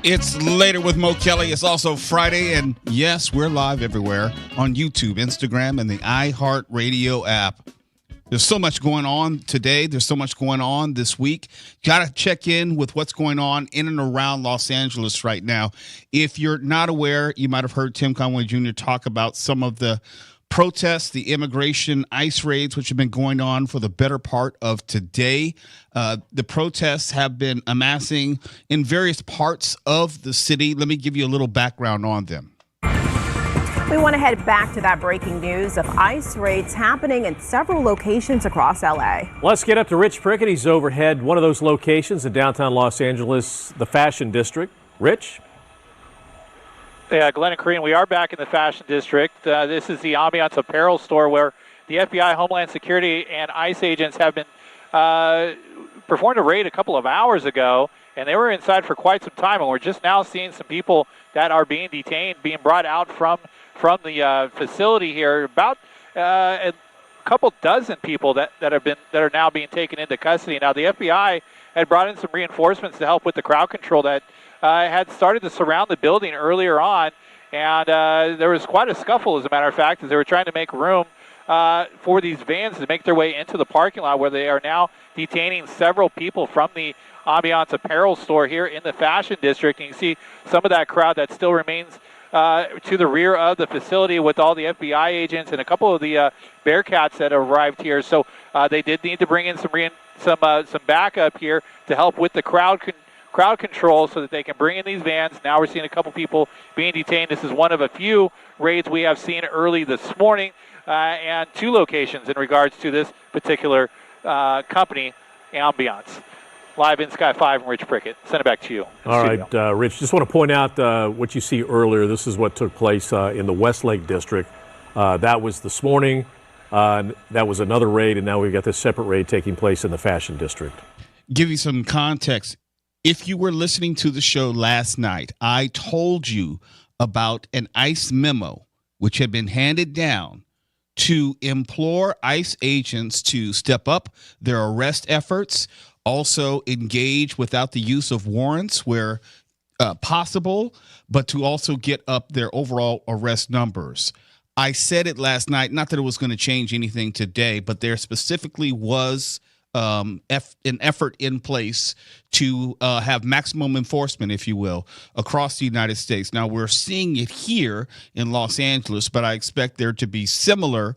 It's Later with Mo Kelly. It's also Friday, and yes, we're live everywhere on YouTube, Instagram, and the iHeartRadio app. There's so much going on today. There's so much going on this week. Got to check in with what's going on in and around Los Angeles right now. If you're not aware, you might have heard Tim Conway Jr. talk about some of the protests, the immigration ICE raids, which have been going on for the better part of today. The protests have been amassing in various parts of the city. Let me give you a little background on them. We want to head back to that breaking news of ICE raids happening in several locations across L.A. Let's get up to Rich Prickett. He's overhead one of those locations in downtown Los Angeles, the Fashion District. Rich? Yeah, Glenn and Kareen, we are back in the Fashion District. This is the Ambiance apparel store where the FBI, Homeland Security, and ICE agents have been performed a raid a couple of hours ago, and they were inside for quite some time. And we're just now seeing some people that are being detained, being brought out from the facility here. About a couple dozen people that are now being taken into custody. Now, the FBI had brought in some reinforcements to help with the crowd control that had started to surround the building earlier on, and there was quite a scuffle, as a matter of fact, as they were trying to make room for these vans to make their way into the parking lot, where they are now detaining several people from the Ambiance apparel store here in the Fashion District. And you can see some of that crowd that still remains to the rear of the facility with all the FBI agents and a couple of the Bearcats that arrived here. So they did need to bring in some backup here to help with the crowd control so that they can bring in these vans. Now we're seeing a couple people being detained. This is one of a few raids we have seen early this morning, and two locations in regards to this particular company, Ambiance. Live in Sky 5 and Rich Prickett. Send it back to you. All right, Rich, just want to point out what you see earlier. This is what took place in the Westlake District. That was this morning. That was another raid, and now we've got this separate raid taking place in the Fashion District. Give you some context. If you were listening to the show last night, I told you about an ICE memo which had been handed down to implore ICE agents to step up their arrest efforts, also engage without the use of warrants where possible, but to also get up their overall arrest numbers. I said it last night, not that it was going to change anything today, but there specifically was an effort in place to have maximum enforcement, if you will, across the United States. Now, we're seeing it here in Los Angeles, but I expect there to be similar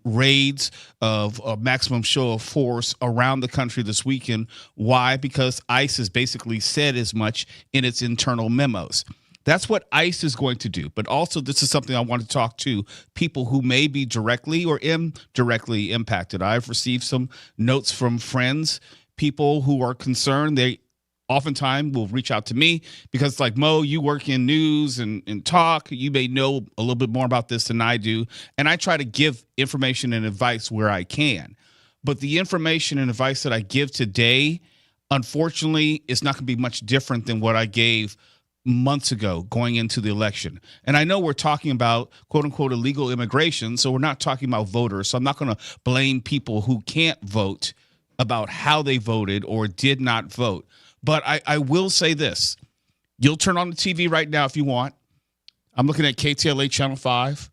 raids of a maximum show of force around the country this weekend. Why? Because ICE has basically said as much in its internal memos. That's what ICE is going to do. But also, this is something I want to talk to people who may be directly or indirectly impacted. I've received some notes from friends, people who are concerned. They oftentimes will reach out to me because it's like, Mo, you work in news and talk. You may know a little bit more about this than I do. And I try to give information and advice where I can. But the information and advice that I give today, unfortunately, is not going to be much different than what I gave months ago going into the election. And I know we're talking about quote unquote illegal immigration, so we're not talking about voters. So I'm not going to blame people who can't vote about how they voted or did not vote. But I will say this. You'll turn on the TV right now if you want. I'm looking at KTLA Channel 5,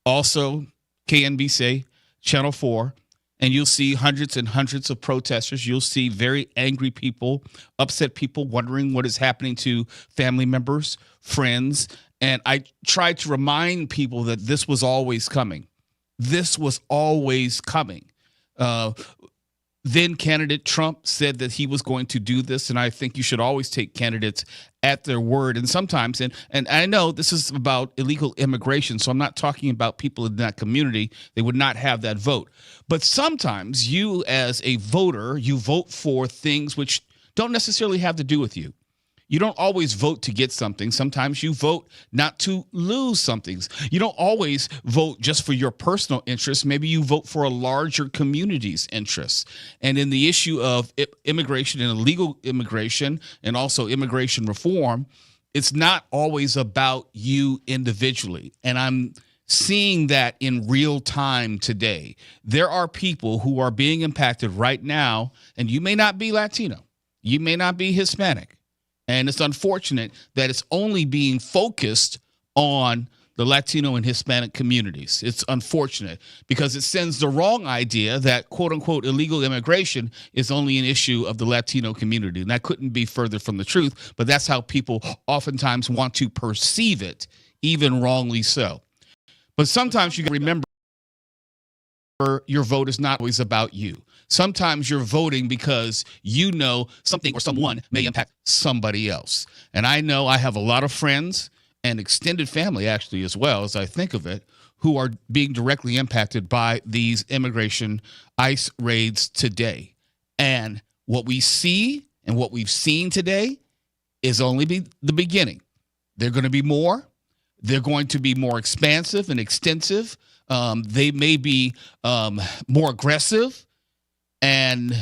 also KNBC Channel 4. And you'll see hundreds and hundreds of protesters. You'll see very angry people, upset people, wondering what is happening to family members, friends. And I tried to remind people that this was always coming. This was always coming. Then candidate Trump said that he was going to do this, and I think you should always take candidates at their word. And sometimes, and I know this is about illegal immigration, so I'm not talking about people in that community. They would not have that vote. But sometimes you as a voter, you vote for things which don't necessarily have to do with you. You don't always vote to get something. Sometimes you vote not to lose something. You don't always vote just for your personal interests. Maybe you vote for a larger community's interests. And in the issue of immigration and illegal immigration and also immigration reform, it's not always about you individually. And I'm seeing that in real time today. There are people who are being impacted right now, and you may not be Latino. You may not be Hispanic. And it's unfortunate that it's only being focused on the Latino and Hispanic communities. It's unfortunate because it sends the wrong idea that quote unquote illegal immigration is only an issue of the Latino community. And that couldn't be further from the truth, but that's how people oftentimes want to perceive it, even wrongly so. But sometimes you can remember your vote is not always about you. Sometimes you're voting because you know something or someone may impact somebody else. And I know I have a lot of friends and extended family, actually, as well, as I think of it, who are being directly impacted by these immigration ICE raids today. And what we see and what we've seen today is only the beginning. They're going to be more. They're going to be more expansive and extensive. They may be more aggressive, and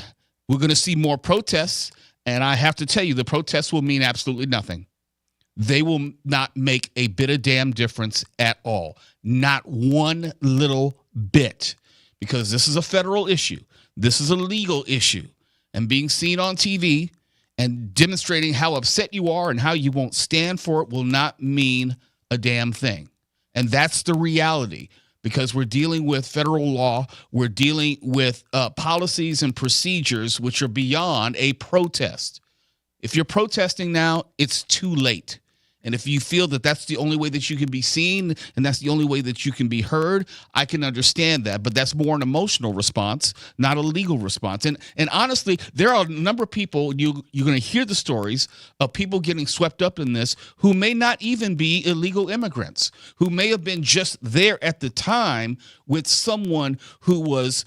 we're going to see more protests. And I have to tell you, the protests will mean absolutely nothing. They will not make a bit of damn difference at all. Not one little bit, because this is a federal issue. This is a legal issue. And being seen on TV and demonstrating how upset you are and how you won't stand for it will not mean a damn thing. And that's the reality, because we're dealing with federal law. We're dealing with policies and procedures which are beyond a protest. If you're protesting now, it's too late. And if you feel that that's the only way that you can be seen and that's the only way that you can be heard, I can understand that. But that's more an emotional response, not a legal response. And honestly, there are a number of people, you're going to hear the stories of people getting swept up in this who may not even be illegal immigrants, who may have been just there at the time with someone who was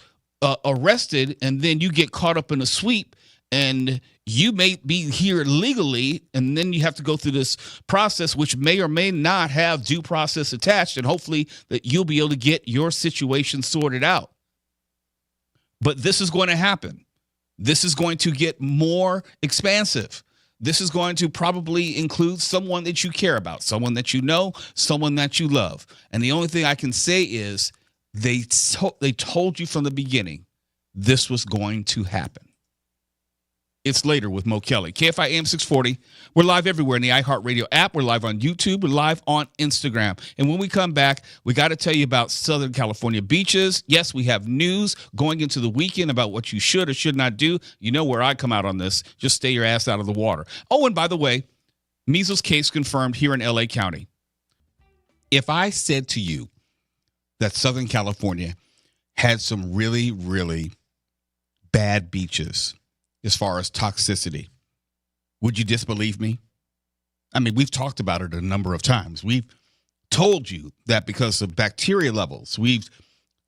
arrested, and then you get caught up in a sweep and you may be here legally, and then you have to go through this process, which may or may not have due process attached, and hopefully that you'll be able to get your situation sorted out. But this is going to happen. This is going to get more expansive. This is going to probably include someone that you care about, someone that you know, someone that you love. And the only thing I can say is they told you from the beginning this was going to happen. It's Later with Mo Kelly. KFI AM 640. We're live everywhere in the iHeartRadio app. We're live on YouTube. We're live on Instagram. And when we come back, we got to tell you about Southern California beaches. Yes, we have news going into the weekend about what you should or should not do. You know where I come out on this. Just stay your ass out of the water. Oh, and by the way, measles case confirmed here in LA County. If I said to you that Southern California had some really, really bad beaches as far as toxicity, would you disbelieve me? I mean, we've talked about it a number of times. We've told you that because of bacteria levels. We've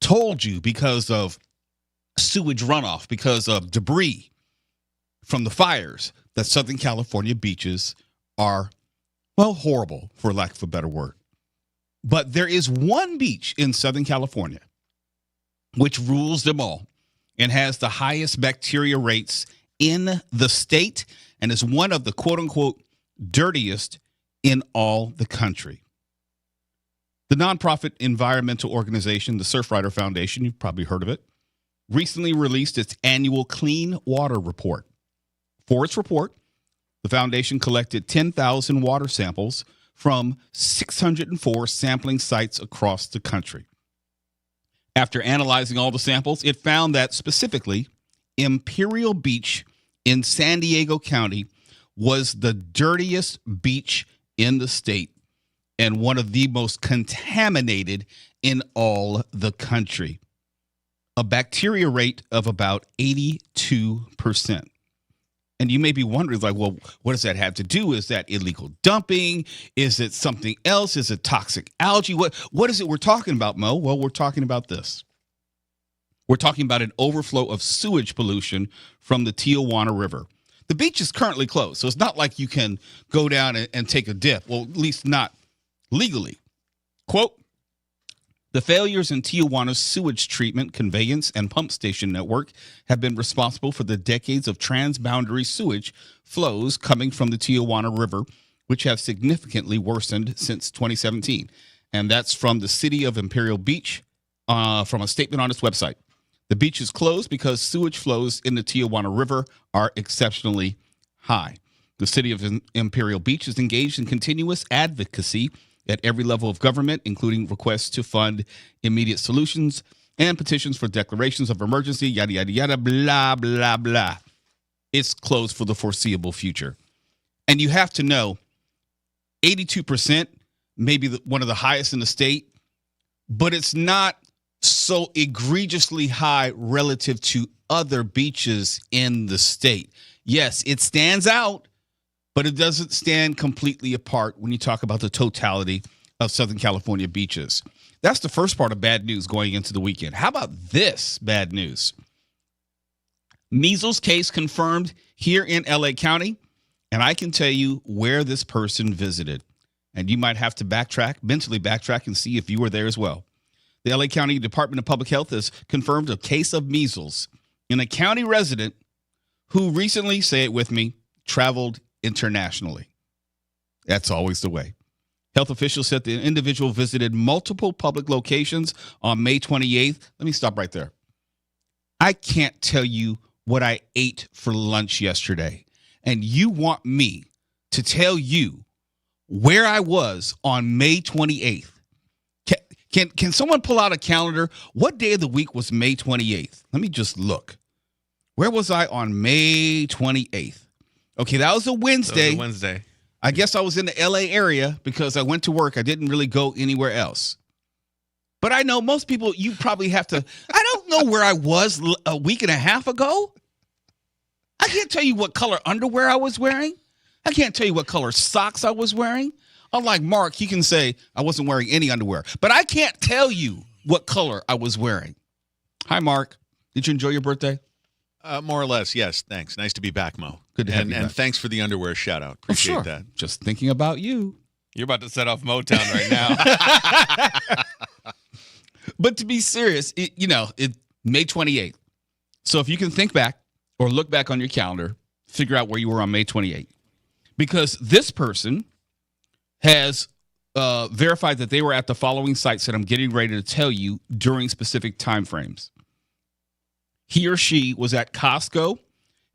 told you because of sewage runoff, because of debris from the fires, that Southern California beaches are, well, horrible, for lack of a better word. But there is one beach in Southern California which rules them all and has the highest bacteria rates in the state and is one of the quote-unquote dirtiest in all the country. The nonprofit environmental organization, the Surfrider Foundation, you've probably heard of it, recently released its annual Clean Water Report. For its report, the foundation collected 10,000 water samples from 604 sampling sites across the country. After analyzing all the samples, it found that specifically Imperial Beach in San Diego County was the dirtiest beach in the state and one of the most contaminated in all the country. A bacteria rate of about 82%. And you may be wondering, like, well, what does that have to do? Is that illegal dumping? Is it something else? Is it toxic algae? What is it we're talking about, Mo? Well, we're talking about this. We're talking about an overflow of sewage pollution from the Tijuana River. The beach is currently closed, so it's not like you can go down and take a dip. Well, at least not legally. Quote, the failures in Tijuana's sewage treatment, conveyance, and pump station network have been responsible for the decades of transboundary sewage flows coming from the Tijuana River, which have significantly worsened since 2017. And that's from the city of Imperial Beach, from a statement on its website. The beach is closed because sewage flows in the Tijuana River are exceptionally high. The city of Imperial Beach is engaged in continuous advocacy at every level of government, including requests to fund immediate solutions and petitions for declarations of emergency, yada, yada, yada, blah, blah, blah. It's closed for the foreseeable future. And you have to know, 82%, maybe one of the highest in the state, but it's not so egregiously high relative to other beaches in the state. Yes, it stands out, but it doesn't stand completely apart when you talk about the totality of Southern California beaches. That's the first part of bad news going into the weekend. How about this bad news? Measles case confirmed here in LA County, and I can tell you where this person visited. And you might have to mentally backtrack and see if you were there as well. The LA County Department of Public Health has confirmed a case of measles in a county resident who recently, say it with me, traveled internationally. That's always the way. Health officials said the individual visited multiple public locations on May 28th. Let me stop right there. I can't tell you what I ate for lunch yesterday, and you want me to tell you where I was on May 28th. Can someone pull out a calendar? What day of the week was May 28th? Let me just look. Where was I on May 28th? Okay, that was a Wednesday. I guess I was in the LA area because I went to work. I didn't really go anywhere else. But I know most people, you probably have to, I don't know where I was a week and a half ago. I can't tell you what color underwear I was wearing. I can't tell you what color socks I was wearing. Unlike Mark, he can say I wasn't wearing any underwear. But I can't tell you what color I was wearing. Hi, Mark. Did you enjoy your birthday? More or less, yes. Thanks. Nice to be back, Mo. Good to have you back. And thanks for the underwear shout out. Appreciate that. Just thinking about you. You're about to set off Motown right now. But to be serious, May 28th. So if you can think back or look back on your calendar, figure out where you were on May 28th. Because this person has verified that they were at the following sites that I'm getting ready to tell you during specific time frames. He or she was at Costco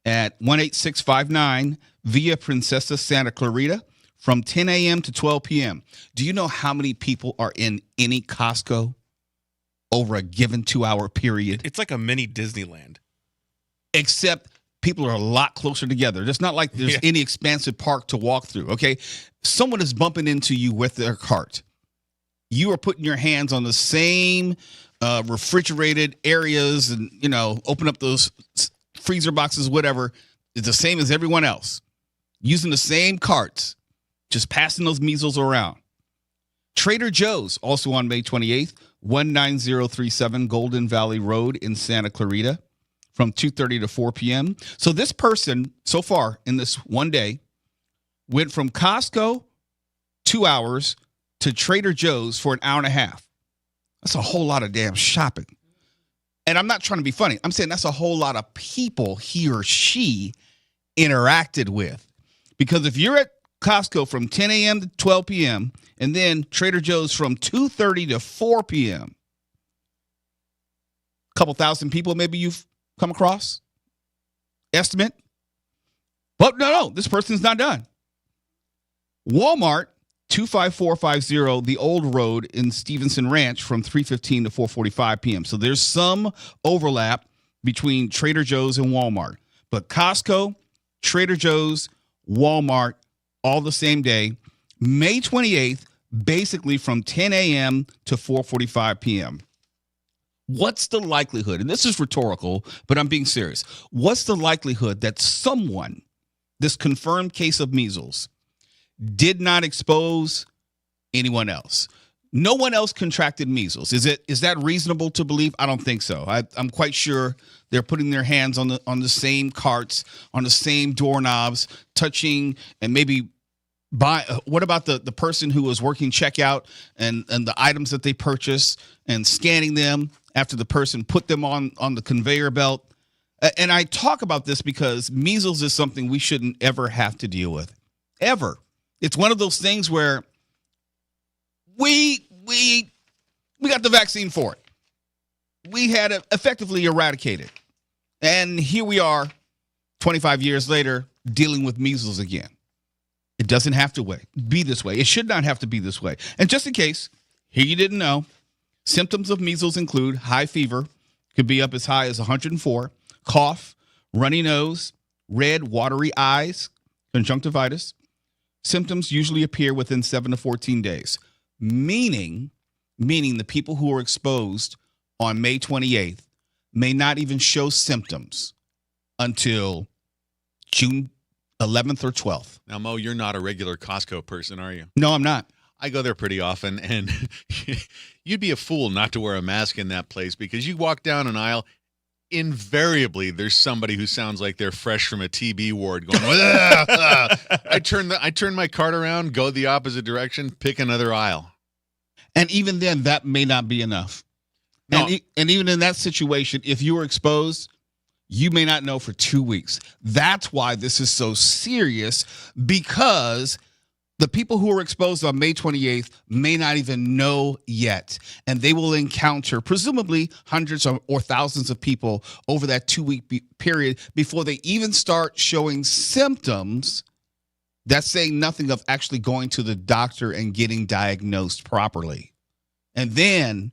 at 18659 Via Princesa Santa Clarita from 10 a.m. to 12 p.m. Do you know how many people are in any Costco over a given 2-hour period? It's like a mini Disneyland. Except people are a lot closer together. It's not like there's any expansive park to walk through, okay? Someone is bumping into you with their cart. You are putting your hands on the same refrigerated areas and, open up those freezer boxes, whatever. It's the same as everyone else. Using the same carts, just passing those measles around. Trader Joe's, also on May 28th, 19037 Golden Valley Road in Santa Clarita from 2:30 to 4 p.m. So this person, so far in this one day, went from Costco, 2 hours, to Trader Joe's for an hour and a half. That's a whole lot of damn shopping. And I'm not trying to be funny. I'm saying that's a whole lot of people he or she interacted with. Because if you're at Costco from 10 a.m. to 12 p.m. and then Trader Joe's from 2:30 to 4 p.m., a couple thousand people maybe you've come across? Estimate? But no, this person's not done. Walmart, 25450 The Old Road in Stevenson Ranch from 3:15 to 4:45 p.m. So there's some overlap between Trader Joe's and Walmart. But Costco, Trader Joe's, Walmart, all the same day. May 28th, basically from 10 a.m. to 4:45 p.m. What's the likelihood, and this is rhetorical, but I'm being serious. What's the likelihood that someone, this confirmed case of measles, did not expose anyone else? No one else contracted measles. Is that reasonable to believe? I don't think so. I'm quite sure they're putting their hands on the same carts, on the same doorknobs, touching and maybe buy. What about the person who was working checkout and the items that they purchased and scanning them after the person put them on the conveyor belt? And I talk about this because measles is something we shouldn't ever have to deal with. Ever. It's one of those things where we got the vaccine for it. We had it effectively eradicated. And here we are 25 years later dealing with measles again. It doesn't have to be this way. It should not have to be this way. And just in case, here you didn't know, symptoms of measles include high fever, could be up as high as 104, cough, runny nose, red, watery eyes, conjunctivitis. Symptoms usually appear within 7 to 14 days, meaning the people who are exposed on May 28th may not even show symptoms until June 11th or 12th. Now, Mo, you're not a regular Costco person, are you? No, I'm not. I go there pretty often, and you'd be a fool not to wear a mask in that place because you walk down an aisle, invariably there's somebody who sounds like they're fresh from a TB ward going, I turn my cart around, go the opposite direction, pick another aisle. And even then, that may not be enough. No. And even in that situation, if you were exposed, you may not know for 2 weeks. That's why this is so serious, because the people who are exposed on May 28th may not even know yet. And they will encounter presumably hundreds or thousands of people over that 2-week period before they even start showing symptoms. That's saying nothing of actually going to the doctor and getting diagnosed properly. And then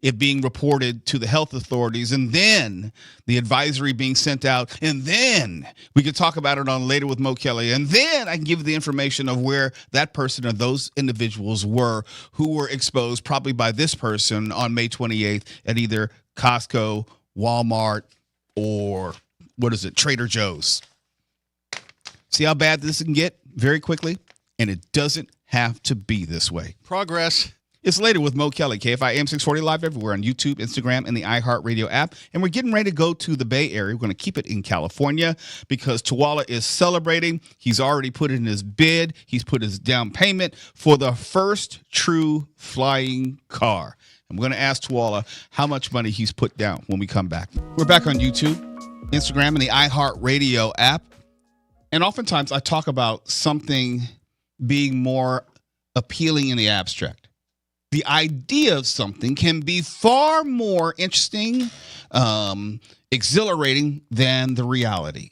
it being reported to the health authorities, and then the advisory being sent out, and then we could talk about it on Later with Mo Kelly, and then I can give you the information of where that person or those individuals were who were exposed probably by this person on May 28th at either Costco, Walmart, or Trader Joe's. See how bad this can get very quickly? And it doesn't have to be this way. Progress. It's Later with Mo Kelly, KFI AM 640 live everywhere on YouTube, Instagram, and the iHeartRadio app. And we're getting ready to go to the Bay Area. We're going to keep it in California because Tuwala is celebrating. He's already put in his bid. He's put his down payment for the first true flying car. I'm going to ask Tuwala how much money he's put down when we come back. We're back on YouTube, Instagram, and the iHeartRadio app. And oftentimes I talk about something being more appealing in the abstract. The idea of something can be far more interesting, exhilarating than the reality.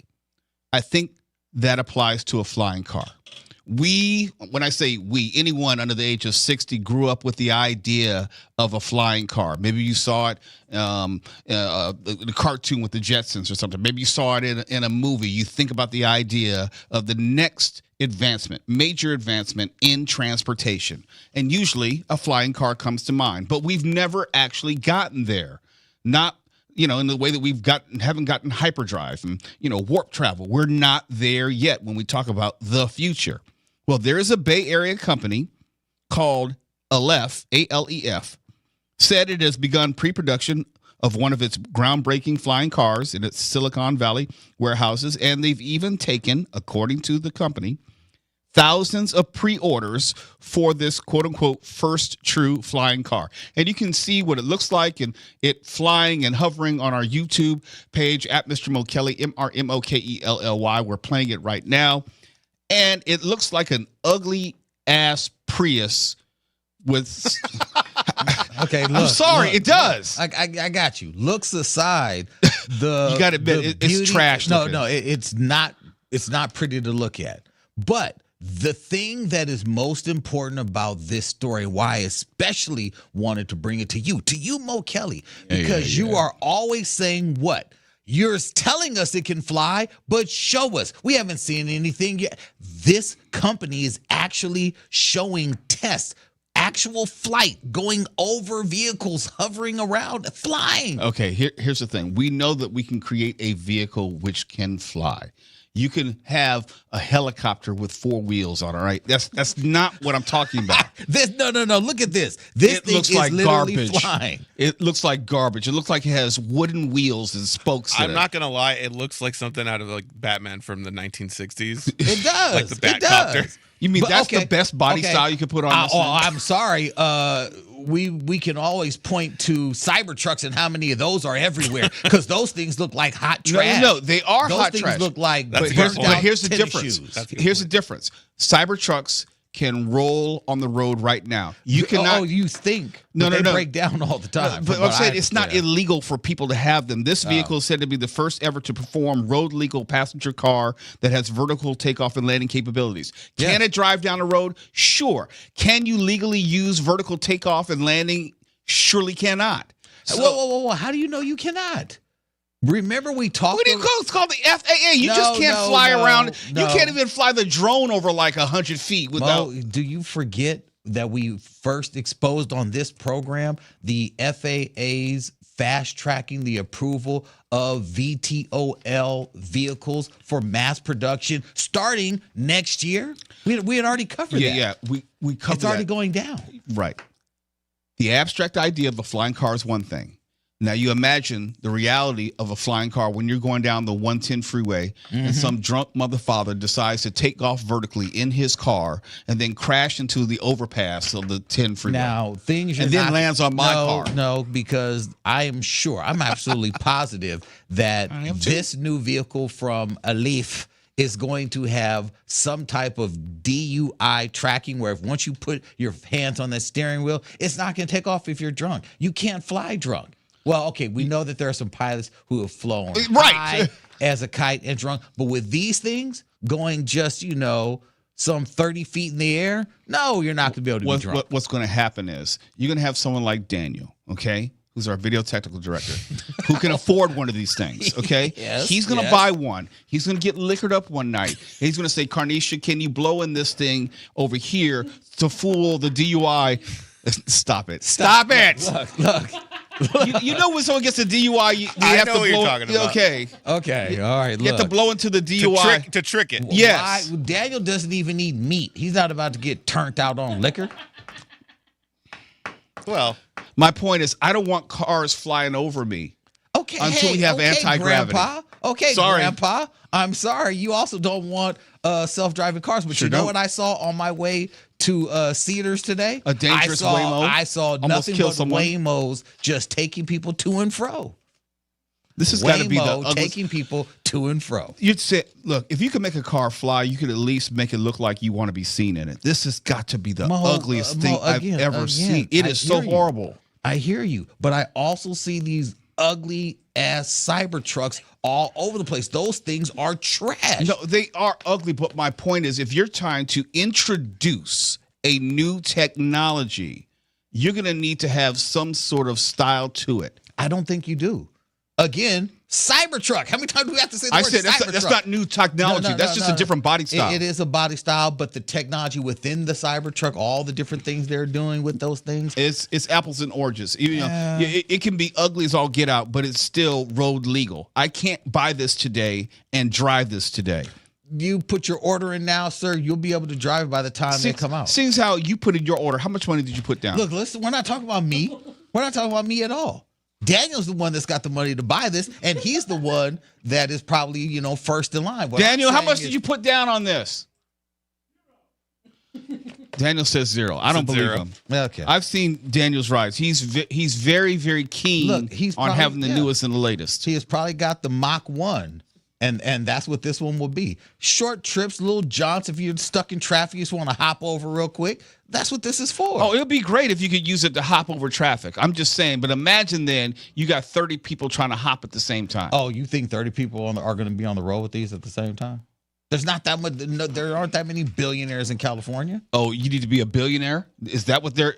I think that applies to a flying car. When I say we, anyone under the age of 60 grew up with the idea of a flying car. Maybe you saw it, the cartoon with the Jetsons or something. Maybe you saw it in a movie. You think about the idea of the next advancement, major advancement in transportation. And usually a flying car comes to mind. But we've never actually gotten there. Not in the way that haven't gotten hyperdrive and, warp travel. We're not there yet when we talk about the future. Well, there is a Bay Area company called Aleph, A-L-E-F, said it has begun pre-production of one of its groundbreaking flying cars in its Silicon Valley warehouses, and they've even taken, according to the company, thousands of pre-orders for this quote-unquote first true flying car. And you can see what it looks like and it flying and hovering on our YouTube page at Mr. Mo Kelly, MrMokelly. We're playing it right now. And it looks like an ugly-ass Prius with... Okay, look. I'm sorry, look, it does. I got you. Looks aside, you got to admit, it's trash. No, it's not pretty to look at. But the thing that is most important about this story, why I especially wanted to bring it to you, Mo Kelly, because you are always saying what? You're telling us it can fly, but show us. We haven't seen anything yet. This company is actually showing tests, actual flight, going over vehicles, hovering around, flying. Okay, here's the thing. We know that we can create a vehicle which can fly. You can have a helicopter with 4 wheels on it, right? That's not what I'm talking about. No. Look at this. This thing is like literally garbage. Flying. It looks like garbage. It looks like it has wooden wheels and spokes. I'm not gonna lie. It looks like something out of like Batman from the 1960s. It does. Like the Batcopter. You mean But, that's okay, the best body okay. style you could put on this thing? I'm sorry. We can always point to Cybertrucks and how many of those are everywhere because those things look like hot trash. No, they are those hot things trash. look like That's burnt a good point. out But here's the tennis difference. shoes. Here's the difference. Cybertrucks can roll on the road right now. You cannot. Oh, you think? No, But no, they no. break down all the time. But from I'm what saying I it's not understand. illegal for people to have them. This vehicle is said to be the first ever to perform road legal passenger car that has vertical takeoff and landing capabilities. Can Yeah. it drive down the road? Sure. Can you legally use vertical takeoff and landing? Surely cannot. So, Whoa. How do you know you cannot? Remember we talked. what do you call it? It's called the FAA. You No, just can't no, fly no, around. no. You can't even fly the drone over like 100 feet without. Mo, do you forget that we first exposed on this program the FAA's fast tracking the approval of VTOL vehicles for mass production starting next year? We had already covered that. Yeah. We covered It's already that. going down. Right. The abstract idea of a flying car is one thing. Now you imagine the reality of a flying car when you're going down the 110 freeway and some drunk motherfather decides to take off vertically in his car and then crash into the overpass of the 10 freeway. Now things And you're then not- lands on my car. No, because I'm absolutely positive that I am too. this new vehicle from Alif is going to have some type of DUI tracking where if once you put your hands on that steering wheel, it's not going to take off if you're drunk. You can't fly drunk. Well, okay, we know that there are some pilots who have flown Right. high as a kite and drunk, but with these things going just, some 30 feet in the air, no, you're not going to be able to be drunk. What's going to happen is you're going to have someone like Daniel, okay, who's our video technical director, who can afford one of these things, okay? Yes, He's going to yes. buy one. He's going to get liquored up one night. And he's going to say, Carnisha, can you blow in this thing over here to fool the DUI? Stop it. Stop it. Look. You know when someone gets a DUI, you I have know to what you're blow. talking about. Okay. Okay, all right, You have to blow into the DUI. To trick it. Yes. Why? Daniel doesn't even eat meat. He's not about to get turned out on liquor. Well, My point is, I don't want cars flying over me. Okay, Until we have anti-gravity. Grandpa. Okay, Sorry. Grandpa. I'm sorry. You also don't want self-driving cars, but Sure you know don't. what I saw on my way to Cedars today? A dangerous Waymo? I saw Almost nothing kill but someone? Waymos just taking people to and fro. This has got to be the Waymo ugliest. taking people to and fro. You'd say, look, if you could make a car fly, you could at least make it look like you want to be seen in it. This has got to be the Mo, ugliest Mo, thing again, I've ever seen. It I is so hear you. horrible. I hear you, but I also see these ugly ass Cybertrucks all over the place. Those things are trash. No, they are ugly, but my point is if you're trying to introduce a new technology, you're going to need to have some sort of style to it. I don't think you do. Again, Cybertruck. How many times do we have to say the I word said Cybertruck? that's not new technology. That's just a different body style. It is a body style, but the technology within the Cybertruck, all the different things they're doing with those things. It's apples and oranges. You know, it can be ugly as all get out, but it's still road legal. I can't buy this today and drive this today. You put your order in now, sir. You'll be able to drive it by the time they come out. Seems how you put in your order. How much money did you put down? Look, listen, we're not talking about me. We're not talking about me at all. Daniel's the one that's got the money to buy this, and he's the one that is probably, first in line. What Daniel, I'm how saying much is- did you put down on this? Daniel says zero. I don't believe zero. him. Okay. I've seen Daniel's rides. He's very, very keen Look, he's on probably- having the yeah. newest and the latest. He has probably got the Mach 1, and that's what this one will be. Short trips, little jaunts. If you're stuck in traffic, you just want to hop over real quick. That's what this is for. Oh, it would be great if you could use it to hop over traffic. I'm just saying, but imagine then you got 30 people trying to hop at the same time. Oh, you think 30 people are going to be on the road with these at the same time? There's not that much. No, there aren't that many billionaires in California. Oh, you need to be a billionaire? Is that what who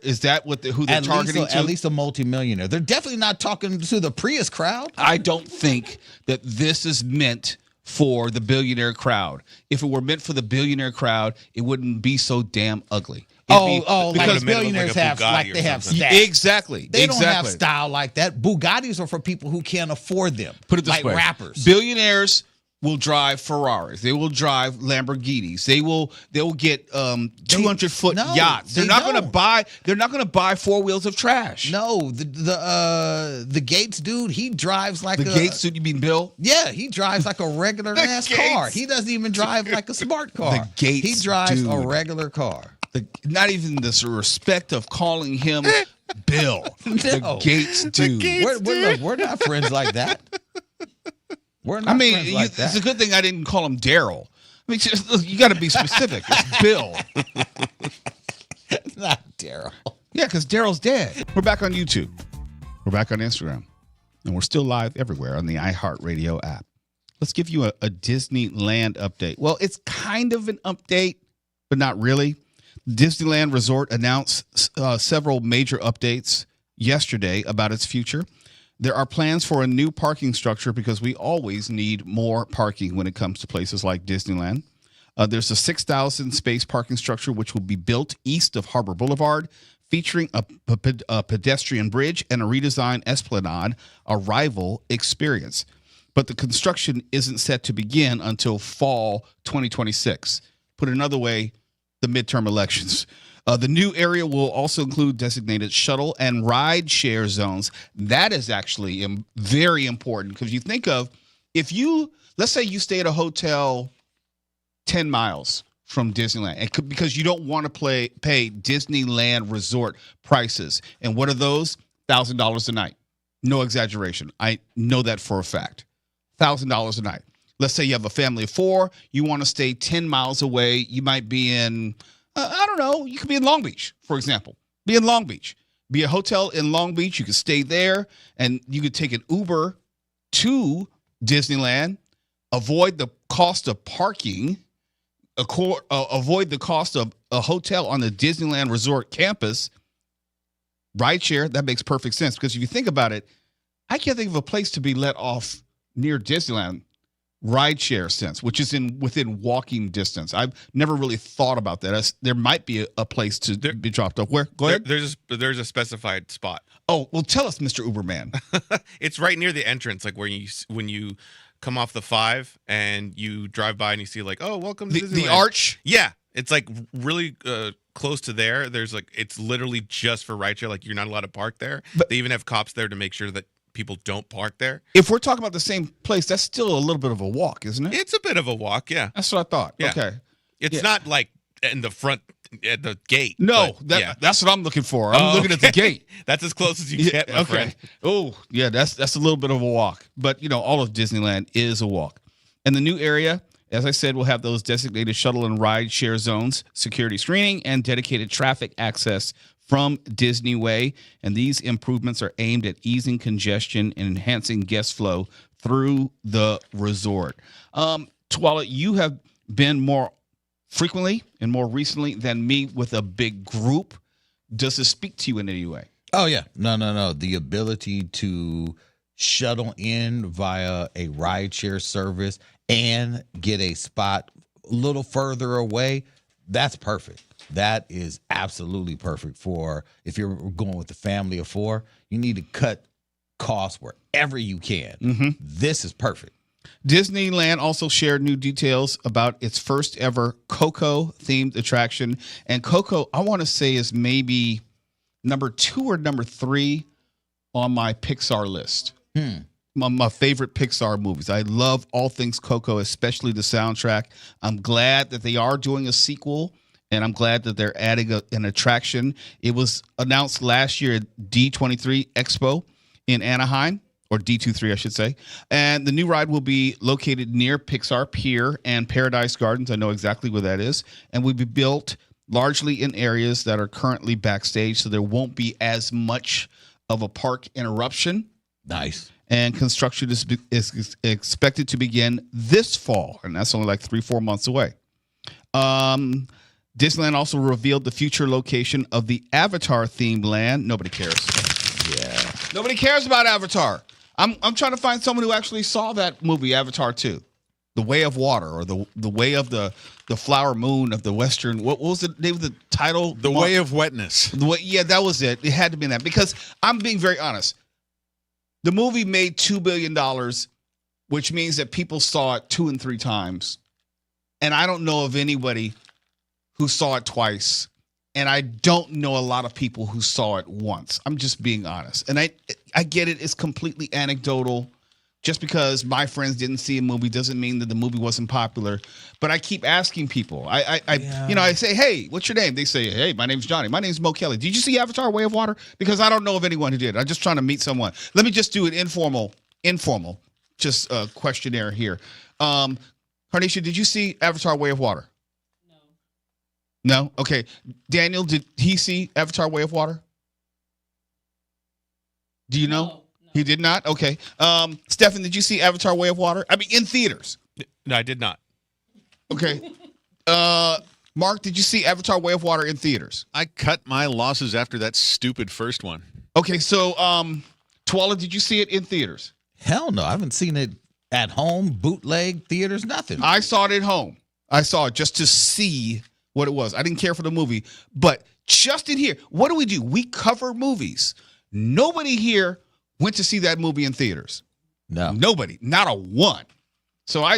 they're targeting to? At least a multimillionaire. They're definitely not talking to the Prius crowd. I don't think that this is meant for the billionaire crowd. If it were meant for the billionaire crowd, it wouldn't be so damn ugly. It'd be- Like because made it look billionaires like a have, Bugatti like or they have something. stats. exactly. They exactly. don't have style like that. Bugattis are for people who can't afford them. Put it this like way: rappers. billionaires will drive Ferraris. They will drive Lamborghinis. They will get 200-foot no, yachts. They're they not going to don't. buy. They're not going to buy four wheels of trash. No, the Gates dude, he drives like The Gates suit. You mean Bill? Yeah, he drives like a regular ass car. He doesn't even drive like a smart car. The Gates he drives a dude. regular car. Not even the respect of calling him Bill. The No. Gates dude. We're not friends like that. We're not I mean, friends like that. it's a good thing I didn't call him Daryl. I mean, look, you got to be specific. It's Bill. Not Daryl. Yeah, because Daryl's dead. We're back on YouTube. We're back on Instagram. And we're still live everywhere on the iHeartRadio app. Let's give you a Disneyland update. Well, it's kind of an update, but not really. Disneyland Resort announced several major updates yesterday about its future. There are plans for a new parking structure because we always need more parking when it comes to places like Disneyland. There's a 6,000 space parking structure which will be built east of Harbor Boulevard, featuring a pedestrian bridge and a redesigned Esplanade arrival experience. But the construction isn't set to begin until fall 2026. Put another way, the midterm elections. The new area will also include designated shuttle and ride share zones. That is actually very important because you think of let's say you stay at a hotel 10 miles from Disneyland because you don't want to pay Disneyland Resort prices. And what are those? $1,000 a night. No exaggeration. I know that for a fact. $1,000 a night. Let's say you have a family of 4. You want to stay 10 miles away. You might be in, I don't know, you could be in Long Beach, for example. Be in Long Beach. Be a hotel in Long Beach. You could stay there and you could take an Uber to Disneyland, avoid the cost of parking, avoid the cost of a hotel on the Disneyland Resort campus. Rideshare, that makes perfect sense because if you think about it, I can't think of a place to be let off near Disneyland rideshare sense, which is within walking distance. I've never really thought about that. There might be a place to be dropped off. Where? Go ahead. There's a specified spot. Oh, well, tell us, Mr. Uberman. It's right near the entrance, like when you come off the 5 and you drive by and you see like, oh, welcome to Disneyland. The arch. Yeah, it's like really close to there. There's like it's literally just for rideshare. Like you're not allowed to park there. But they even have cops there to make sure that people don't park there. If we're talking about the same place, that's still a little bit of a walk, isn't it? It's a bit of a walk, yeah. That's what I thought. Yeah. Okay. It's not like in the front at the gate. No, yeah. That's what I'm looking for. I'm looking at the gate. That's as close as you get, my friend. Oh, yeah, that's a little bit of a walk. But, all of Disneyland is a walk. And the new area, as I said, will have those designated shuttle and ride share zones, security screening, and dedicated traffic access from Disney Way. And these improvements are aimed at easing congestion and enhancing guest flow through the resort. Twala, you have been more frequently and more recently than me with a big group. Does this speak to you in any way? Oh, yeah. No. The ability to shuttle in via a rideshare service and get a spot a little further away, that's perfect. That is absolutely perfect for if you're going with a family of 4. You need to cut costs wherever you can. Mm-hmm. This is perfect. Disneyland also shared new details about its first ever Coco themed attraction. And Coco, I want to say, is maybe number 2 or number 3 on my Pixar list. My favorite Pixar movies. I love all things Coco, especially the soundtrack. I'm glad that they are doing a sequel, and I'm glad that they're adding an attraction. It was announced last year at D23 Expo in Anaheim, or D23, I should say. And the new ride will be located near Pixar Pier and Paradise Gardens. I know exactly where that is. And will be built largely in areas that are currently backstage, so there won't be as much of a park interruption. Nice. And construction is expected to begin this fall, and that's only like 3-4 months away. Disneyland also revealed the future location of the Avatar-themed land. Nobody cares. Yeah. Nobody cares about Avatar. I'm trying to find someone who actually saw that movie, Avatar 2. The Way of Water, or the Way of the Flower Moon of the Western. What was the name of the title? The Way of Wetness. Yeah, that was it. It had to be that, because I'm being very honest. The movie made $2 billion, which means that people saw it 2 and 3 times. And I don't know of anybody who saw it twice. And I don't know a lot of people who saw it once. I'm just being honest. And I get it. It's completely anecdotal. Just because my friends didn't see a movie doesn't mean that the movie wasn't popular. But I keep asking people. I say, hey, what's your name? They say, hey, my name's Johnny. My name's Mo Kelly. Did you see Avatar: Way of Water? Because I don't know of anyone who did. I'm just trying to meet someone. Let me just do an informal, just a questionnaire here. Harnisha, did you see Avatar: Way of Water? No? Okay. Daniel, did he see Avatar: Way of Water? Do you know? No. He did not? Okay. Stefan, did you see Avatar: Way of Water? I mean, in theaters. No, I did not. Okay. Mark, did you see Avatar: Way of Water in theaters? I cut my losses after that stupid first one. Okay, so Twala, did you see it in theaters? Hell no, I haven't seen it at home, bootleg, theaters, nothing. I saw it at home. I saw it just to see what it was. I didn't care for the movie, but just in here, what do? We cover movies. Nobody here went to see that movie in theaters. No. Nobody. Not a one. So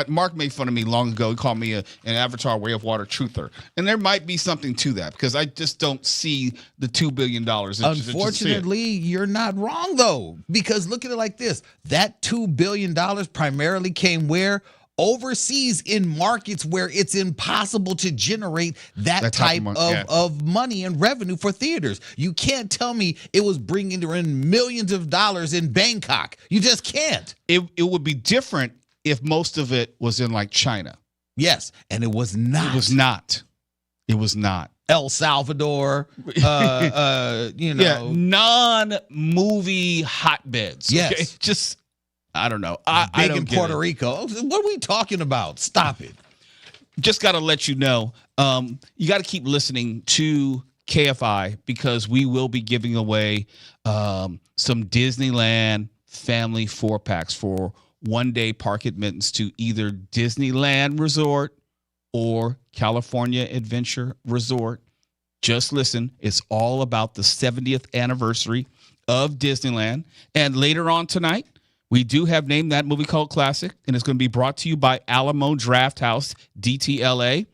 Mark made fun of me long ago. He called me an Avatar: Way of Water truther. And there might be something to that because I just don't see the $2 billion. Unfortunately, you're not wrong, though, because look at it like this. That $2 billion primarily came where? Overseas, in markets where it's impossible to generate that type of money and revenue for theaters. You can't tell me it was bringing in millions of dollars in Bangkok. You just can't. It would be different if most of it was in like China. Yes, and it was not. It was not. It was not. El Salvador, non-movie hotbeds. Yes. Okay? Just, I don't know. Big in Puerto Rico. What are we talking about? Stop it. Just got to let you know, you got to keep listening to KFI because we will be giving away some Disneyland family 4-packs for one-day park admittance to either Disneyland Resort or California Adventure Resort. Just listen. It's all about the 70th anniversary of Disneyland. And later on tonight, we do have Name That Movie Called Classic, and it's going to be brought to you by Alamo Drafthouse, DTLA.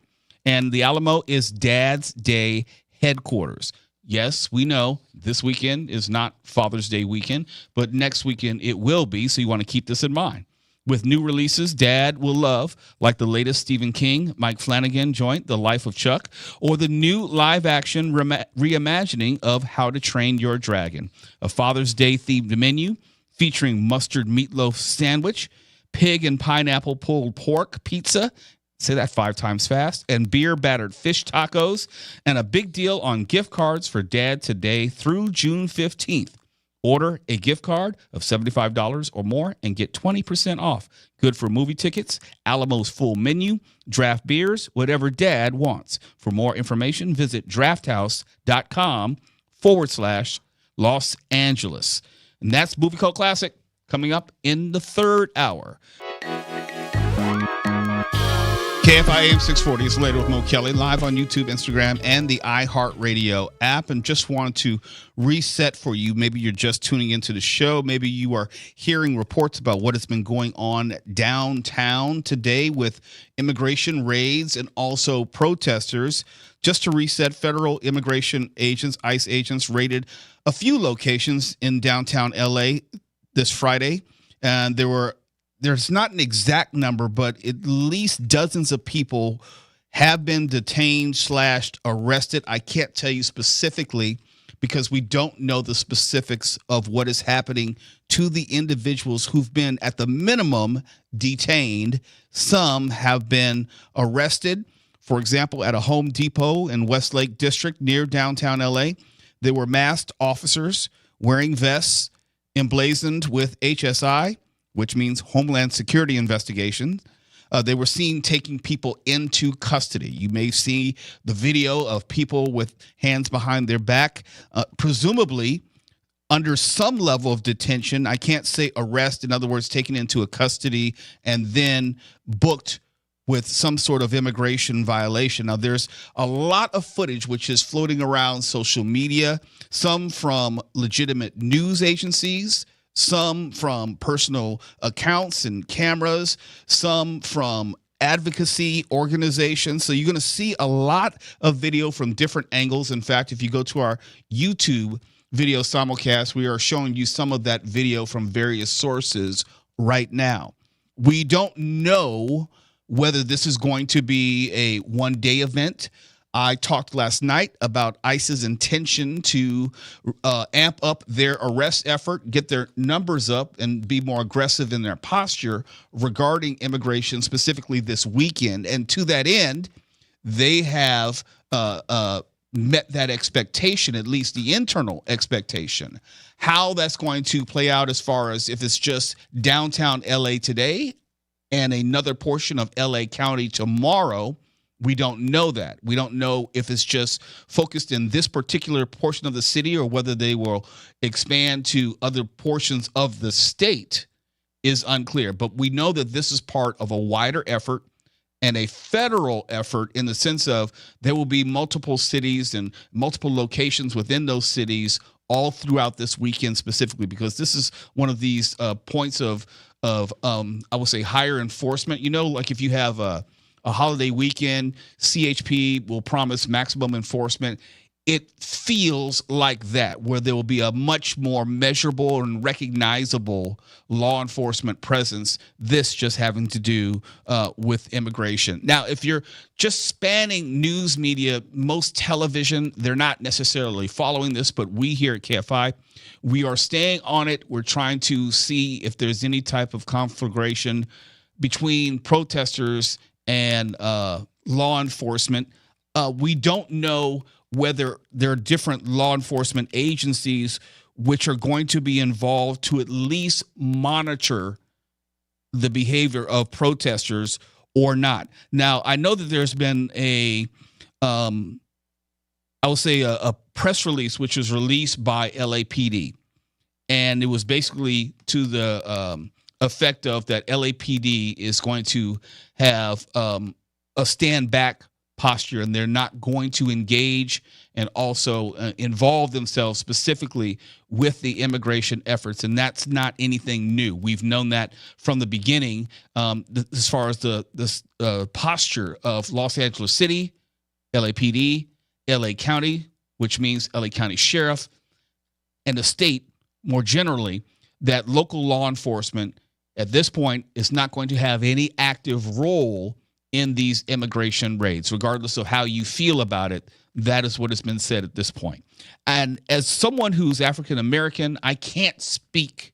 And the Alamo is Dad's Day headquarters. Yes, we know this weekend is not Father's Day weekend, but next weekend it will be, so you want to keep this in mind. With new releases Dad will love, like the latest Stephen King, Mike Flanagan joint, The Life of Chuck, or the new live-action reimagining of How to Train Your Dragon, a Father's Day-themed menu featuring mustard meatloaf sandwich, pig and pineapple pulled pork pizza, say that 5 times fast, and beer-battered fish tacos, and a big deal on gift cards for Dad today through June 15th. Order a gift card of $75 or more and get 20% off. Good for movie tickets, Alamo's full menu, draft beers, whatever Dad wants. For more information, visit drafthouse.com/Los Angeles. And that's Movie Cult Classic coming up in the third hour. KFI AM 640 is later with Mo Kelly, live on YouTube, Instagram, and the iHeartRadio app. And just wanted to reset for you. Maybe you're just tuning into the show. Maybe you are hearing reports about what has been going on downtown today with immigration raids and also protesters. Just to reset, federal immigration agents, ICE agents, raided a few locations in downtown LA this Friday. And there's not an exact number, but at least dozens of people have been detained / arrested. I can't tell you specifically because we don't know the specifics of what is happening to the individuals who've been at the minimum detained. Some have been arrested. For example, at a Home Depot in Westlake District near downtown LA, there were masked officers wearing vests emblazoned with HSI, which means Homeland Security Investigation. They were seen taking people into custody. You may see the video of people with hands behind their back, presumably under some level of detention. I can't say arrest, in other words, taken into a custody and then booked with some sort of immigration violation. Now, there's a lot of footage which is floating around social media, some from legitimate news agencies, some from personal accounts and cameras, some from advocacy organizations. So you're going to see a lot of video from different angles. In fact, if you go to our YouTube video simulcast, we are showing you some of that video from various sources right now. We don't know whether this is going to be a one-day event. I talked last night about ICE's intention to amp up their arrest effort, get their numbers up, and be more aggressive in their posture regarding immigration, specifically this weekend. And to that end, they have met that expectation, at least the internal expectation. How that's going to play out as far as if it's just downtown LA today and another portion of LA County tomorrow, we don't know that. We don't know if it's just focused in this particular portion of the city or whether they will expand to other portions of the state is unclear. But we know that this is part of a wider effort and a federal effort in the sense of there will be multiple cities and multiple locations within those cities all throughout this weekend specifically, because this is one of these points of I would say higher enforcement. You know, like if you have a holiday weekend, CHP will promise maximum enforcement. It feels like that, where there will be a much more measurable and recognizable law enforcement presence, this just having to do with immigration. Now, if you're just spanning news media, most television, they're not necessarily following this, but we here at KFI, we are staying on it. We're trying to see if there's any type of conflagration between protesters and law enforcement. We don't know whether there are different law enforcement agencies which are going to be involved to at least monitor the behavior of protesters or not. Now, I know that there's been a press release which was released by LAPD, and it was basically to the effect of that LAPD is going to have a stand back posture, and they're not going to engage and also involve themselves specifically with the immigration efforts. And that's not anything new. We've known that from the beginning, as far as the posture of Los Angeles City, LAPD, LA County, which means LA County Sheriff, and the state more generally, that local law enforcement at this point is not going to have any active role in these immigration raids, regardless of how you feel about it. That is what has been said at this point. And as someone who's African American, I can't speak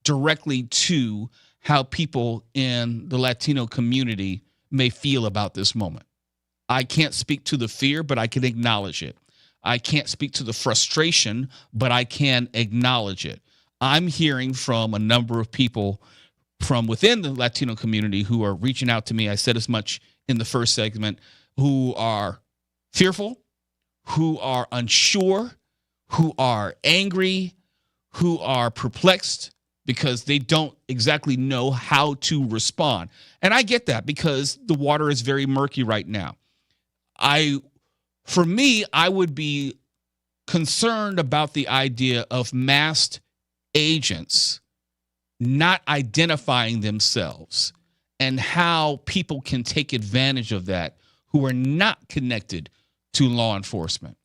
directly to how people in the Latino community may feel about this moment. I can't speak to the fear, but I can acknowledge it. I can't speak to the frustration, but I can acknowledge it. I'm hearing from a number of people from within the Latino community who are reaching out to me. I said as much in the first segment, who are fearful, who are unsure, who are angry, who are perplexed because they don't exactly know how to respond. And I get that because the water is very murky right now. For me, I would be concerned about the idea of masked agents not identifying themselves and how people can take advantage of that who are not connected to law enforcement.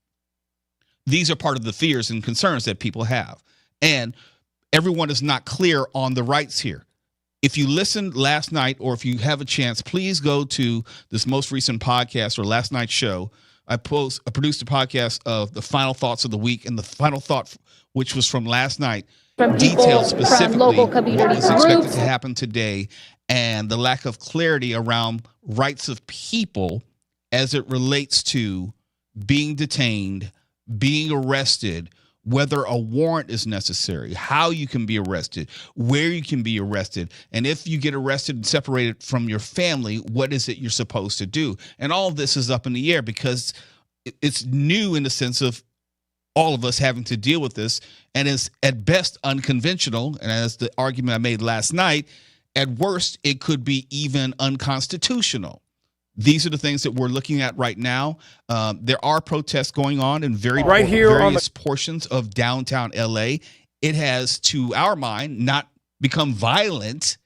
These are part of the fears and concerns that people have. And everyone is not clear on the rights here. If you listened last night, or if you have a chance, please go to this most recent podcast or last night's show. I produced a podcast of the final thoughts of the week, and the final thought, which was from last night, detailed specifically what was expected to happen today and the lack of clarity around rights of people as it relates to being detained, being arrested, whether a warrant is necessary, how you can be arrested, where you can be arrested, and if you get arrested and separated from your family, what is it you're supposed to do? And all of this is up in the air because it's new in the sense of all of us having to deal with this, and is at best unconventional. And as the argument I made last night, at worst, it could be even unconstitutional. These are the things that we're looking at right now. There are protests going on in various portions of downtown LA. It has, to our mind, not become violent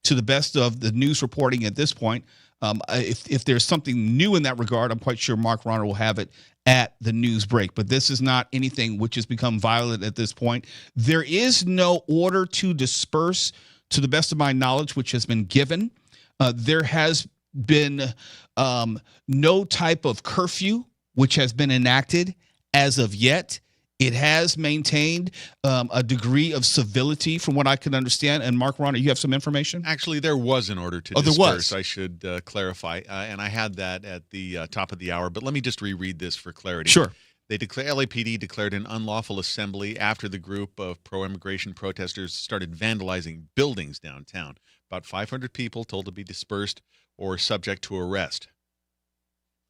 to the best of the news reporting at this point. If there's something new in that regard, I'm quite sure Mark Ronner will have it at the news break. But this is not anything which has become violent at this point. There is no order to disperse, to the best of my knowledge, which has been given. There has been no type of curfew which has been enacted as of yet. It has maintained a degree of civility from what I can understand. And Mark Rauner, you have some information? Actually, there was an order to disperse, I should clarify. And I had that at the top of the hour. But let me just reread this for clarity. Sure. LAPD declared an unlawful assembly after the group of pro-immigration protesters started vandalizing buildings downtown. About 500 people told to be dispersed or subject to arrest.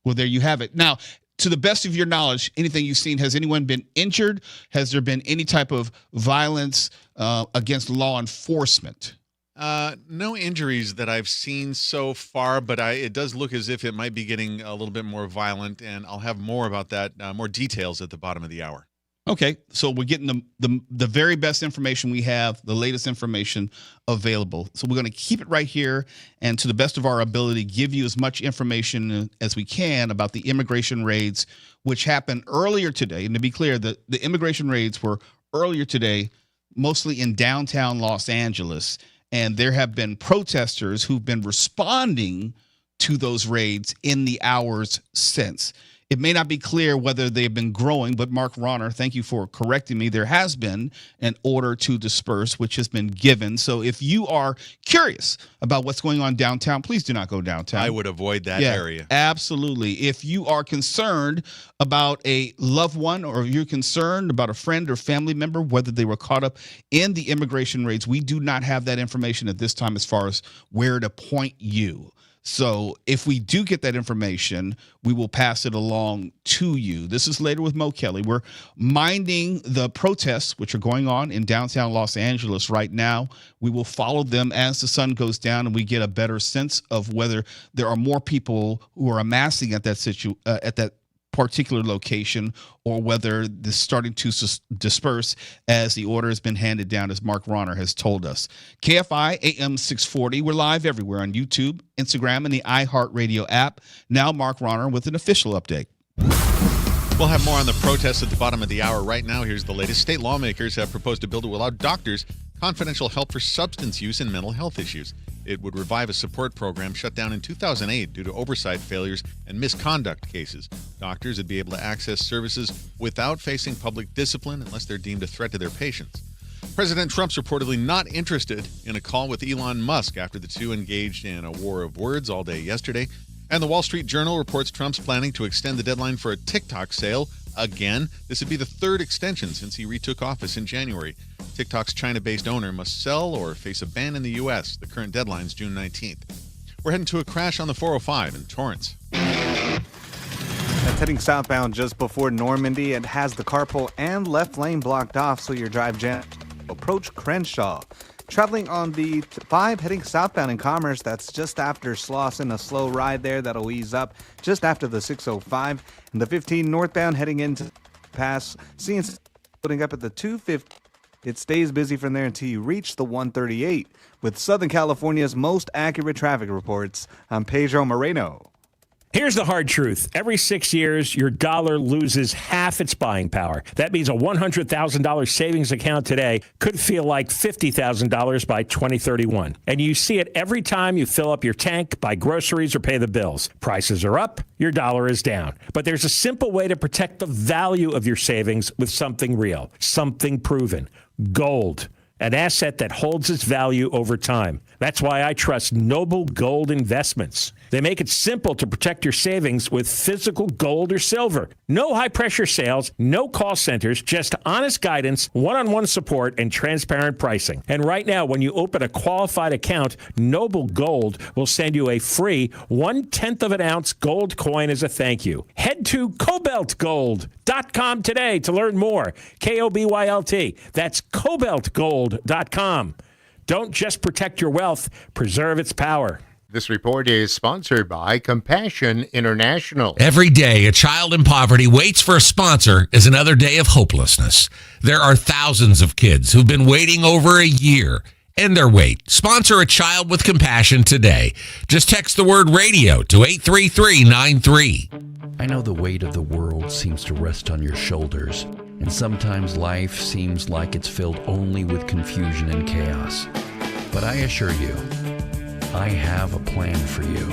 Well, there you have it. Now, to the best of your knowledge, anything you've seen, has anyone been injured? Has there been any type of violence against law enforcement? No injuries that I've seen so far, but it does look as if it might be getting a little bit more violent, and I'll have more about that, more details at the bottom of the hour. Okay, so we're getting the very best information we have, the latest information available. So we're going to keep it right here and to the best of our ability, give you as much information as we can about the immigration raids, which happened earlier today. And to be clear, the immigration raids were earlier today, mostly in downtown Los Angeles. And there have been protesters who've been responding to those raids in the hours since. It may not be clear whether they've been growing, but Mark Rauner, thank you for correcting me. There has been an order to disperse, which has been given. So if you are curious about what's going on downtown, please do not go downtown. I would avoid that area. Absolutely. If you are concerned about a loved one, or you're concerned about a friend or family member, whether they were caught up in the immigration raids, we do not have that information at this time as far as where to point you. So if we do get that information, we will pass it along to you. This is Later with Mo Kelly. We're minding the protests which are going on in downtown Los Angeles right now. We will follow them as the sun goes down and we get a better sense of whether there are more people who are amassing at that particular location, or whether this is starting to disperse as the order has been handed down, as Mark Rauner has told us. KFI AM 640. We're live everywhere on YouTube, Instagram, and the iHeartRadio app. Now, Mark Rauner with an official update. We'll have more on the protests at the bottom of the hour. Right now, here's the latest. State lawmakers have proposed a bill to allow doctors confidential help for substance use and mental health issues. It would revive a support program shut down in 2008 due to oversight failures and misconduct cases. Doctors would be able to access services without facing public discipline unless they're deemed a threat to their patients. President Trump's reportedly not interested in a call with Elon Musk after the two engaged in a war of words all day yesterday. And the Wall Street Journal reports Trump's planning to extend the deadline for a TikTok sale again. This would be the third extension since he retook office in January. TikTok's China-based owner must sell or face a ban in the U.S. The current deadline is June 19th. We're heading to a crash on the 405 in Torrance. That's heading southbound just before Normandy. It has the carpool and left lane blocked off, so your drive jam. Approach Crenshaw. Traveling on the 5 heading southbound in Commerce, that's just after Slauson, a slow ride there that'll ease up just after the 605. And the 15 northbound heading into Pass, seeing putting up at the 250. It stays busy from there until you reach the 138. With Southern California's most accurate traffic reports, I'm Pedro Moreno. Here's the hard truth. Every 6 years, your dollar loses half its buying power. That means a $100,000 savings account today could feel like $50,000 by 2031. And you see it every time you fill up your tank, buy groceries, or pay the bills. Prices are up, your dollar is down. But there's a simple way to protect the value of your savings with something real, something proven. Gold. An asset that holds its value over time. That's why I trust Noble Gold Investments. They make it simple to protect your savings with physical gold or silver. No high-pressure sales, no call centers, just honest guidance, one-on-one support, and transparent pricing. And right now, when you open a qualified account, Noble Gold will send you a free 1/10 of an ounce gold coin as a thank you. Head to CobaltGold.com today to learn more. KOBYLT. That's CobaltGold.com. Don't just protect your wealth, preserve its power. This report is sponsored by Compassion International. Every day, a child in poverty waits for a sponsor is another day of hopelessness. There are thousands of kids who've been waiting over a year. End their wait. Sponsor a child with compassion today. Just text the word radio to 83393. I know the weight of the world seems to rest on your shoulders, and sometimes life seems like it's filled only with confusion and chaos. But I assure you, I have a plan for you.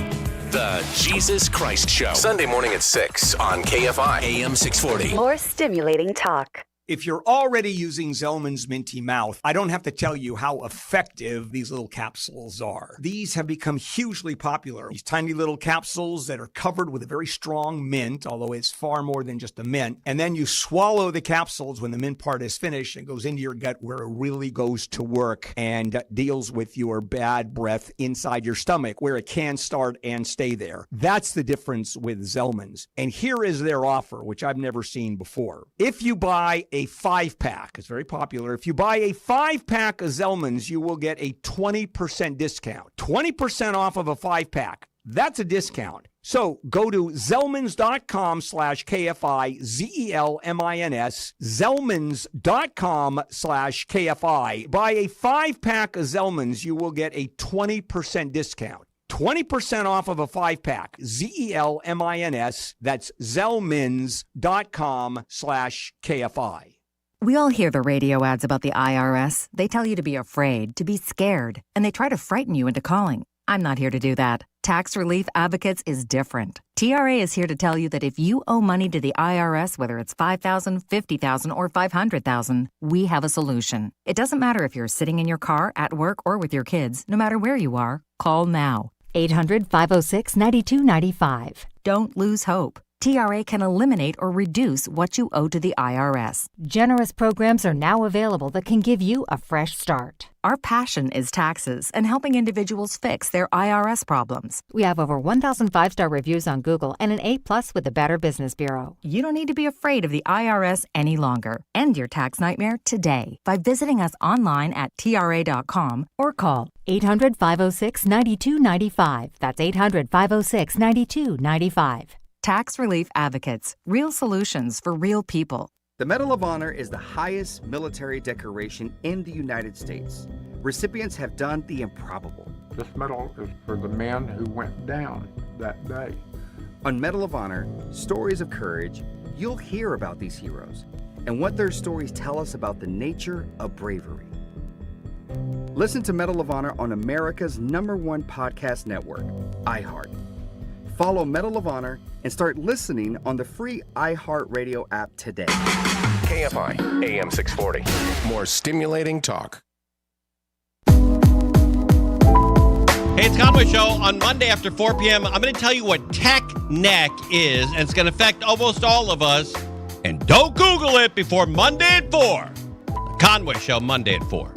The Jesus Christ Show. Sunday morning at 6 on KFI AM 640. More stimulating talk. If you're already using Zellman's Minty Mouth, I don't have to tell you how effective these little capsules are. These have become hugely popular. These tiny little capsules that are covered with a very strong mint, although it's far more than just a mint. And then you swallow the capsules when the mint part is finished and goes into your gut where it really goes to work and deals with your bad breath inside your stomach where it can start and stay there. That's the difference with Zellman's. And here is their offer, which I've never seen before. If you buy a 5-pack, it's very popular. If you buy a 5-pack of Zellman's, you will get a 20% discount. 20% off of a 5-pack. That's a discount. So go to Zellmans.com/KFI, Zelmins, Zellmans.com/KFI. Buy a 5-pack of Zellman's, you will get a 20% discount. 20% off of a 5-pack. Zelmins. That's Zellmans.com/KFI. We all hear the radio ads about the IRS. They tell you to be afraid, to be scared, and they try to frighten you into calling. I'm not here to do that. Tax Relief Advocates is different. TRA is here to tell you that if you owe money to the IRS, whether it's $5,000, $50,000, or $500,000, we have a solution. It doesn't matter if you're sitting in your car, at work, or with your kids. No matter where you are, call now. 800-506-9295. Don't lose hope. TRA can eliminate or reduce what you owe to the IRS. Generous programs are now available that can give you a fresh start. Our passion is taxes and helping individuals fix their IRS problems. We have over 1,000 5-star reviews on Google and an A+ with the Better Business Bureau. You don't need to be afraid of the IRS any longer. End your tax nightmare today by visiting us online at TRA.com or call 800-506-9295. That's 800-506-9295. Tax Relief Advocates. Real solutions for real people. The Medal of Honor is the highest military decoration in the United States. Recipients have done the improbable. This medal is for the men who went down that day. On Medal of Honor, Stories of Courage, you'll hear about these heroes and what their stories tell us about the nature of bravery. Listen to Medal of Honor on America's #1 podcast network, iHeart. Follow Medal of Honor and start listening on the free iHeartRadio app today. KFI AM 640. More stimulating talk. Hey, it's Conway Show. On Monday after 4 p.m., I'm going to tell you what tech neck is, and it's going to affect almost all of us. And don't Google it before Monday at 4. The Conway Show, Monday at 4.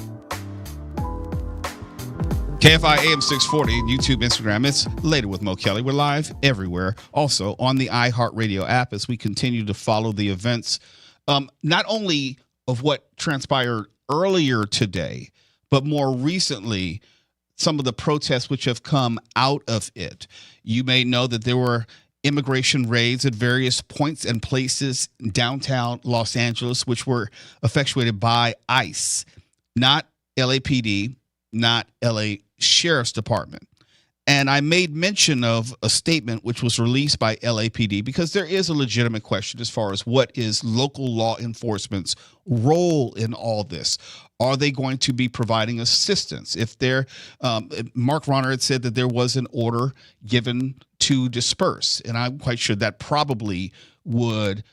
KFI AM 640, YouTube, Instagram. It's Later with Mo Kelly. We're live everywhere. Also on the iHeartRadio app as we continue to follow the events, not only of what transpired earlier today, but more recently, some of the protests which have come out of it. You may know that there were immigration raids at various points and places in downtown Los Angeles, which were effectuated by ICE, not LAPD, not LA Sheriff's Department. And I made mention of a statement which was released by LAPD because there is a legitimate question as far as what is local law enforcement's role in all this. Are they going to be providing assistance? If they're, Mark Ronner had said that there was an order given to disperse, and I'm quite sure that probably would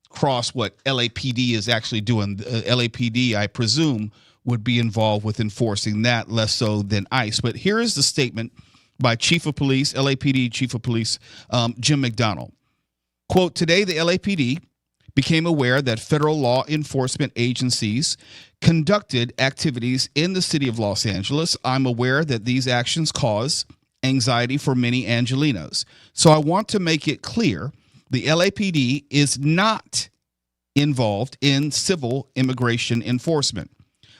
cross what LAPD is actually doing. LAPD, I presume, would be involved with enforcing that less so than ICE. But here is the statement by Chief of Police, LAPD Chief of Police, Jim McDonnell. Quote, today the LAPD became aware that federal law enforcement agencies conducted activities in the city of Los Angeles. I'm aware that these actions cause anxiety for many Angelenos. So I want to make it clear the LAPD is not involved in civil immigration enforcement.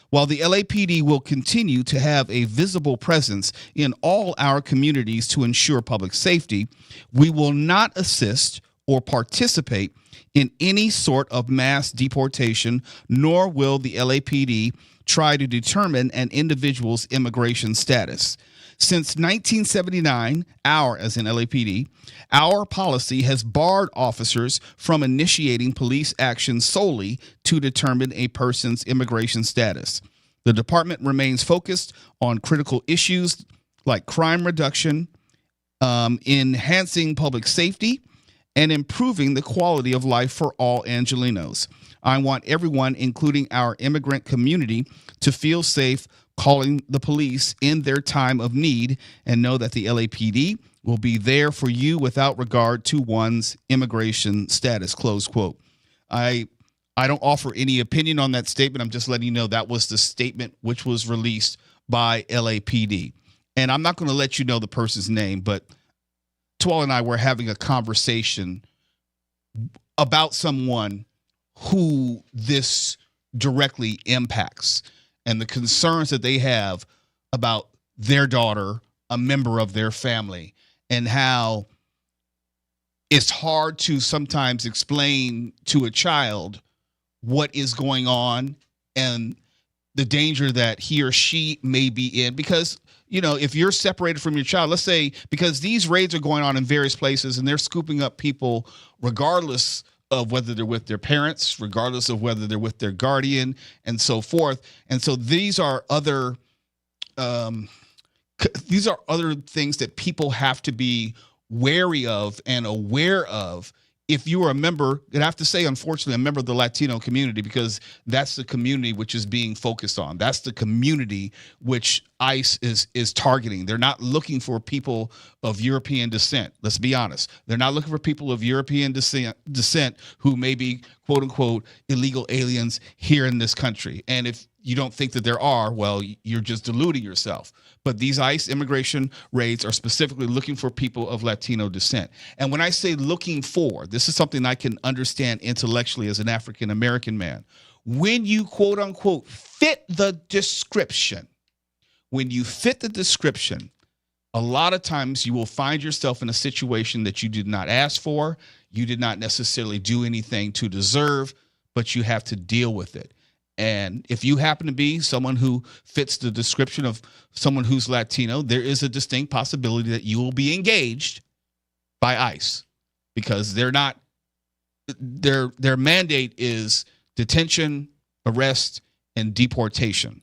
While the LAPD will continue to have a visible presence in all our communities to ensure public safety, we will not assist or participate in any sort of mass deportation, nor will the LAPD try to determine an individual's immigration status. Since 1979, as in LAPD, our policy has barred officers from initiating police action solely to determine a person's immigration status. The department remains focused on critical issues like crime reduction enhancing public safety, and improving the quality of life for all Angelenos. I want everyone, including our immigrant community, to feel safe calling the police in their time of need and know that the LAPD will be there for you without regard to one's immigration status, close quote. I don't offer any opinion on that statement. I'm just letting you know that was the statement which was released by LAPD. And I'm not going to let you know the person's name, but Tual and I were having a conversation about someone who this directly impacts and the concerns that they have about their daughter, a member of their family, and how it's hard to sometimes explain to a child what is going on and the danger that he or she may be in. Because, you know, if you're separated from your child, let's say, because these raids are going on in various places and they're scooping up people regardless of whether they're with their parents, regardless of whether they're with their guardian, and so forth. And so these are other things that people have to be wary of and aware of if you are a member, and I have to say, unfortunately, a member of the Latino community, because that's the community which is being focused on. That's the community which ICE is targeting. They're not looking for people of European descent. Let's be honest. They're not looking for people of European descent who may be, quote unquote, illegal aliens here in this country. And if you don't think that there are, well, you're just deluding yourself. But these ICE immigration raids are specifically looking for people of Latino descent. And when I say looking for, this is something I can understand intellectually as an African-American man. When you, quote unquote, fit the description, a lot of times you will find yourself in a situation that you did not ask for, you did not necessarily do anything to deserve, but you have to deal with it. And if you happen to be someone who fits the description of someone who's Latino, there is a distinct possibility that you will be engaged by ICE, because they're not, their mandate is detention, arrest, and deportation.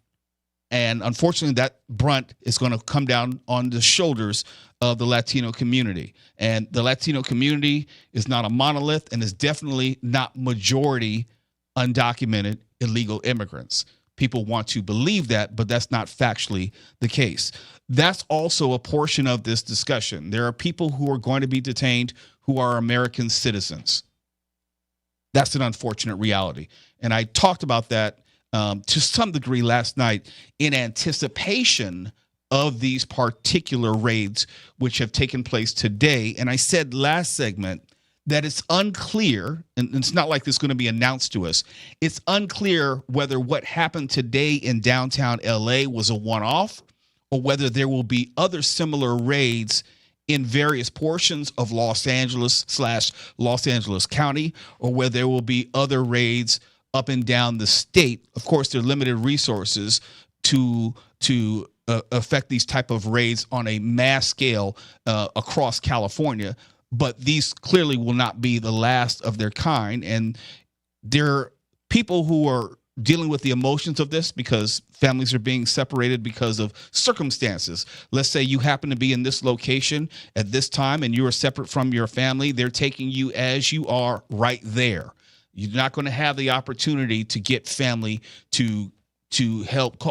And unfortunately, that brunt is going to come down on the shoulders of the Latino community. And the Latino community is not a monolith and is definitely not majority undocumented illegal immigrants. People want to believe that, but that's not factually the case. That's also a portion of this discussion. There are people who are going to be detained who are American citizens. That's an unfortunate reality. And I talked about that to some degree last night in anticipation of these particular raids which have taken place today. And I said last segment that it's unclear, and it's not like this is going to be announced to us, it's unclear whether what happened today in downtown LA was a one-off or whether there will be other similar raids in various portions of Los Angeles / Los Angeles County, or whether there will be other raids up and down the state. Of course, there are limited resources to affect these type of raids on a mass scale across California. But these clearly will not be the last of their kind. And there are people who are dealing with the emotions of this because families are being separated because of circumstances. Let's say you happen to be in this location at this time and you are separate from your family. They're taking you as you are right there. You're not going to have the opportunity to get family to help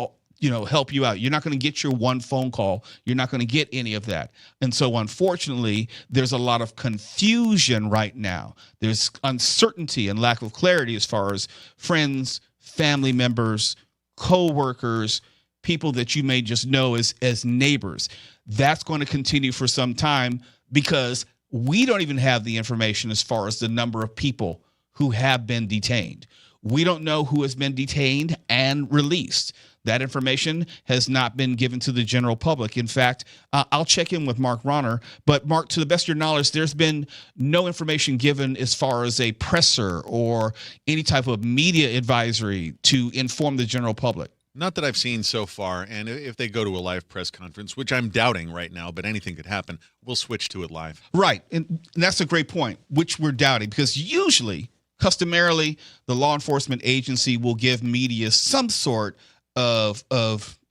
help you out. You're not going to get your one phone call. You're not going to get any of that. And so unfortunately, there's a lot of confusion right now. There's uncertainty and lack of clarity as far as friends, family members, co-workers, people that you may just know as neighbors. That's going to continue for some time because we don't even have the information as far as the number of people who have been detained. We don't know who has been detained and released. That information has not been given to the general public. In fact, I'll check in with Mark Ronner. But Mark, to the best of your knowledge, there's been no information given as far as a presser or any type of media advisory to inform the general public. Not that I've seen so far. And if they go to a live press conference, which I'm doubting right now, but anything could happen, we'll switch to it live. Right. And that's a great point, which we're doubting, because usually, customarily, the law enforcement agency will give media some sort of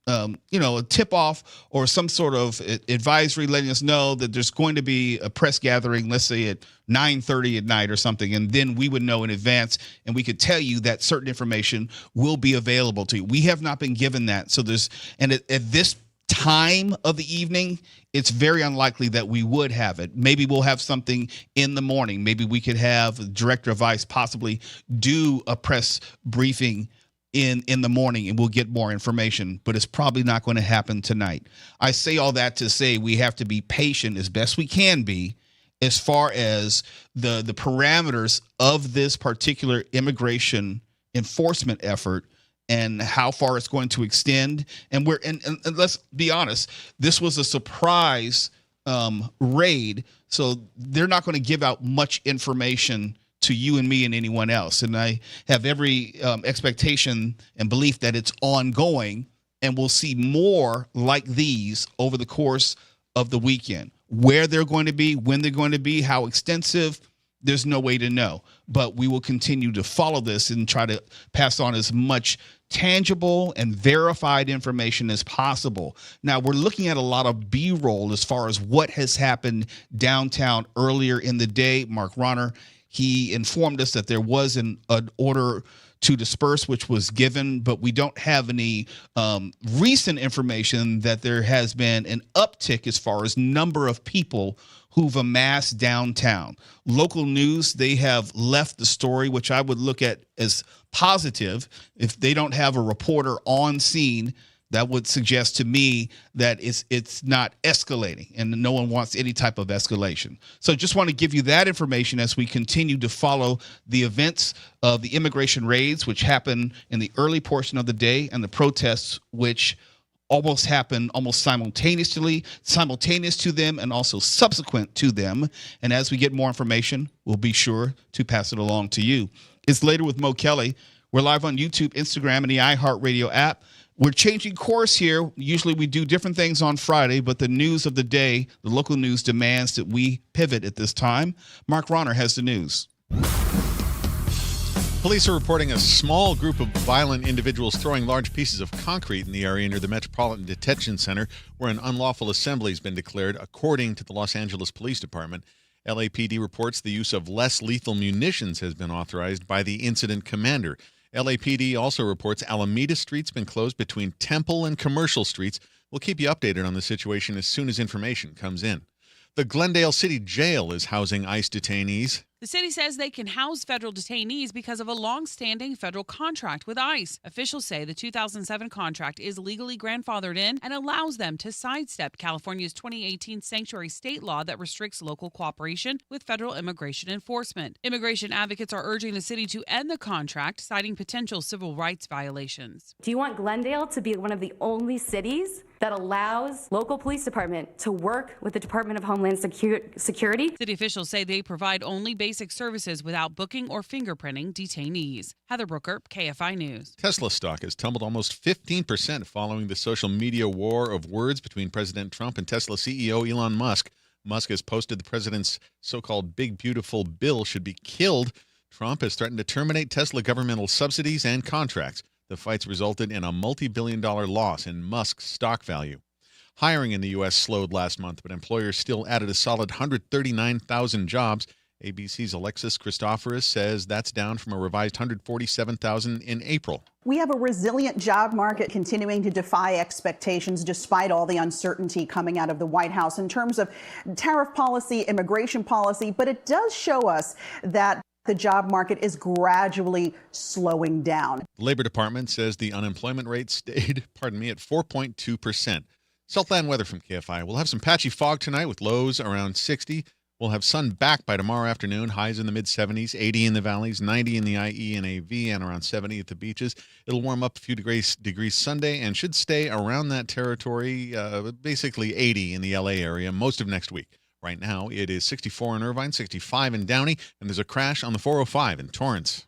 a tip off or some sort of advisory letting us know that there's going to be a press gathering, let's say at 9:30 at night or something, and then we would know in advance and we could tell you that certain information will be available to you. We have not been given that. So at this time of the evening, it's very unlikely that we would have it. Maybe we'll have something in the morning. Maybe we could have Director of ICE possibly do a press briefing in the morning and we'll get more information, but it's probably not going to happen tonight. I say all that to say we have to be patient as best we can be as far as the parameters of this particular immigration enforcement effort and how far it's going to extend. And let's be honest, this was a surprise raid, so they're not going to give out much information to you and me and anyone else. And I have every expectation and belief that it's ongoing, and we'll see more like these over the course of the weekend. Where they're going to be, when they're going to be, how extensive, there's no way to know. But we will continue to follow this and try to pass on as much tangible and verified information as possible. Now, we're looking at a lot of B-roll as far as what has happened downtown earlier in the day. Mark Ronner, he informed us that there was an order to disperse, which was given, but we don't have any recent information that there has been an uptick as far as number of people who've amassed downtown. Local news, they have left the story, which I would look at as positive. If they don't have a reporter on scene, that would suggest to me that it's not escalating and no one wants any type of escalation. So just want to give you that information as we continue to follow the events of the immigration raids, which happened in the early portion of the day, and the protests, which almost happened almost simultaneous to them and also subsequent to them. And as we get more information, we'll be sure to pass it along to you. It's Later with Mo Kelly. We're live on YouTube, Instagram, and the iHeartRadio app. We're changing course here. Usually we do different things on Friday, but the news of the day, the local news, demands that we pivot at this time. Mark Ronner has the news. Police are reporting a small group of violent individuals throwing large pieces of concrete in the area near the Metropolitan Detention Center, where an unlawful assembly has been declared, according to the Los Angeles Police Department. LAPD reports the use of less lethal munitions has been authorized by the incident commander. LAPD also reports Alameda Street's been closed between Temple and Commercial Streets. We'll keep you updated on the situation as soon as information comes in. The Glendale City Jail is housing ICE detainees. The city says they can house federal detainees because of a long-standing federal contract with ICE. Officials say the 2007 contract is legally grandfathered in and allows them to sidestep California's 2018 sanctuary state law that restricts local cooperation with federal immigration enforcement. Immigration advocates are urging the city to end the contract, citing potential civil rights violations. Do you want Glendale to be one of the only cities that allows local police department to work with the Department of Homeland Security? City officials say they provide only basic services without booking or fingerprinting detainees. Heather Brooker, KFI News. Tesla stock has tumbled almost 15% following the social media war of words between President Trump and Tesla CEO Elon Musk. Musk has posted the president's so-called big beautiful bill should be killed. Trump has threatened to terminate Tesla governmental subsidies and contracts. The fights resulted in a multi-billion-dollar loss in Musk's stock value. Hiring in the U.S. slowed last month, but employers still added a solid 139,000 jobs. ABC's Alexis Christoforous says that's down from a revised 147,000 in April. We have a resilient job market continuing to defy expectations despite all the uncertainty coming out of the White House in terms of tariff policy, immigration policy, but it does show us that the job market is gradually slowing down. The Labor Department says the unemployment rate stayed, at 4.2%. Southland weather from KFI. We'll have some patchy fog tonight with lows around 60. We'll have sun back by tomorrow afternoon, highs in the mid-70s, 80 in the valleys, 90 in the IE and AV, and around 70 at the beaches. It'll warm up a few degrees Sunday and should stay around that territory, basically 80 in the LA area most of next week. Right now, it is 64 in Irvine, 65 in Downey, and there's a crash on the 405 in Torrance.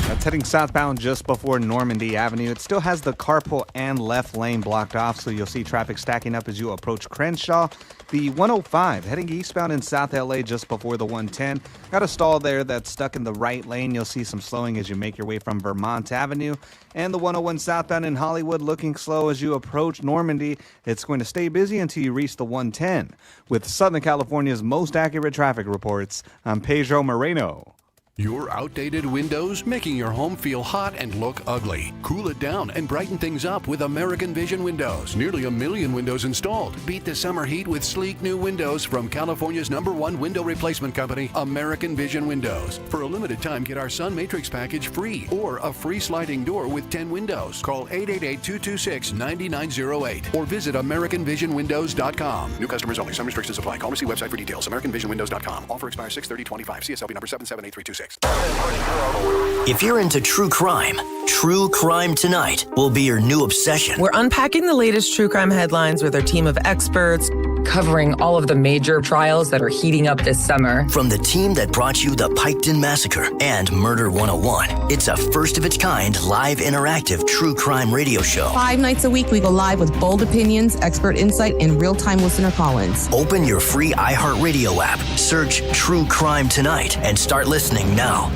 That's heading southbound just before Normandy Avenue. It still has the carpool and left lane blocked off, so you'll see traffic stacking up as you approach Crenshaw. The 105 heading eastbound in South LA just before the 110. Got a stall there that's stuck in the right lane. You'll see some slowing as you make your way from Vermont Avenue. And the 101 southbound in Hollywood looking slow as you approach Normandy. It's going to stay busy until you reach the 110. With Southern California's most accurate traffic reports, I'm Pedro Moreno. Your outdated windows making your home feel hot and look ugly. Cool it down and brighten things up with American Vision Windows. Nearly 1 million windows installed. Beat the summer heat with sleek new windows from California's #1 window replacement company, American Vision Windows. For a limited time, get our Sun Matrix package free or a free sliding door with 10 windows. Call 888-226-9908 or visit AmericanVisionWindows.com. New customers only. Some restrictions apply. Call or see website for details. AmericanVisionWindows.com. Offer expires 6/30/25. CSLB number 778326. If you're into true crime Tonight will be your new obsession. We're unpacking the latest true crime headlines with our team of experts, covering all of the major trials that are heating up this summer. From the team that brought you the Piketon Massacre and Murder 101, it's a first-of-its-kind live interactive true crime radio show. 5 nights a week, we go live with bold opinions, expert insight, and real-time listener call-ins. Open your free iHeartRadio app, search True Crime Tonight, and start listening now.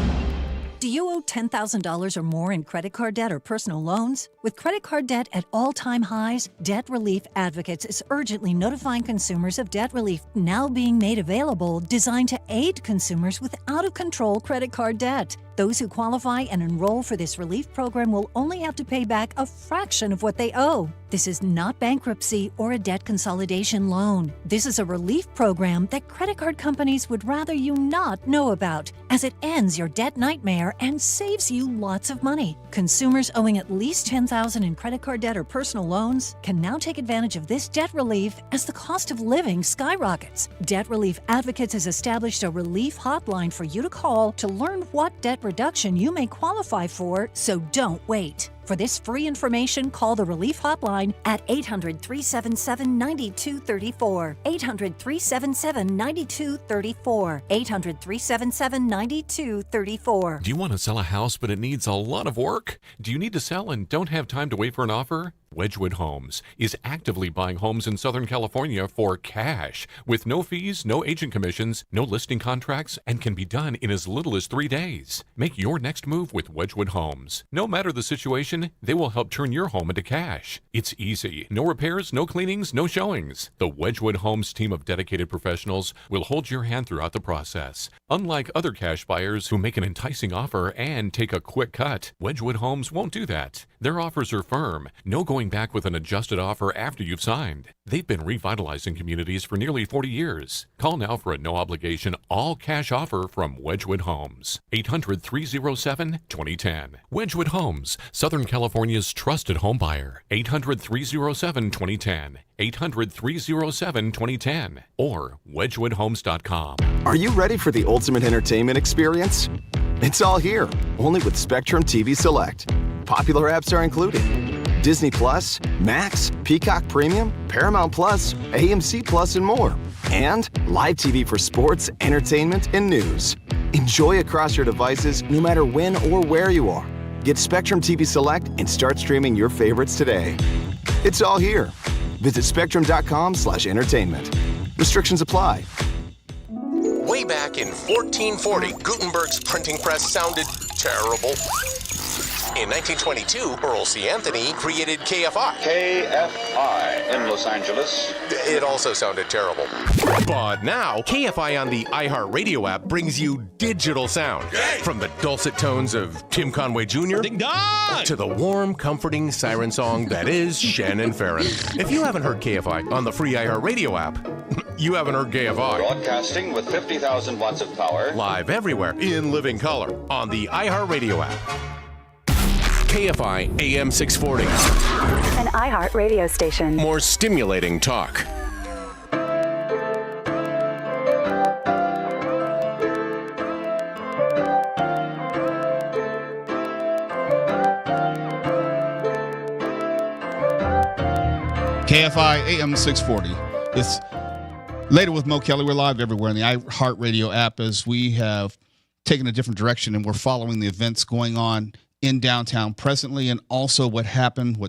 Do you owe $10,000 or more in credit card debt or personal loans? With credit card debt at all-time highs, Debt Relief Advocates is urgently notifying consumers of debt relief now being made available, designed to aid consumers with out-of-control credit card debt. Those who qualify and enroll for this relief program will only have to pay back a fraction of what they owe. This is not bankruptcy or a debt consolidation loan. This is a relief program that credit card companies would rather you not know about, as it ends your debt nightmare and saves you lots of money. Consumers owing at least $10,000 in credit card debt or personal loans can now take advantage of this debt relief as the cost of living skyrockets. Debt Relief Advocates has established a relief hotline for you to call to learn what debt reduction you may qualify for, so don't wait. For this free information, call the Relief Hotline at 800-377-9234. 800-377-9234. 800-377-9234. Do you want to sell a house but it needs a lot of work? Do you need to sell and don't have time to wait for an offer? Wedgwood Homes is actively buying homes in Southern California for cash, with no fees, no agent commissions, no listing contracts, and can be done in as little as 3 days. Make your next move with Wedgwood Homes. No matter the situation, they will help turn your home into cash. It's easy. No repairs, no cleanings, no showings. The Wedgwood Homes team of dedicated professionals will hold your hand throughout the process. Unlike other cash buyers who make an enticing offer and take a quick cut, Wedgwood Homes won't do that. Their offers are firm. No going back with an adjusted offer after you've signed. They've been revitalizing communities for nearly 40 years. Call now for a no-obligation, all-cash offer from Wedgwood Homes. 800-307-2010. Wedgwood Homes, Southern California's trusted home buyer. 800-307-2010. 800-307-2010. Or wedgwoodhomes.com. Are you ready for the ultimate entertainment experience? It's all here, only with Spectrum TV Select. Popular apps are included: Disney Plus, Max, Peacock Premium, Paramount Plus, AMC Plus, and more. And live TV for sports, entertainment, and news. Enjoy across your devices no matter when or where you are. Get Spectrum TV Select and start streaming your favorites today. It's all here. Visit spectrum.com/entertainment. Restrictions apply. Way back in 1440, Gutenberg's printing press sounded terrible. In 1922, Earl C. Anthony created KFI. KFI in Los Angeles. It also sounded terrible. But now, KFI on the iHeartRadio app brings you digital sound. Yay! From the dulcet tones of Tim Conway Jr. Ding dong! To the warm, comforting siren song that is Shannon Farren. If you haven't heard KFI on the free iHeartRadio app, you haven't heard KFI. Broadcasting with 50,000 watts of power. Live everywhere in living color on the iHeartRadio app. KFI AM 640. An iHeart radio station. More stimulating talk. KFI AM 640. It's Later with Mo Kelly. We're live everywhere in the iHeartRadio app as we have taken a different direction, and we're following the events going on in downtown presently, and also what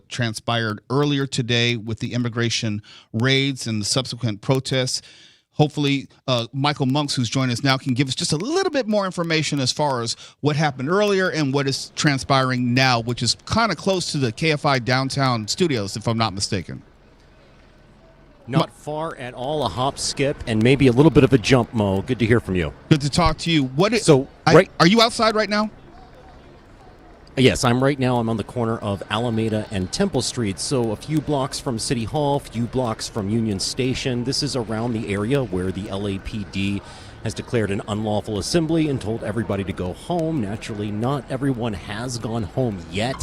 transpired earlier today with the immigration raids and the subsequent protests. Hopefully, Michael Monks, who's joined us now, can give us just a little bit more information as far as what happened earlier and what is transpiring now, which is kind of close to the KFI downtown studios, if I'm not mistaken. Not far at all, a hop, skip, and maybe a little bit of a jump, Mo. Good to hear from you. Good to talk to you. Are you outside right now? Yes, I'm on the corner of Alameda and Temple Street, so a few blocks from City Hall, a few blocks from Union Station. This is around the area where the LAPD has declared an unlawful assembly and told everybody to go home. Naturally, not everyone has gone home yet.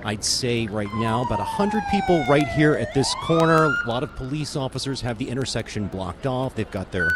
I'd say right now about 100 people right here at this corner. A lot of police officers have the intersection blocked off. They've got their,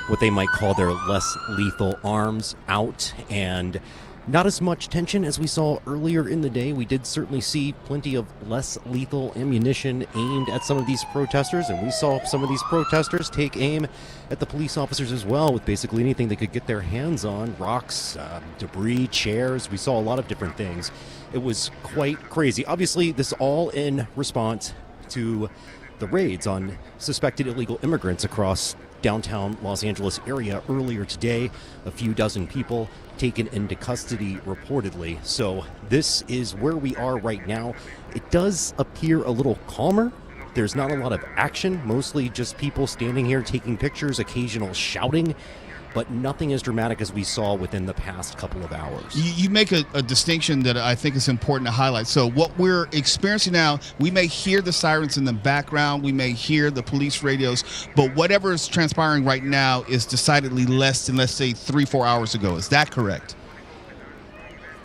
what they might call their less lethal arms out, and not as much tension as we saw earlier in the day. We did certainly see plenty of less lethal ammunition aimed at some of these protesters, and we saw some of these protesters take aim at the police officers as well with basically anything they could get their hands on. Rocks, debris, chairs. We saw a lot of different things. It was quite crazy. Obviously, this all in response to the raids on suspected illegal immigrants across downtown Los Angeles area earlier today. A few dozen people taken into custody reportedly. So this is where we are right now. It does appear a little calmer. There's not a lot of action, mostly just people standing here taking pictures, occasional shouting, but nothing as dramatic as we saw within the past couple of hours. You make a distinction that I think is important to highlight. So what we're experiencing now, we may hear the sirens in the background, we may hear the police radios, but whatever is transpiring right now is decidedly less than, let's say, 3-4 hours ago. Is that correct?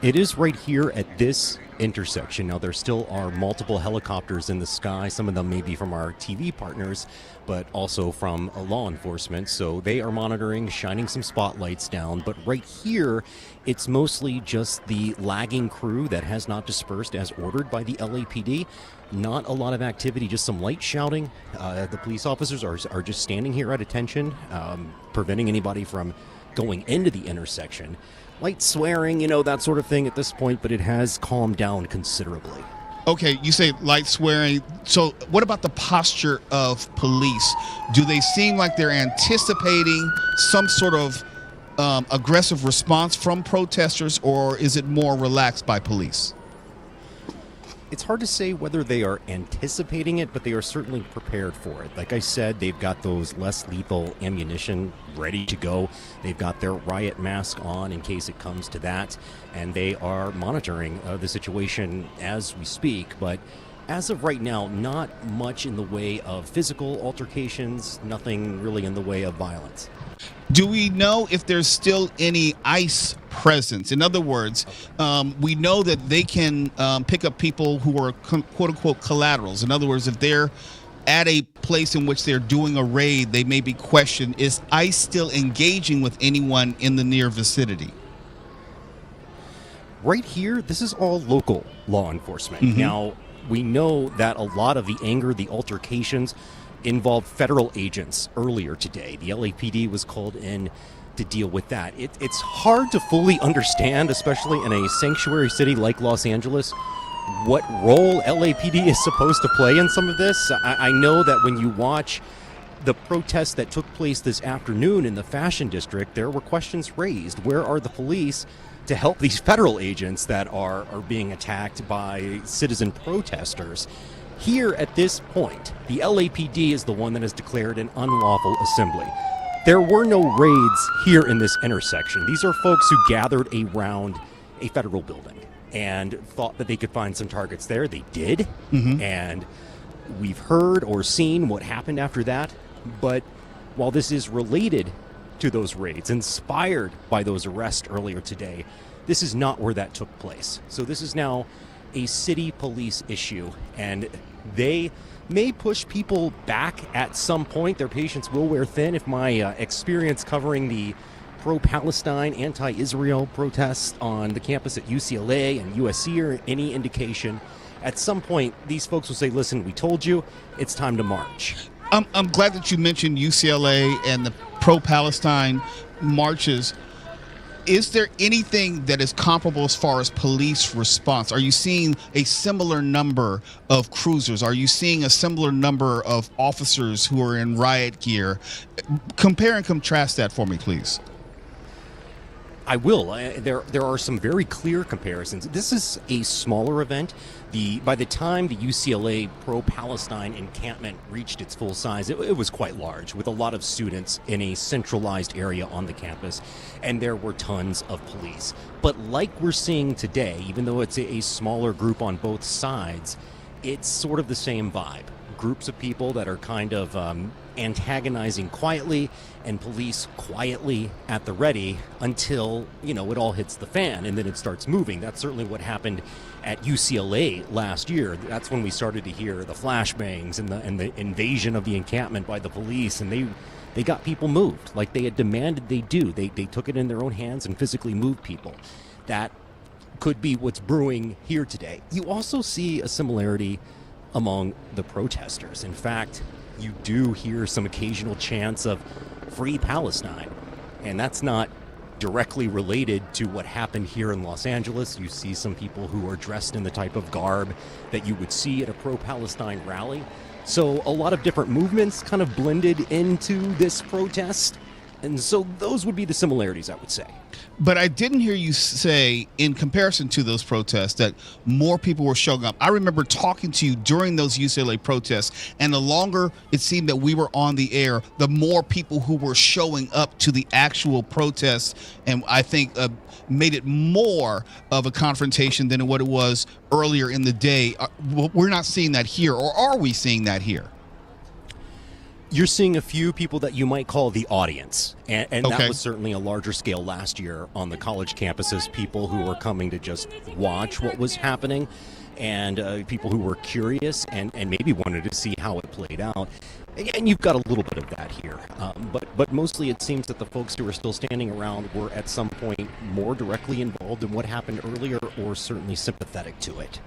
It is right here at this intersection. Now, there still are multiple helicopters in the sky. Some of them may be from our TV partners, but also from law enforcement. So they are monitoring, shining some spotlights down. But right here, it's mostly just the lagging crew that has not dispersed as ordered by the LAPD. Not a lot of activity, just some light shouting. The police officers are just standing here at attention, preventing anybody from going into the intersection. Light swearing, that sort of thing at this point, but it has calmed down considerably. Okay, you say light swearing. So what about the posture of police? Do they seem like they're anticipating some sort of aggressive response from protesters, or is it more relaxed by police? It's hard to say whether they are anticipating it, but they are certainly prepared for it. Like I said, they've got those less lethal ammunition ready to go. They've got their riot mask on in case it comes to that, and they are monitoring the situation as we speak. But as of right now, not much in the way of physical altercations, nothing really in the way of violence. Do we know if there's still any ICE presence? In other words, we know that they can pick up people who are quote-unquote collaterals. In other words, if they're at a place in which they're doing a raid, they may be questioned. Is ICE still engaging with anyone in the near vicinity? Right here, this is all local law enforcement. Mm-hmm. Now, we know that a lot of the anger, the altercations, involved federal agents earlier today. The LAPD was called in to deal with that. It's hard to fully understand, especially in a sanctuary city like Los Angeles, what role LAPD is supposed to play in some of this. I know that when you watch the protests that took place this afternoon in the Fashion District, there were questions raised. Where are the police to help these federal agents that are being attacked by citizen protesters? Here at this point, the LAPD is the one that has declared an unlawful assembly. There were no raids here in this intersection. These are folks who gathered around a federal building and thought that they could find some targets there. They did, and we've heard or seen what happened after that. But while this is related to those raids, inspired by those arrests earlier today, this is not where that took place. So this is now a city police issue, and they may push people back at some point. Their patience will wear thin. If my experience covering the pro-Palestine, anti-Israel protests on the campus at UCLA and USC are any indication, at some point these folks will say, listen, we told you, it's time to march. I'm glad that you mentioned UCLA and the pro-Palestine marches. Is there anything that is comparable as far as police response? Are you seeing a similar number of cruisers? Are you seeing a similar number of officers who are in riot gear? Compare and contrast that for me, please. I will. There are some very clear comparisons. This is a smaller event. By the time the UCLA pro-Palestine encampment reached its full size, it was quite large, with a lot of students in a centralized area on the campus, and there were tons of police. But like we're seeing today, even though it's a smaller group on both sides, it's sort of the same vibe. Groups of people that are kind of antagonizing quietly, and police quietly at the ready until, it all hits the fan and then it starts moving. That's certainly what happened at UCLA last year. That's when we started to hear the flashbangs and the invasion of the encampment by the police, and they got people moved like they had demanded they do. They took it in their own hands and physically moved people. That could be what's brewing here today. You also see a similarity among the protesters. In fact, you do hear some occasional chants of Free Palestine, and that's not directly related to what happened here in Los Angeles. You see some people who are dressed in the type of garb that you would see at a pro-Palestine rally. So a lot of different movements kind of blended into this protest, and so those would be the similarities, I would say. But I didn't hear you say, in comparison to those protests, that more people were showing up. I remember talking to you during those UCLA protests, and the longer it seemed that we were on the air, the more people who were showing up to the actual protests, and I think made it more of a confrontation than what it was earlier in the day. We're not seeing that here, or are we seeing that here? You're seeing a few people that you might call the audience, and Okay. that was certainly a larger scale last year on the college campuses, people who were coming to just watch what was happening, and people who were curious and maybe wanted to see how it played out. And you've got a little bit of that here, but mostly it seems that the folks who are still standing around were at some point more directly involved in what happened earlier, or certainly sympathetic to it.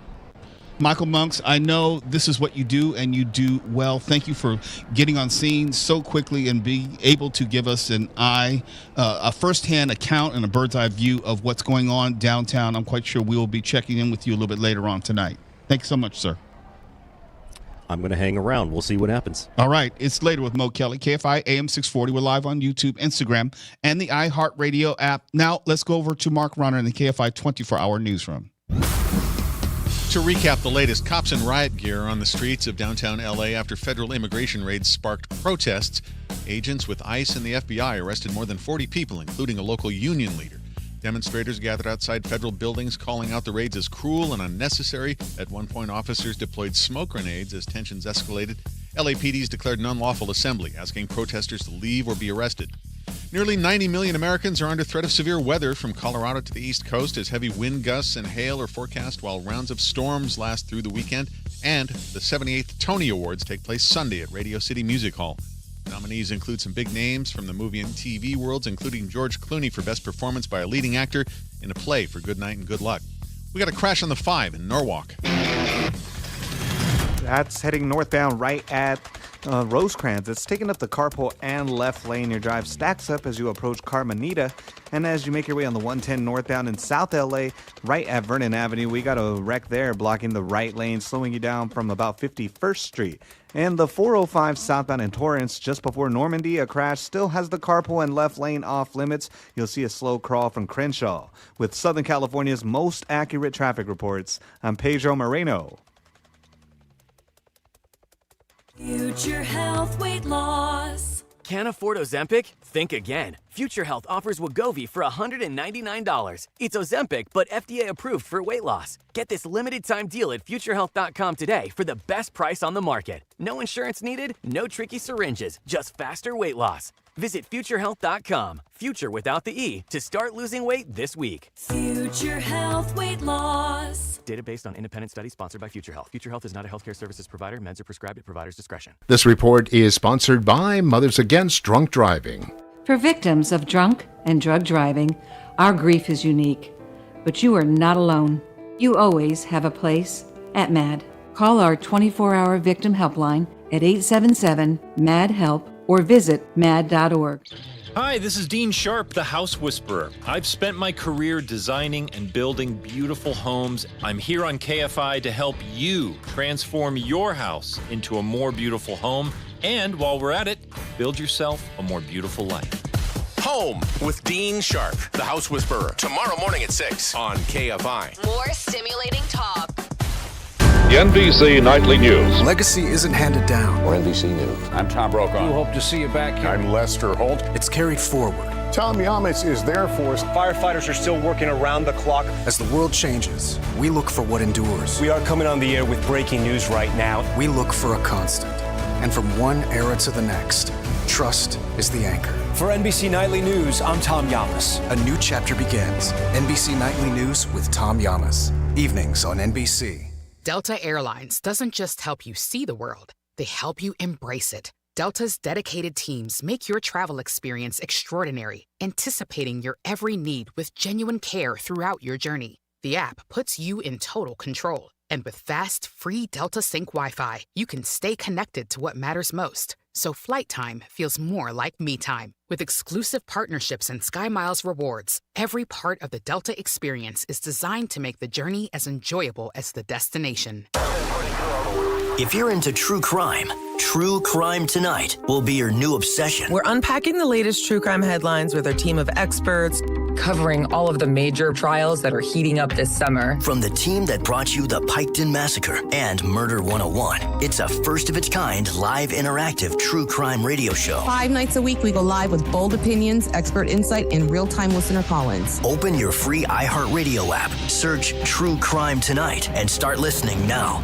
Michael Monks, I know this is what you do, and you do well. Thank you for getting on scene so quickly and being able to give us a firsthand account and a bird's eye view of what's going on downtown. I'm quite sure we will be checking in with you a little bit later on tonight. Thanks so much, sir. I'm going to hang around. We'll see what happens. All right. It's Later with Mo Kelly, KFI AM 640. We're live on YouTube, Instagram, and the iHeartRadio app. Now, let's go over to Mark Runner in the KFI 24-hour newsroom. To recap the latest, cops in riot gear are on the streets of downtown L.A. after federal immigration raids sparked protests. Agents with ICE and the FBI arrested more than 40 people, including a local union leader. Demonstrators gathered outside federal buildings, calling out the raids as cruel and unnecessary. At one point, officers deployed smoke grenades as tensions escalated. LAPD's declared an unlawful assembly, asking protesters to leave or be arrested. Nearly 90 million Americans are under threat of severe weather from Colorado to the East Coast as heavy wind gusts and hail are forecast while rounds of storms last through the weekend. And the 78th Tony Awards take place Sunday at Radio City Music Hall. Nominees include some big names from the movie and TV worlds, including George Clooney for Best Performance by a Leading Actor in a Play for Good Night and Good Luck. We got a crash on the 5 in Norwalk. That's heading northbound right at Rosecrans. It's taking up the carpool and left lane. Your drive stacks up as you approach Carmenita. And as you make your way on the 110 northbound in South LA, right at Vernon Avenue, we got a wreck there blocking the right lane, slowing you down from about 51st Street. And the 405 southbound in Torrance, just before Normandy, a crash still has the carpool and left lane off limits. You'll see a slow crawl from Crenshaw. With Southern California's most accurate traffic reports, I'm Pedro Moreno. Future Health Weight Loss. Can't afford Ozempic? Think again. Future Health offers Wegovy for $199. It's Ozempic, but FDA approved for weight loss. Get this limited time deal at futurehealth.com today for the best price on the market. No insurance needed, no tricky syringes, just faster weight loss. Visit futurehealth.com, future without the E, to start losing weight this week. Future Health Weight Loss. Data based on independent study sponsored by Future Health. Future Health is not a healthcare services provider. Meds are prescribed at provider's discretion. This report is sponsored by Mothers Against Drunk Driving. For victims of drunk and drug driving, our grief is unique. But you are not alone. You always have a place at MAD. Call our 24-hour victim helpline at 877-MAD-HELP or visit mad.org. Hi, this is Dean Sharp, the House Whisperer. I've spent my career designing and building beautiful homes. I'm here on KFI to help you transform your house into a more beautiful home. And while we're at it, build yourself a more beautiful life. Home with Dean Sharp, the House Whisperer. Tomorrow morning at 6 on KFI. More stimulating talk. The NBC Nightly News. Legacy isn't handed down. Or NBC News. I'm Tom Brokaw. We hope to see you back here. I'm Lester Holt. It's carried forward. Tom Yamas is there for us. Firefighters are still working around the clock. As the world changes, we look for what endures. We are coming on the air with breaking news right now. We look for a constant. And from one era to the next, trust is the anchor. For NBC Nightly News, I'm Tom Yamas. A new chapter begins. NBC Nightly News with Tom Yamas. Evenings on NBC. Delta Airlines doesn't just help you see the world, they help you embrace it. Delta's dedicated teams make your travel experience extraordinary, anticipating your every need with genuine care throughout your journey. The app puts you in total control. And with fast, free Delta Sync Wi-Fi, you can stay connected to what matters most. So flight time feels more like me time. With exclusive partnerships and SkyMiles rewards, every part of the Delta experience is designed to make the journey as enjoyable as the destination. If you're into true crime Tonight will be your new obsession. We're unpacking the latest true crime headlines with our team of experts, covering all of the major trials that are heating up this summer. From the team that brought you the Piketon Massacre and Murder 101, it's a first-of-its-kind live interactive true crime radio show. 5 nights a week, we go live with bold opinions, expert insight, and real-time listener call-ins. Open your free iHeartRadio app, search True Crime Tonight, and start listening now.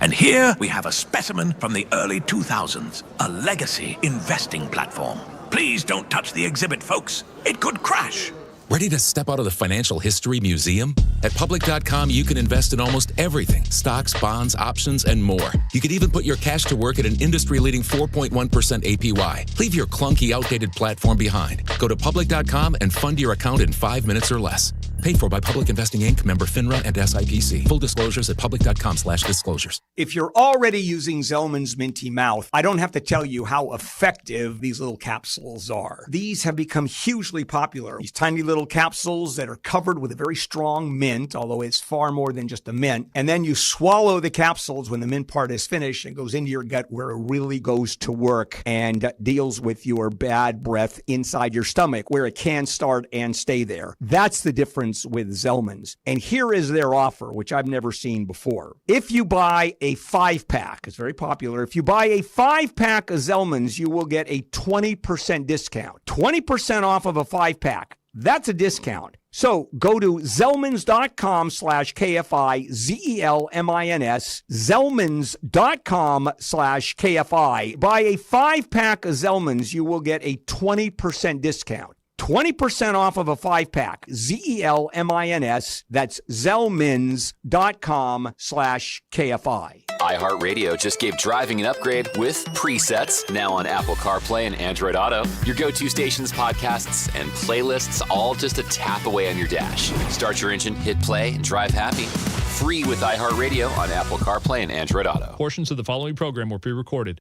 And here we have a specimen from the early 2000s, a legacy investing platform. Please don't touch the exhibit, folks. It could crash. Ready to step out of the financial history museum? At Public.com, you can invest in almost everything. Stocks, bonds, options, and more. You could even put your cash to work at an industry-leading 4.1% APY. Leave your clunky, outdated platform behind. Go to Public.com and fund your account in 5 minutes or less. Paid for by Public Investing Inc., member FINRA and SIPC. Full disclosures at Public.com/disclosures. If you're already using Zellman's Minty Mouth, I don't have to tell you how effective these little capsules are. These have become hugely popular. These tiny little capsules that are covered with a very strong mint, although it's far more than just a mint. And then you swallow the capsules when the mint part is finished and goes into your gut where it really goes to work and deals with your bad breath inside your stomach where it can start and stay there. That's the difference with Zellman's. And here is their offer, which I've never seen before. If you buy a 5-pack, it's very popular. If you buy a 5-pack of Zellman's, you will get a 20% discount. 20% off of a 5-pack. That's a discount. So go to Zellmans.com/KFI, Zelmins, Zellmans.com/KFI. Buy a 5-pack of Zellmans, you will get a 20% discount. 20% off of a 5-pack, Zelmins, that's Zellmans.com/KFI. iHeartRadio just gave driving an upgrade with Presets, now on Apple CarPlay and Android Auto. Your go-to stations, podcasts, and playlists all just a tap away on your dash. Start your engine, hit play, and drive happy. Free with iHeartRadio on Apple CarPlay and Android Auto. Portions of the following program were pre-recorded.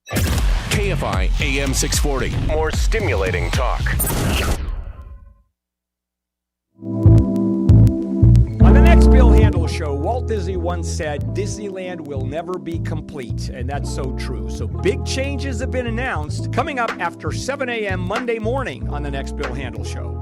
KFI AM 640. More stimulating talk. On the next Bill Handel Show, Walt Disney once said, Disneyland will never be complete, and that's so true. So big changes have been announced coming up after 7 a.m. Monday morning on the next Bill Handel Show.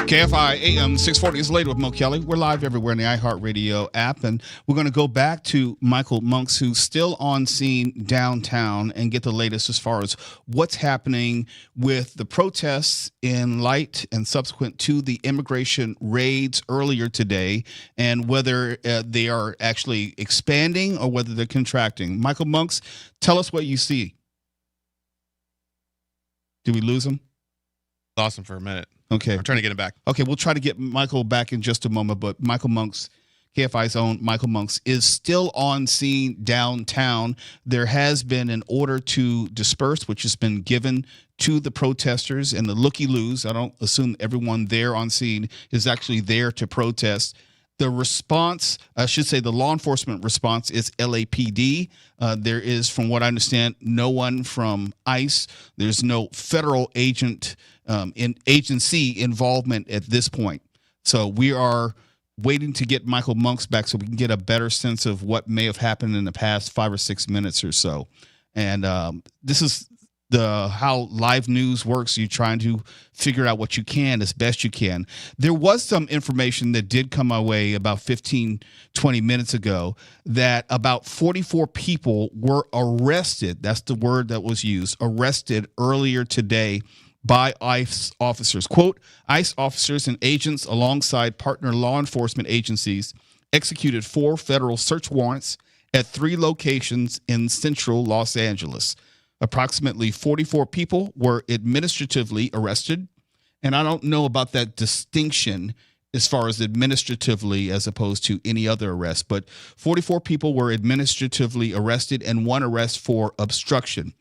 KFI AM 640 is Later with Mo Kelly. We're live everywhere in the iHeartRadio app, and we're going to go back to Michael Monks, who's still on scene downtown, and get the latest as far as what's happening with the protests in light and subsequent to the immigration raids earlier today, and whether they are actually expanding or whether they're contracting. Michael Monks, tell us what you see. Did we lose him? Lost him for a minute. Okay. I'm trying to get him back. Okay, we'll try to get Michael back in just a moment, but Michael Monks, KFI's own Michael Monks, is still on scene downtown. There has been an order to disperse, which has been given to the protesters and the looky-loos. I don't assume everyone there on scene is actually there to protest. The response, I should say the law enforcement response, is LAPD. There is, from what I understand, no one from ICE. There's no federal agency involvement at this point. So we are waiting to get Michael Monks back so we can get a better sense of what may have happened in the past 5 or 6 minutes or so. And this is how live news works. You're trying to figure out what you can as best you can. There was some information that did come my way about 15, 20 minutes ago that about 44 people were arrested. That's the word that was used, arrested earlier today by ICE officers. Quote, ICE officers and agents alongside partner law enforcement agencies executed 4 federal search warrants at 3 locations in central Los Angeles. Approximately 44 people were administratively arrested. And I don't know about that distinction as far as administratively as opposed to any other arrest, but 44 people were administratively arrested and 1 arrest for obstruction.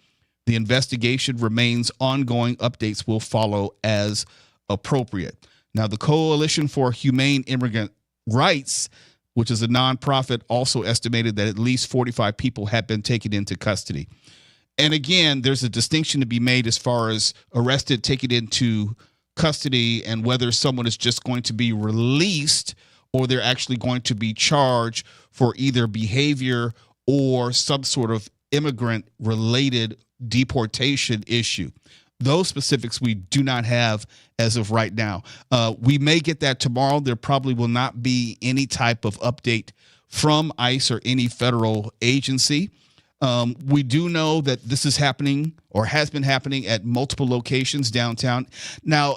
The investigation remains ongoing. Updates will follow as appropriate. Now, the Coalition for Humane Immigrant Rights, which is a nonprofit, also estimated that at least 45 people have been taken into custody. And again, there's a distinction to be made as far as arrested, taken into custody, and whether someone is just going to be released or they're actually going to be charged for either behavior or some sort of immigrant-related deportation issue. Those specifics we do not have as of right now. We may get that tomorrow. There probably will not be any type of update from ICE or any federal agency. We do know that this is happening or has been happening at multiple locations downtown. Now,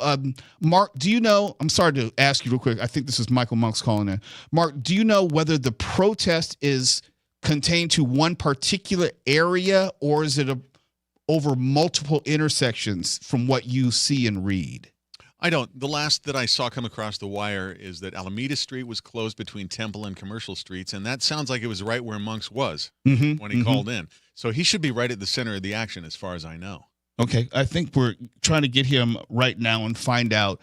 Mark, do you know, I'm sorry to ask you real quick. I think this is Michael Monks calling in. Mark, do you know whether the protest is contained to one particular area or is it over multiple intersections from what you see and read? I don't. The last that I saw come across the wire is that Alameda Street was closed between Temple and Commercial Streets, and that sounds like it was right where Monks was when he called in. So he should be right at the center of the action as far as I know. Okay, I think we're trying to get him right now and find out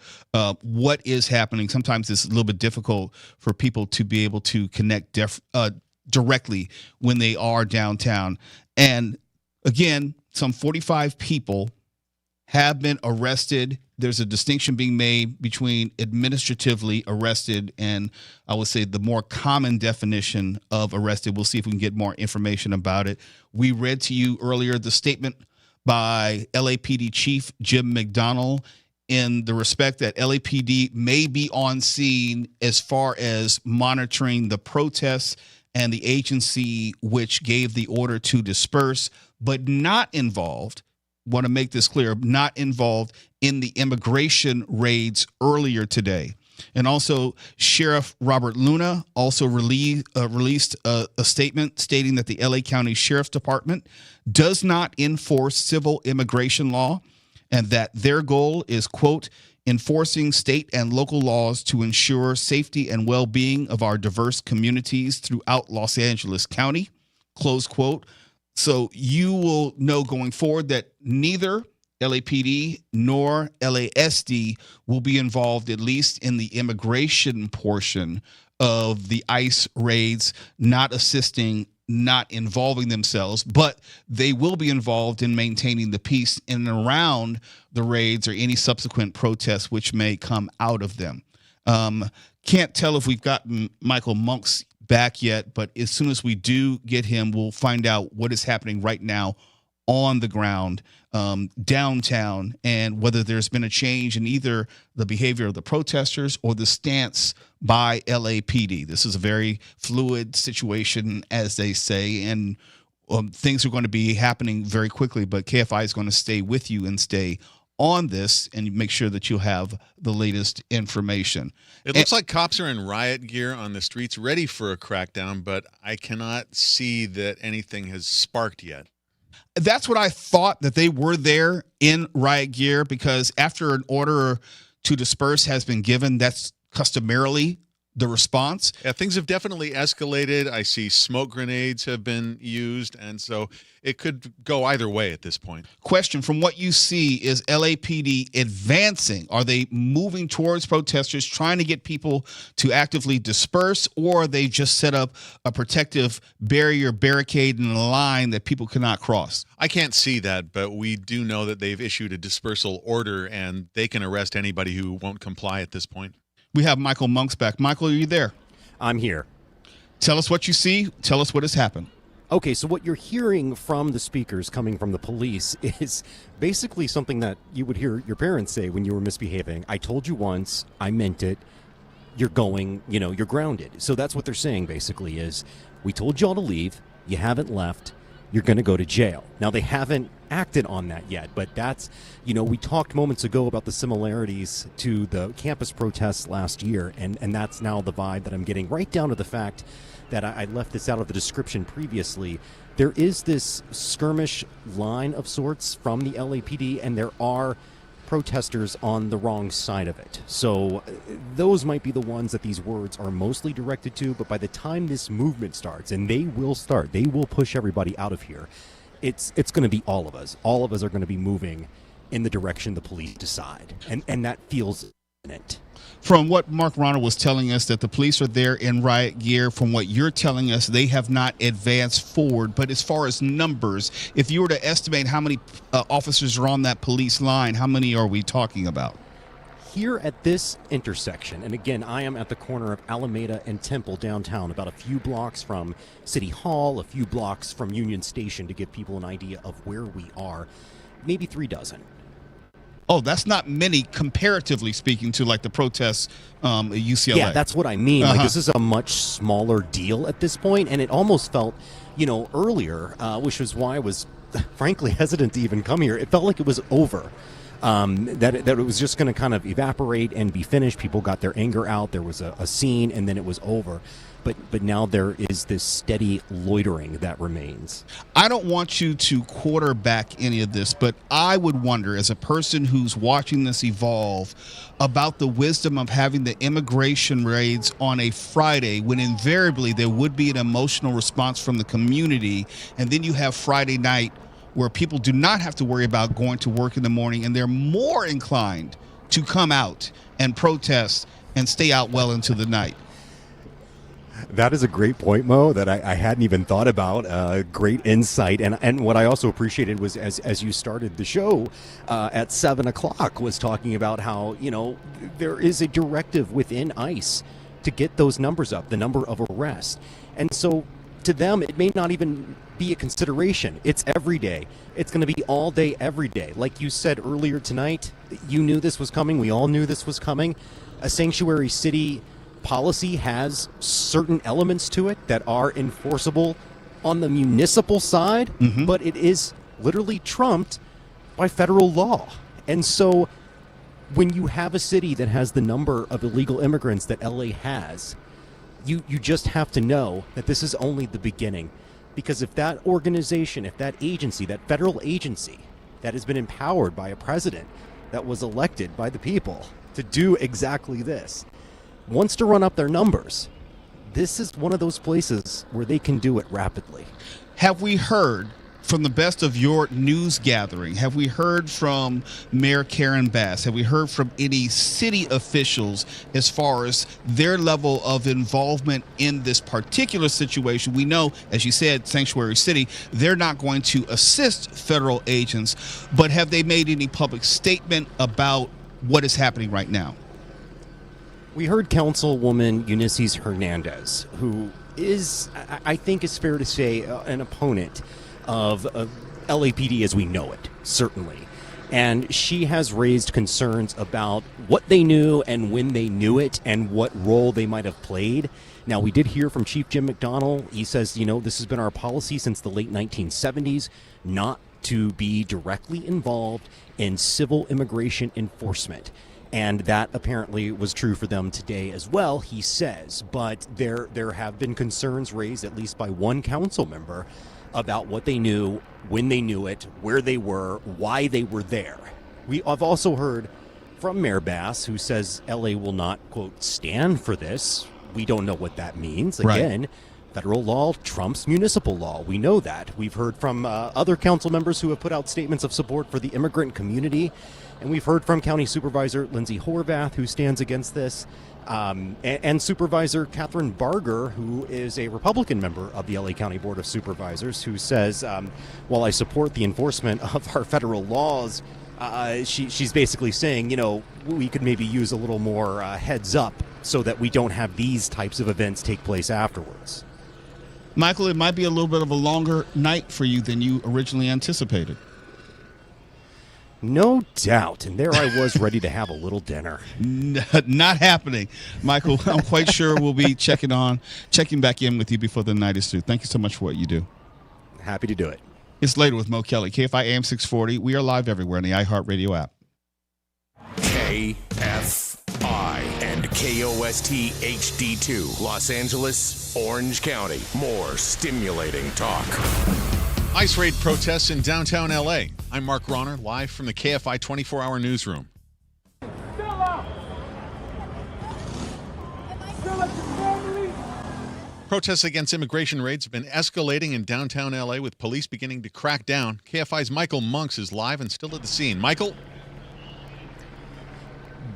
what is happening. Sometimes it's a little bit difficult for people to be able to connect directly when they are downtown. And again, some 45 people have been arrested. There's a distinction being made between administratively arrested and I would say the more common definition of arrested. We'll see if we can get more information about it. We read to you earlier the statement by LAPD Chief Jim McDonnell in the respect that LAPD may be on scene as far as monitoring the protests and the agency which gave the order to disperse, but not involved. Want to make this clear, not involved in the immigration raids earlier today. And also, Sheriff Robert Luna also released a statement stating that the LA County Sheriff's Department does not enforce civil immigration law and that their goal is, quote, enforcing state and local laws to ensure safety and well-being of our diverse communities throughout Los Angeles County, close quote. So you will know going forward that neither LAPD nor LASD will be involved, at least in the immigration portion of the ICE raids, not assisting, not involving themselves, but they will be involved in maintaining the peace in and around the raids or any subsequent protests which may come out of them. Can't tell if we've gotten Michael Monks back yet, but as soon as we do get him, we'll find out what is happening right now on the ground downtown and whether there's been a change in either the behavior of the protesters or the stance by LAPD. This is a very fluid situation, as they say, and things are going to be happening very quickly, but KFI is going to stay with you and stay on this and make sure that you'll have the latest information. It looks like cops are in riot gear on the streets ready for a crackdown, but I cannot see that anything has sparked yet. That's what I thought, that they were there in riot gear, because after an order to disperse has been given, that's customarily the response. Yeah, things have definitely escalated. I see smoke grenades have been used, and so it could go either way at this point. Question, from what you see, is LAPD advancing? Are they moving towards protesters, trying to get people to actively disperse, or are they just set up a protective barricade and a line that people cannot cross? I can't see that, but we do know that they've issued a dispersal order, and they can arrest anybody who won't comply at this point. We have Michael Monks back. Michael, are you there? I'm here. Tell us what you see. Tell us what has happened. Okay, so what you're hearing from the speakers coming from the police is basically something that you would hear your parents say when you were misbehaving. I told you once, I meant it. You're going, you're grounded. So that's what they're saying basically is, we told y'all to leave. You haven't left. You're going to go to jail. Now, they haven't acted on that yet, but that's, we talked moments ago about the similarities to the campus protests last year, and that's now the vibe that I'm getting, right down to the fact that I left this out of the description previously. There is this skirmish line of sorts from the LAPD, and there are protesters on the wrong side of it. So those might be the ones that these words are mostly directed to, but by the time this movement starts, and they will push everybody out of here, it's going to be all of us. All of us are going to be moving in the direction the police decide, and that feels imminent. From what Mark Ronald was telling us, that the police are there in riot gear. From what you're telling us, they have not advanced forward. But as far as numbers, if you were to estimate how many officers are on that police line, how many are we talking about? Here at this intersection, and again, I am at the corner of Alameda and Temple downtown, about a few blocks from City Hall, a few blocks from Union Station, to give people an idea of where we are, maybe 3 dozen. Oh, that's not many, comparatively speaking, to like the protests at UCLA. Yeah, that's what I mean. Like, this is a much smaller deal at this point, and it almost felt, earlier, which was why I was frankly hesitant to even come here. It felt like it was over. That it was just going to kind of evaporate and be finished. People got their anger out. There was a scene, and then it was over. But now there is this steady loitering that remains. I don't want you to quarterback any of this, but I would wonder, as a person who's watching this evolve, about the wisdom of having the immigration raids on a Friday, when invariably there would be an emotional response from the community, and then you have Friday night where people do not have to worry about going to work in the morning, and they're more inclined to come out and protest and stay out well into the night. That is a great point, Mo, that I hadn't even thought about. Great insight. And what I also appreciated was, as you started the show at 7 o'clock, was talking about how, there is a directive within ICE to get those numbers up, the number of arrests. And so to them, it may not even be a consideration. It's every day. It's going to be all day, every day. Like you said earlier tonight, you knew this was coming. We all knew this was coming. A sanctuary city policy has certain elements to it that are enforceable on the municipal side, but it is literally trumped by federal law. And so when you have a city that has the number of illegal immigrants that LA has, you just have to know that this is only the beginning. Because if that organization, if that agency, that federal agency that has been empowered by a president that was elected by the people to do exactly this, wants to run up their numbers, this is one of those places where they can do it rapidly. Have we heard from the best of your news gathering? Have we heard from Mayor Karen Bass? Have we heard from any city officials as far as their level of involvement in this particular situation? We know, as you said, Sanctuary City, they're not going to assist federal agents, but have they made any public statement about what is happening right now? We heard Councilwoman Eunice Hernandez, who is, I think it's fair to say, an opponent of LAPD as we know it, certainly. And she has raised concerns about what they knew and when they knew it and what role they might have played. Now, we did hear from Chief Jim McDonnell. He says, this has been our policy since the late 1970s, not to be directly involved in civil immigration enforcement. And that apparently was true for them today as well, he says. But there have been concerns raised, at least by one council member, about what they knew, when they knew it, where they were, why they were there. I've also heard from Mayor Bass, who says LA will not, quote, stand for this, We don't know what that means. Again, federal law trumps municipal law. We know that. We've heard from other council members who have put out statements of support for the immigrant community. And we've heard from County Supervisor Lindsay Horvath, who stands against this, and Supervisor Catherine Barger, who is a Republican member of the LA County Board of Supervisors, who says, while I support the enforcement of our federal laws, she's basically saying, we could maybe use a little more heads up so that we don't have these types of events take place afterwards. Michael, it might be a little bit of a longer night for you than you originally anticipated. No doubt. And there I was ready to have a little dinner. Not happening. Michael, I'm quite sure we'll be checking back in with you before the night is through. Thank you so much for what you do. Happy to do it. It's Later with Mo Kelly, KFI AM 640. We are live everywhere on the iHeartRadio app. KFI and KOST HD2, Los Angeles, Orange County. More stimulating talk. ICE raid protests in downtown LA. I'm Mark Ronner, live from the KFI 24-hour newsroom. Protests against immigration raids have been escalating in downtown LA, with police beginning to crack down. KFI's Michael Monks is live and still at the scene. Michael?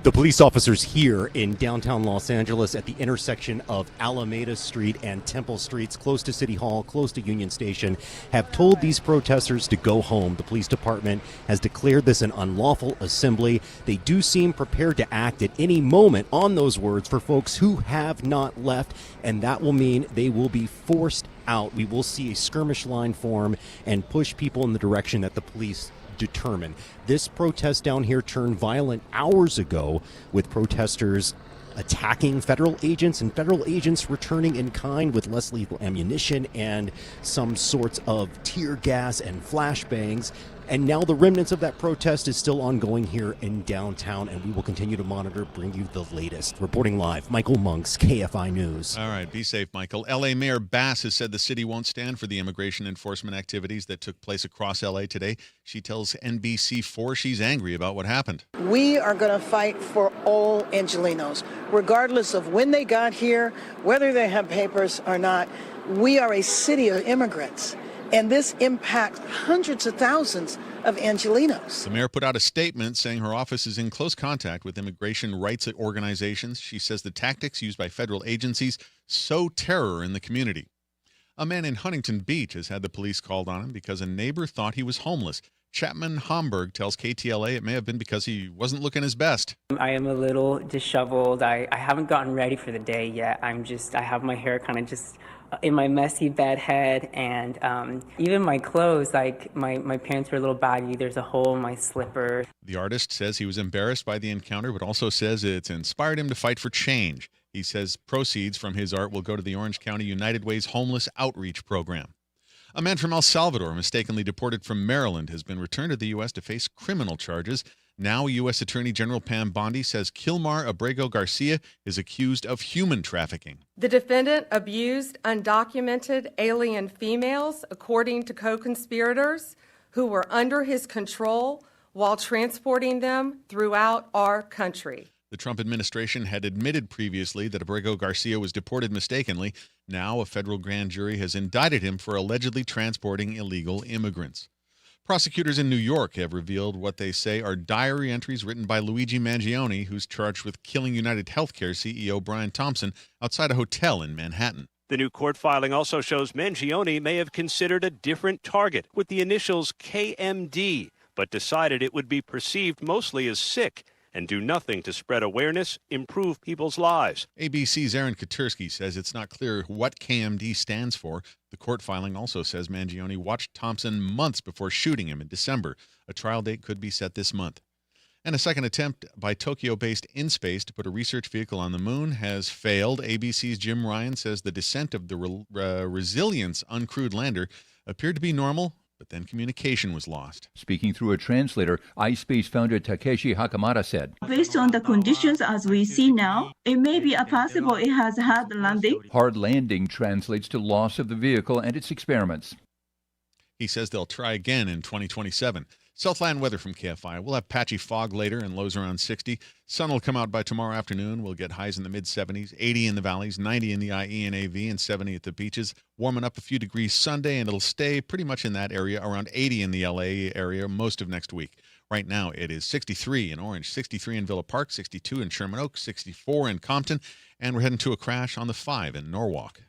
The police officers here in downtown Los Angeles at the intersection of Alameda Street and Temple Streets, close to City Hall, close to Union Station, have told these protesters to go home. The police department has declared this an unlawful assembly. They do seem prepared to act at any moment on those words for folks who have not left, and that will mean they will be forced out. We will see a skirmish line form and push people in the direction that the police determine. This protest down here turned violent hours ago, with protesters attacking federal agents and federal agents returning in kind with less lethal ammunition and some sorts of tear gas and flashbangs. And now the remnants of that protest is still ongoing here in downtown, and we will continue to monitor, bring you the latest. Reporting live, Michael Monks, KFI News. All right, be safe, Michael. LA Mayor Bass has said the city won't stand for the immigration enforcement activities that took place across LA today. She tells NBC4 she's angry about what happened. We are going to fight for all Angelenos, regardless of when they got here, whether they have papers or not. We are a city of immigrants, and this impacts hundreds of thousands of Angelenos. The mayor put out a statement saying her office is in close contact with immigration rights organizations. She says the tactics used by federal agencies sow terror in the community. A man in Huntington Beach has had the police called on him because a neighbor thought he was homeless. Chapman Homburg tells KTLA it may have been because he wasn't looking his best. I am a little disheveled. I haven't gotten ready for the day yet. I have my hair kind of just in my messy bed head, and even my clothes, like my pants were a little baggy. There's a hole in my slipper. The artist says he was embarrassed by the encounter, but also says it's inspired him to fight for change. He says proceeds from his art will go to the Orange County United Way's homeless outreach program. A man from El Salvador, mistakenly deported from Maryland, has been returned to the U.S. to face criminal charges. Now, U.S. Attorney General Pam Bondi says Kilmar Abrego Garcia is accused of human trafficking. The defendant abused undocumented alien females, according to co-conspirators who were under his control while transporting them throughout our country. The Trump administration had admitted previously that Abrego Garcia was deported mistakenly. Now, a federal grand jury has indicted him for allegedly transporting illegal immigrants. Prosecutors in New York have revealed what they say are diary entries written by Luigi Mangione, who's charged with killing United Healthcare CEO Brian Thompson outside a hotel in Manhattan. The new court filing also shows Mangione may have considered a different target with the initials KMD, but decided it would be perceived mostly as sick and do nothing to spread awareness, improve people's lives. ABC's Aaron Katursky says it's not clear what KMD stands for. The court filing also says Mangione watched Thompson months before shooting him in December. A trial date could be set this month. And a second attempt by Tokyo-based InSpace to put a research vehicle on the moon has failed. ABC's Jim Ryan says the descent of the Resilience uncrewed lander appeared to be normal, but then communication was lost. Speaking through a translator, iSpace founder Takeshi Hakamada said, "Based on the conditions as we see now, it may be possible it has hard landing." Hard landing translates to loss of the vehicle and its experiments. He says they'll try again in 2027. Southland weather from KFI. We'll have patchy fog later and lows around 60. Sun will come out by tomorrow afternoon. We'll get highs in the mid-70s, 80 in the valleys, 90 in the IE and AV, and 70 at the beaches. Warming up a few degrees Sunday, and it'll stay pretty much in that area, around 80 in the LA area most of next week. Right now, it is 63 in Orange, 63 in Villa Park, 62 in Sherman Oaks, 64 in Compton, and we're heading to a crash on the 5 in Norwalk.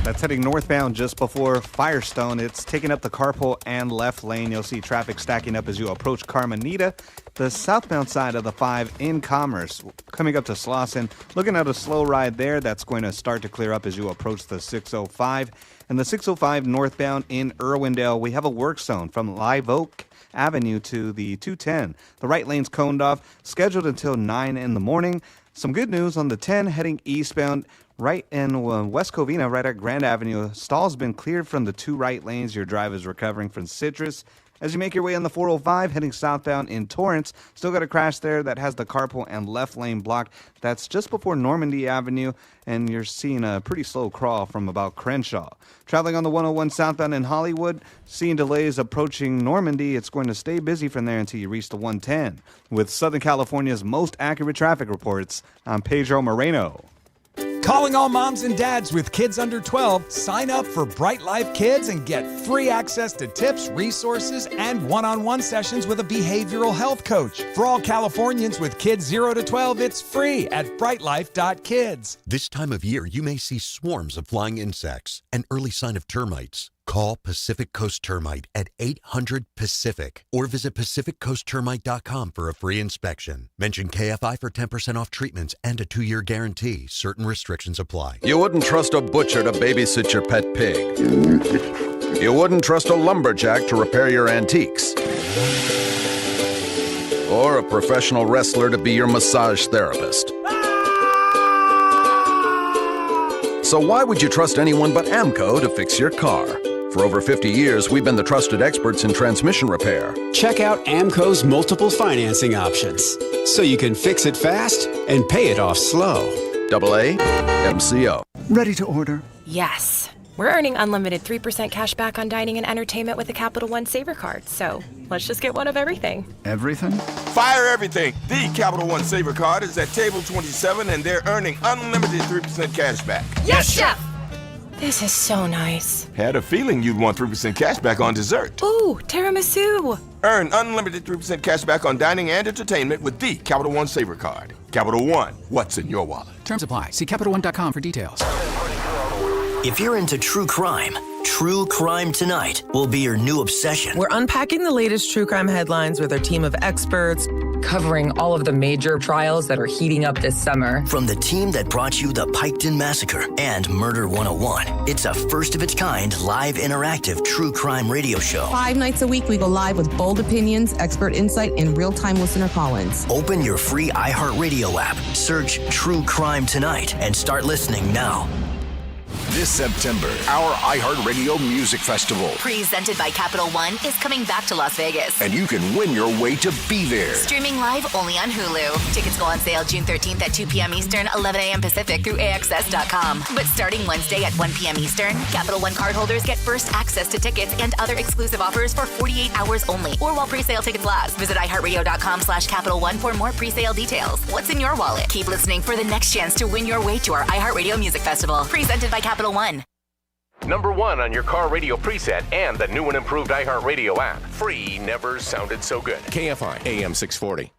That's heading northbound just before Firestone. It's taking up the carpool and left lane. You'll see traffic stacking up as you approach Carmenita. The southbound side of the 5 in Commerce, coming up to Slauson. Looking at a slow ride there. That's going to start to clear up as you approach the 605. And the 605 northbound in Irwindale, we have a work zone from Live Oak Avenue to the 210. The right lane's coned off, scheduled until 9 in the morning. Some good news on the 10 heading eastbound. Right in West Covina, right at Grand Avenue, stall's been cleared from the 2 right lanes. Your drive is recovering from Citrus. As you make your way on the 405, heading southbound in Torrance, still got a crash there that has the carpool and left lane blocked. That's just before Normandy Avenue, and you're seeing a pretty slow crawl from about Crenshaw. Traveling on the 101 southbound in Hollywood, seeing delays approaching Normandy. It's going to stay busy from there until you reach the 110. With Southern California's most accurate traffic reports, I'm Pedro Moreno. Calling all moms and dads with kids under 12, sign up for Bright Life Kids and get free access to tips, resources, and one-on-one sessions with a behavioral health coach. For all Californians with kids 0 to 12, it's free at brightlife.kids. This time of year, you may see swarms of flying insects, an early sign of termites. Call Pacific Coast Termite at 800-PACIFIC or visit PacificCoastTermite.com for a free inspection. Mention KFI for 10% off treatments and a 2-year guarantee. Certain restrictions apply. You wouldn't trust a butcher to babysit your pet pig. You wouldn't trust a lumberjack to repair your antiques. Or a professional wrestler to be your massage therapist. So why would you trust anyone but AMCO to fix your car? For over 50 years, we've been the trusted experts in transmission repair. Check out AMCO's multiple financing options, so you can fix it fast and pay it off slow. AA MCO. Ready to order? Yes. We're earning unlimited 3% cash back on dining and entertainment with the Capital One Saver Card, so let's just get one of everything. Everything? Fire everything! The Capital One Saver Card is at table 27 and they're earning unlimited 3% cash back. Yes, Chef! This is so nice. Had a feeling you'd want 3% cash back on dessert. Ooh, tiramisu! Earn unlimited 3% cash back on dining and entertainment with the Capital One Saver Card. Capital One, what's in your wallet? Terms apply. See CapitalOne.com for details. If you're into true crime Tonight will be your new obsession. We're unpacking the latest true crime headlines with our team of experts, covering all of the major trials that are heating up this summer. From the team that brought you the Piketon Massacre and Murder 101, it's a first-of-its-kind live interactive true crime radio show. 5 nights a week, we go live with bold opinions, expert insight, and real-time listener call-ins. Open your free iHeartRadio app, search True Crime Tonight, and start listening now. This September, our iHeartRadio Music Festival. Presented by Capital One is coming back to Las Vegas. And you can win your way to be there. Streaming live only on Hulu. Tickets go on sale June 13th at 2 p.m. Eastern, 11 a.m. Pacific through AXS.com. But starting Wednesday at 1 p.m. Eastern, Capital One cardholders get first access to tickets and other exclusive offers for 48 hours only, or while pre-sale tickets last. Visit iHeartRadio.com/Capital One for more pre-sale details. What's in your wallet? Keep listening for the next chance to win your way to our iHeartRadio Music Festival. Presented by Capital One. Number 1 on your car radio preset and the new and improved iHeartRadio app. Free never sounded so good. KFI AM 640.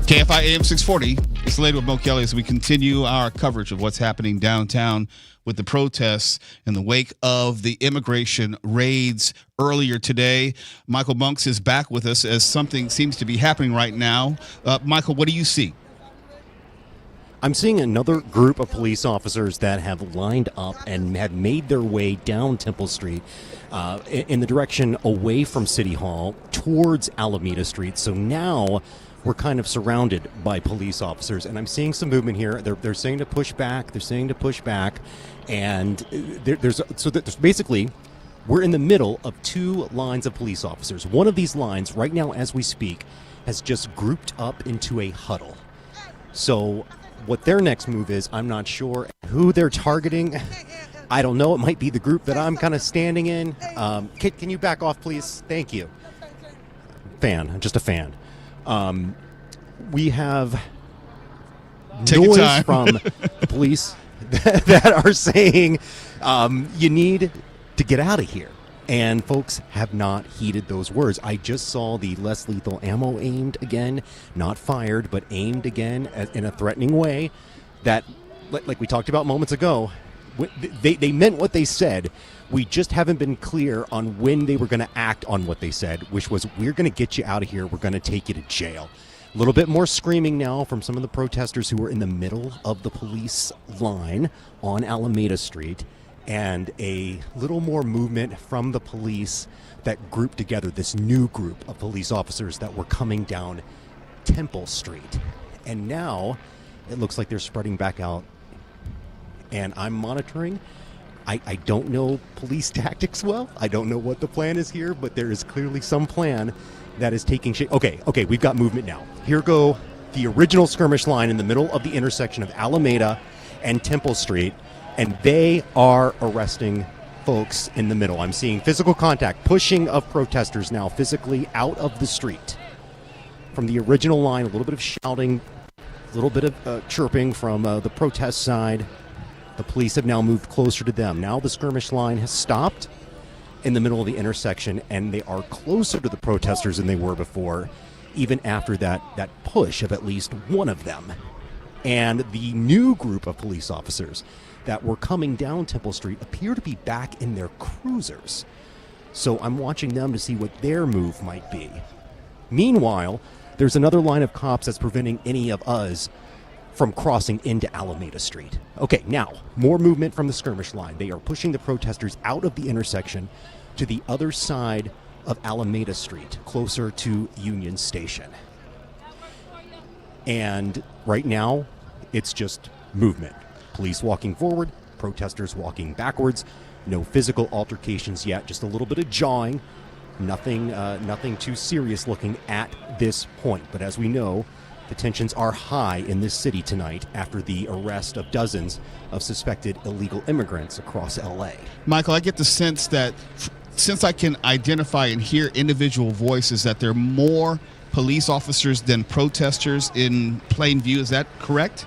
KFI AM 640. It's Later with Mo Kelly as we continue our coverage of what's happening downtown with the protests in the wake of the immigration raids earlier today. Michael Monks is back with us as something seems to be happening right now. Michael, what do you see? I'm seeing another group of police officers that have lined up and have made their way down Temple Street in the direction away from City Hall towards Alameda Street. So now we're kind of surrounded by police officers, and I'm seeing some movement here. They're saying to push back. They're saying to push back, and there's basically we're in the middle of 2 lines of police officers. One of these lines right now, as we speak, has just grouped up into a huddle. So what their next move is, I'm not sure. Who they're targeting, I don't know. It might be the group that I'm kind of standing in. Kit, can you back off, please? Thank you. Just a fan. We have noise from the police that are saying you need to get out of here. And folks have not heeded those words. I just saw the less lethal ammo aimed again, not fired, but aimed again in a threatening way that, like we talked about moments ago, they meant what they said. We just haven't been clear on when they were going to act on what they said, which was, we're going to get you out of here. We're going to take you to jail. A little bit more screaming now from some of the protesters who were in the middle of the police line on Alameda Street, and a little more movement from the police that grouped together, this new group of police officers that were coming down Temple Street. And now it looks like they're spreading back out, and I'm monitoring. I don't know police tactics well. I don't know what the plan is here, but there is clearly some plan that is taking shape. Okay, we've got movement now. Here go the original skirmish line in the middle of the intersection of Alameda and Temple Street, and they are arresting folks in the middle. I'm seeing physical contact, pushing of protesters now physically out of the street. From the original line, a little bit of shouting, a little bit of chirping from the protest side. The police have now moved closer to them. Now the skirmish line has stopped in the middle of the intersection, and they are closer to the protesters than they were before, even after that push of at least one of them. And the new group of police officers that were coming down Temple Street appear to be back in their cruisers. So I'm watching them to see what their move might be. Meanwhile, there's another line of cops that's preventing any of us from crossing into Alameda Street. Okay, now, more movement from the skirmish line. They are pushing the protesters out of the intersection to the other side of Alameda Street, closer to Union Station. And right now, it's just movement. Police walking forward, protesters walking backwards. No physical altercations yet, just a little bit of jawing. Nothing too serious looking at this point. But as we know, the tensions are high in this city tonight after the arrest of dozens of suspected illegal immigrants across L.A. Michael, I get the sense that since I can identify and hear individual voices, that there are more police officers than protesters in plain view. Is that correct?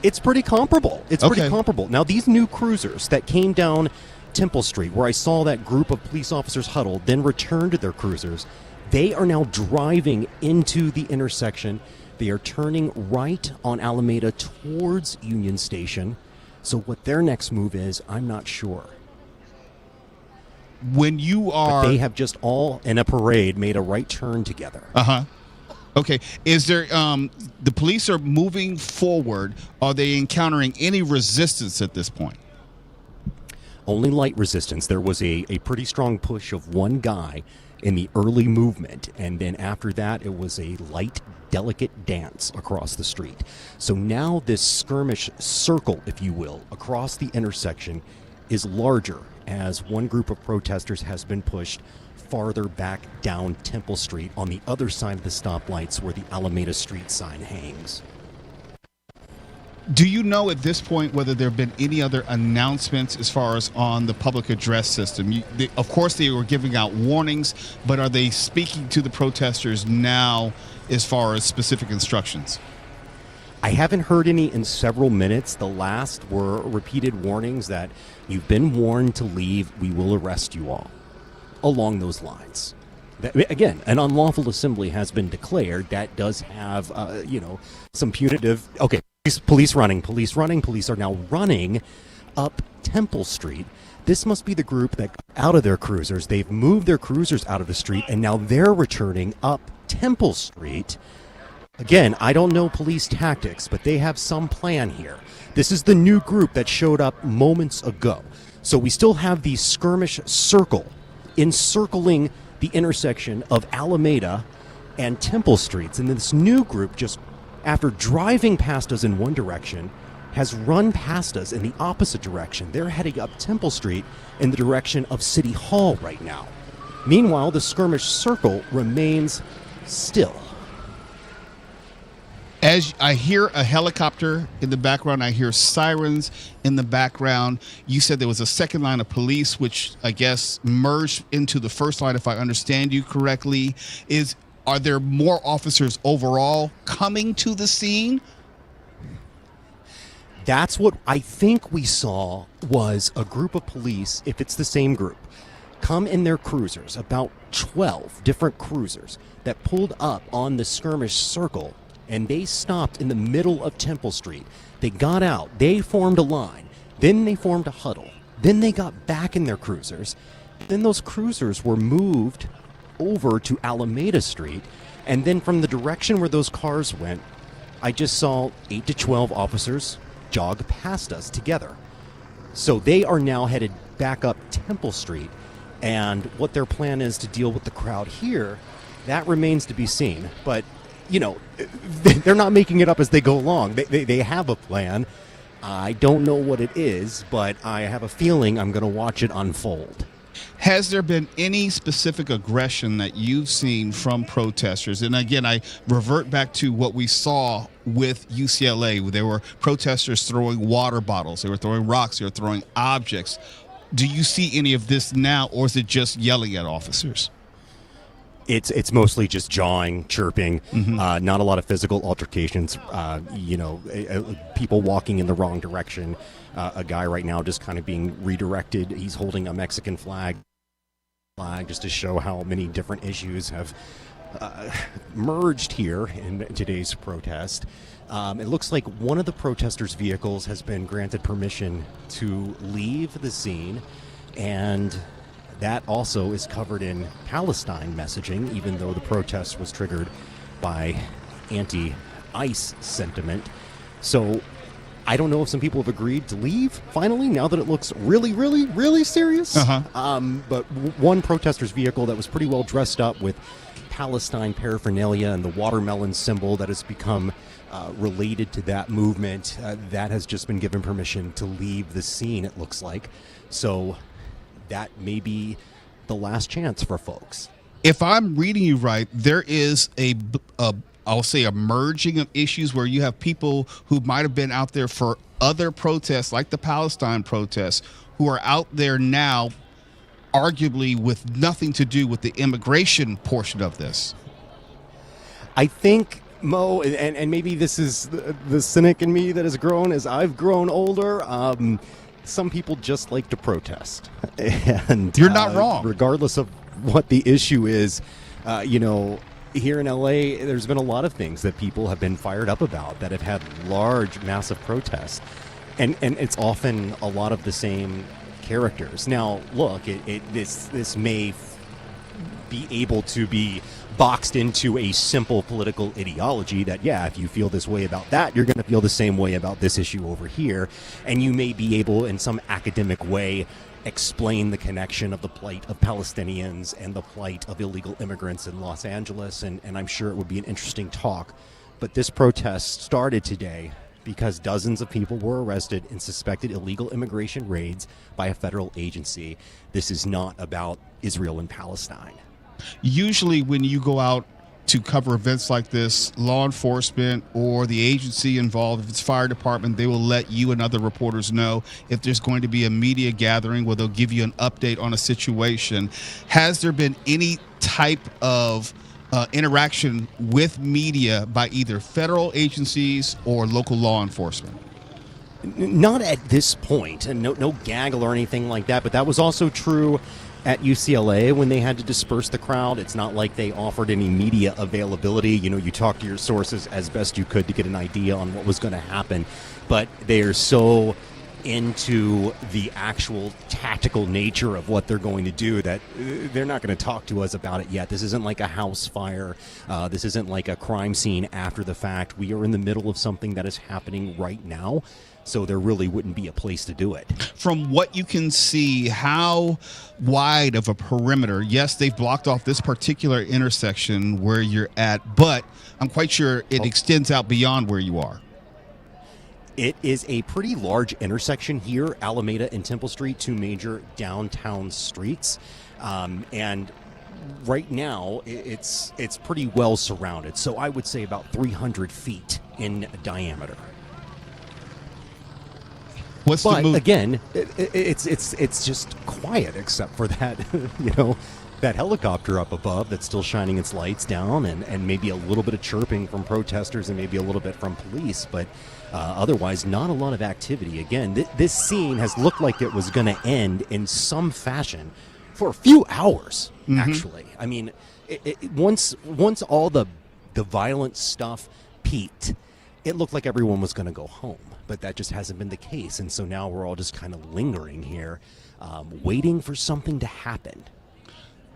It's pretty comparable. Pretty comparable. Now, these new cruisers that came down Temple Street, where I saw that group of police officers huddled, then returned to their cruisers, they are now driving into the intersection. They are turning right on Alameda towards Union Station. So what their next move is, I'm not sure. When you are... But they have just all, in a parade, made a right turn together. Okay. Is there... the police are moving forward. Are they encountering any resistance at this point? Only light resistance. There was a pretty strong push of one guy in the early movement, and then after that, it was a light, delicate dance across the street. So now this skirmish circle, if you will, across the intersection is larger as one group of protesters has been pushed farther back down Temple Street on the other side of the stoplights where the Alameda Street sign hangs. Do you know at this point whether there have been any other announcements as far as on the public address system? Of course, they were giving out warnings, but are they speaking to the protesters now as far as specific instructions? I haven't heard any in several minutes. The last were repeated warnings that you've been warned to leave, we will arrest you all. Along those lines. Again, an unlawful assembly has been declared. That does have, some punitive... Okay. Police running. Police are now running up Temple Street. This must be the group that got out of their cruisers. They've moved their cruisers out of the street, and now they're returning up Temple Street. Again, I don't know police tactics, but they have some plan here. This is the new group that showed up moments ago. So we still have the skirmish circle encircling the intersection of Alameda and Temple Streets. And this new group, just after driving past us in one direction, has run past us in the opposite direction. They're heading up Temple Street in the direction of City Hall right now. Meanwhile, the skirmish circle remains still. As I hear a helicopter in the background, I hear sirens in the background. You said there was a second line of police, which I guess merged into the first line, if I understand you correctly. Are there more officers overall coming to the scene? That's what I think we saw, was a group of police, if it's the same group, come in their cruisers, about 12 different cruisers that pulled up on the skirmish circle, and they stopped in the middle of Temple Street. They got out, they formed a line, then they formed a huddle, then they got back in their cruisers, then those cruisers were moved over to Alameda Street, and then from the direction where those cars went, I just saw 8 to 12 officers jog past us together. So they are now headed back up Temple Street, and what their plan is to deal with the crowd here, that remains to be seen. But, you know, they're not making it up as they go along. They have a plan. I don't know what it is, but I have a feeling I'm going to watch it unfold. Has there been any specific aggression that you've seen from protesters? And again, I revert back to what we saw with UCLA. There were protesters throwing water bottles. They were throwing rocks. They were throwing objects. Do you see any of this now, or is it just yelling at officers? It's mostly just jawing, chirping, not a lot of physical altercations, people walking in the wrong direction. A guy right now just kind of being redirected. He's holding a Mexican flag just to show how many different issues have merged here in today's protest. It looks like one of the protesters' vehicles has been granted permission to leave the scene, and that also is covered in Palestine messaging, even though the protest was triggered by anti-ICE sentiment. So I don't know if some people have agreed to leave finally, now that it looks really, really, really serious. But one protester's vehicle that was pretty well dressed up with Palestine paraphernalia and the watermelon symbol that has become related to that movement, that has just been given permission to leave the scene, it looks like. So that may be the last chance for folks. If I'm reading you right, there is I'll say a merging of issues where you have people who might have been out there for other protests, like the Palestine protests, who are out there now, arguably with nothing to do with the immigration portion of this. I think, Mo, and maybe this is the cynic in me that has grown as I've grown older, some people just like to protest. And you're not wrong. Regardless of what the issue is, here in LA, there's been a lot of things that people have been fired up about that have had large, massive protests. And it's often a lot of the same characters. Now, look, this may be able to be boxed into a simple political ideology that, yeah, if you feel this way about that, you're going to feel the same way about this issue over here. And you may be able, in some academic way, explain the connection of the plight of Palestinians and the plight of illegal immigrants in Los Angeles, and I'm sure it would be an interesting talk. But this protest started today because dozens of people were arrested in suspected illegal immigration raids by a federal agency. This is not about Israel and Palestine. Usually when you go out to cover events like this, law enforcement or the agency involved, if it's fire department, they will let you and other reporters know if there's going to be a media gathering where they'll give you an update on a situation. Has there been any type of interaction with media by either federal agencies or local law enforcement? Not at this point, and no gaggle or anything like that, but that was also true at UCLA when they had to disperse the crowd. It's not like they offered any media availability. You talked to your sources as best you could to get an idea on what was going to happen, but they are so into the actual tactical nature of what they're going to do that they're not going to talk to us about it yet. This isn't like a house fire. This isn't like a crime scene after the fact. We are in the middle of something that is happening right now, so there really wouldn't be a place to do it. From what you can see, how wide of a perimeter? Yes, they've blocked off this particular intersection where you're at, but I'm quite sure it extends out beyond where you are. It is a pretty large intersection here, Alameda and Temple Street, two major downtown streets. And right now, it's pretty well surrounded. So I would say about 300 feet in diameter. What's the move? Again, it's just quiet except for that, that helicopter up above that's still shining its lights down, and maybe a little bit of chirping from protesters and maybe a little bit from police, but otherwise not a lot of activity. Again, this scene has looked like it was going to end in some fashion for a few hours, actually. I mean, once all the violent stuff peaked, it looked like everyone was going to go home, but that just hasn't been the case. And so now we're all just kind of lingering here, waiting for something to happen.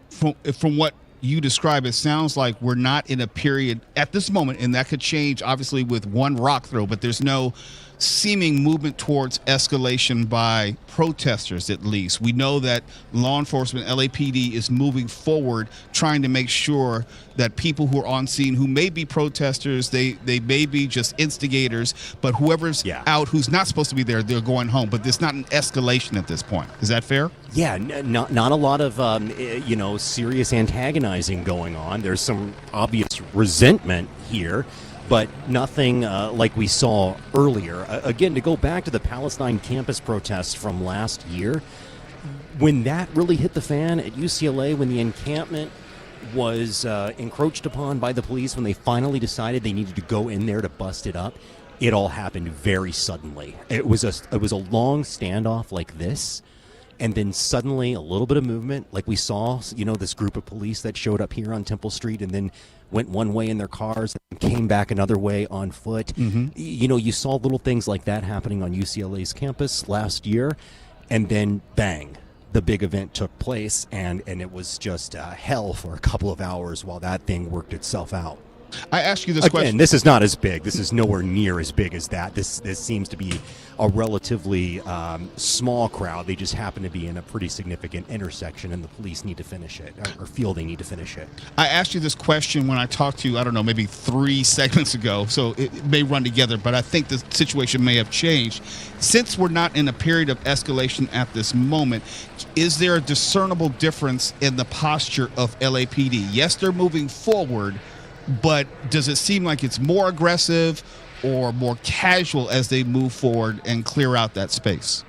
From what you describe, it sounds like we're not in a period at this moment, and that could change obviously with one rock throw, but there's no seeming movement towards escalation by protesters. At least we know that law enforcement, LAPD, is moving forward trying to make sure that people who are on scene, who may be protesters, they may be just instigators, but whoever's out who's not supposed to be there, they're going home. But there's not an escalation at this point. Is that fair? Yeah, not a lot of serious antagonizing going on. There's some obvious resentment here, but nothing like we saw earlier. Again, to go back to the Palestine campus protests from last year, when that really hit the fan at UCLA, when the encampment was encroached upon by the police, when they finally decided they needed to go in there to bust it up, it all happened very suddenly. It was a long standoff like this, and then suddenly a little bit of movement, like we saw, this group of police that showed up here on Temple Street and then went one way in their cars and came back another way on foot. You saw little things like that happening on UCLA's campus last year, and then bang, the big event took place, and it was just hell for a couple of hours while that thing worked itself out. I ask you this question. This is not as big. This is nowhere near as big as that. This seems to be a relatively small crowd. They just happen to be in a pretty significant intersection, and the police need to finish it, or feel they need to finish it. I asked you this question when I talked to you, I don't know, maybe 3 segments ago, so it may run together, but I think the situation may have changed. Since we're not in a period of escalation at this moment, is there a discernible difference in the posture of LAPD? Yes, they're moving forward, but does it seem like it's more aggressive or more casual as they move forward and clear out that space?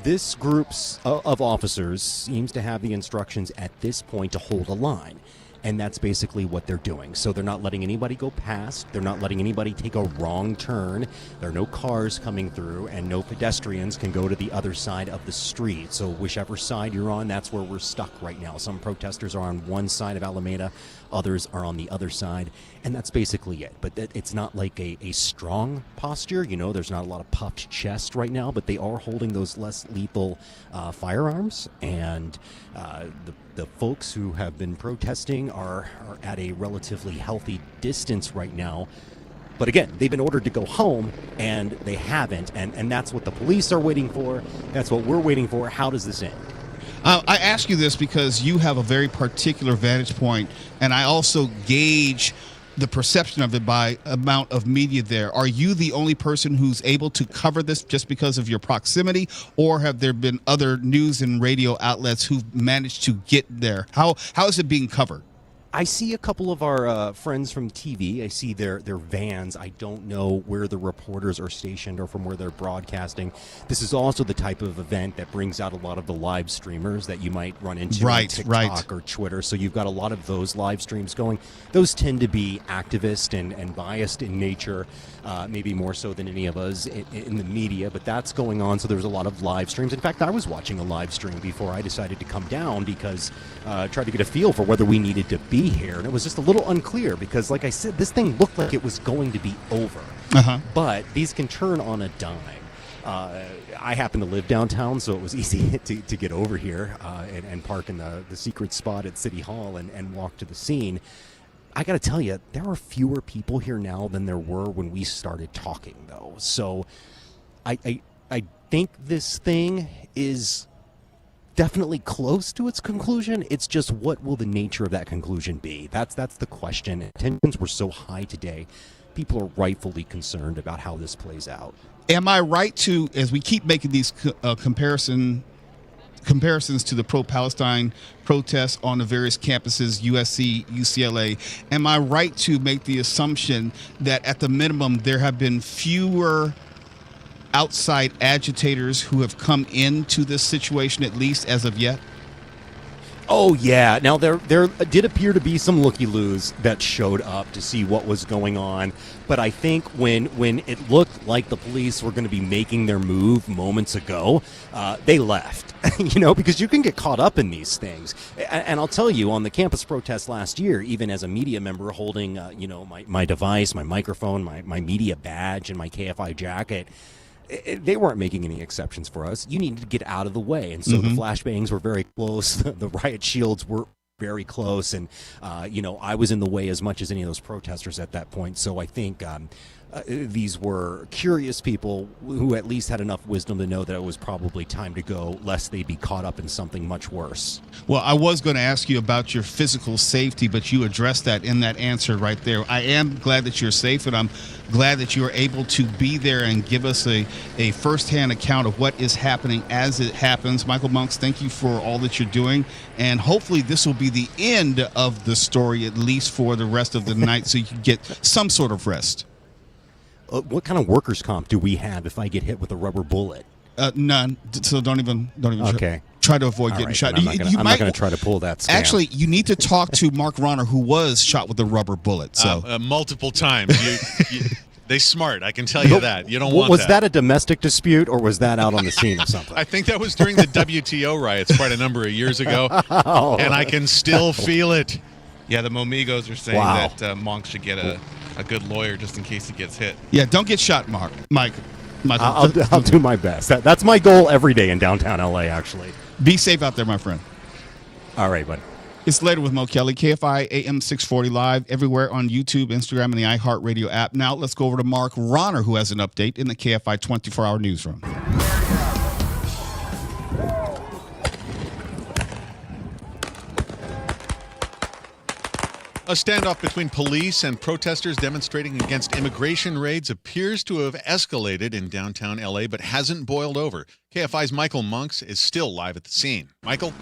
This group of officers seems to have the instructions at this point to hold a line, and that's basically what they're doing. So they're not letting anybody go past. They're not letting anybody take a wrong turn. There are no cars coming through, and no pedestrians can go to the other side of the street. So whichever side you're on, that's where we're stuck right now. Some protesters are on one side of Alameda, others are on the other side, and that's basically it. But it's not like a strong posture. There's not a lot of puffed chest right now, but they are holding those less lethal firearms, and the folks who have been protesting are at a relatively healthy distance right now. But again, they've been ordered to go home, and they haven't, and that's what the police are waiting for. That's what we're waiting for. How does this end? I ask you this because you have a very particular vantage point, and I also gauge the perception of it by amount of media there. Are you the only person who's able to cover this just because of your proximity, or have there been other news and radio outlets who've managed to get there? How is it being covered? I see a couple of our friends from TV. I see their vans. I don't know where the reporters are stationed or from where they're broadcasting. This is also the type of event that brings out a lot of the live streamers that you might run into on TikTok or Twitter. So you've got a lot of those live streams going. Those tend to be activist and biased in nature, maybe more so than any of us in the media, but that's going on. So there's a lot of live streams. In fact, I was watching a live stream before I decided to come down because I tried to get a feel for whether we needed to be here, and it was just a little unclear because, like I said, this thing looked like it was going to be over. But these can turn on a dime. I happen to live downtown, so it was easy to get over here and park in the secret spot at City Hall and walk to the scene. I got to tell you, there are fewer people here now than there were when we started talking, though. So I think this thing is definitely close to its conclusion. It's just, what will the nature of that conclusion be? That's the question. Tensions were so high today. People are rightfully concerned about how this plays out. Am I right to, as we keep making these comparison comparisons to the pro-Palestine protests on the various campuses, USC, UCLA. Am I right to make the assumption that at the minimum there have been fewer outside agitators who have come into this situation, at least as of yet? Oh, yeah. Now, there did appear to be some looky-loos that showed up to see what was going on. But I think when it looked like the police were going to be making their move moments ago, they left, because you can get caught up in these things. And I'll tell you, on the campus protest last year, even as a media member holding, my device, my microphone, my media badge, and my KFI jacket, they weren't making any exceptions for us. You needed to get out of the way. And so the flashbangs were very close. The riot shields were very close. And, I was in the way as much as any of those protesters at that point. So I think these were curious people who at least had enough wisdom to know that it was probably time to go, lest they be caught up in something much worse. Well, I was going to ask you about your physical safety, but you addressed that in that answer right there. I am glad that you're safe, and I'm glad that you are able to be there and give us a firsthand account of what is happening as it happens. Michael Monks, thank you for all that you're doing, and hopefully this will be the end of the story, at least for the rest of the night, so you can get some sort of rest. What kind of workers' comp do we have if I get hit with a rubber bullet? None. So don't even. Okay. Try to avoid getting shot. I'm not going to try to pull that scam. Actually, you need to talk to Mark Ronner, who was shot with a rubber bullet. So multiple times. They smart. I can tell you that. You don't want that. Was that a domestic dispute, or was that out on the scene or something? I think that was during the WTO riots quite a number of years ago, and I can still feel it. Yeah, the Momigos are saying that Monk should get a good lawyer just in case he gets hit. Yeah, don't get shot, Mike. I'll do my best. That's my goal every day in downtown LA, actually. Be safe out there, my friend. All right, buddy. It's Later with Mo Kelly, KFI AM 640 live everywhere on YouTube, Instagram, and the iHeartRadio app. Now let's go over to Mark Ronner, who has an update in the KFI 24-hour newsroom. A standoff between police and protesters demonstrating against immigration raids appears to have escalated in downtown LA, but hasn't boiled over. KFI's Michael Monks is still live at the scene. Michael?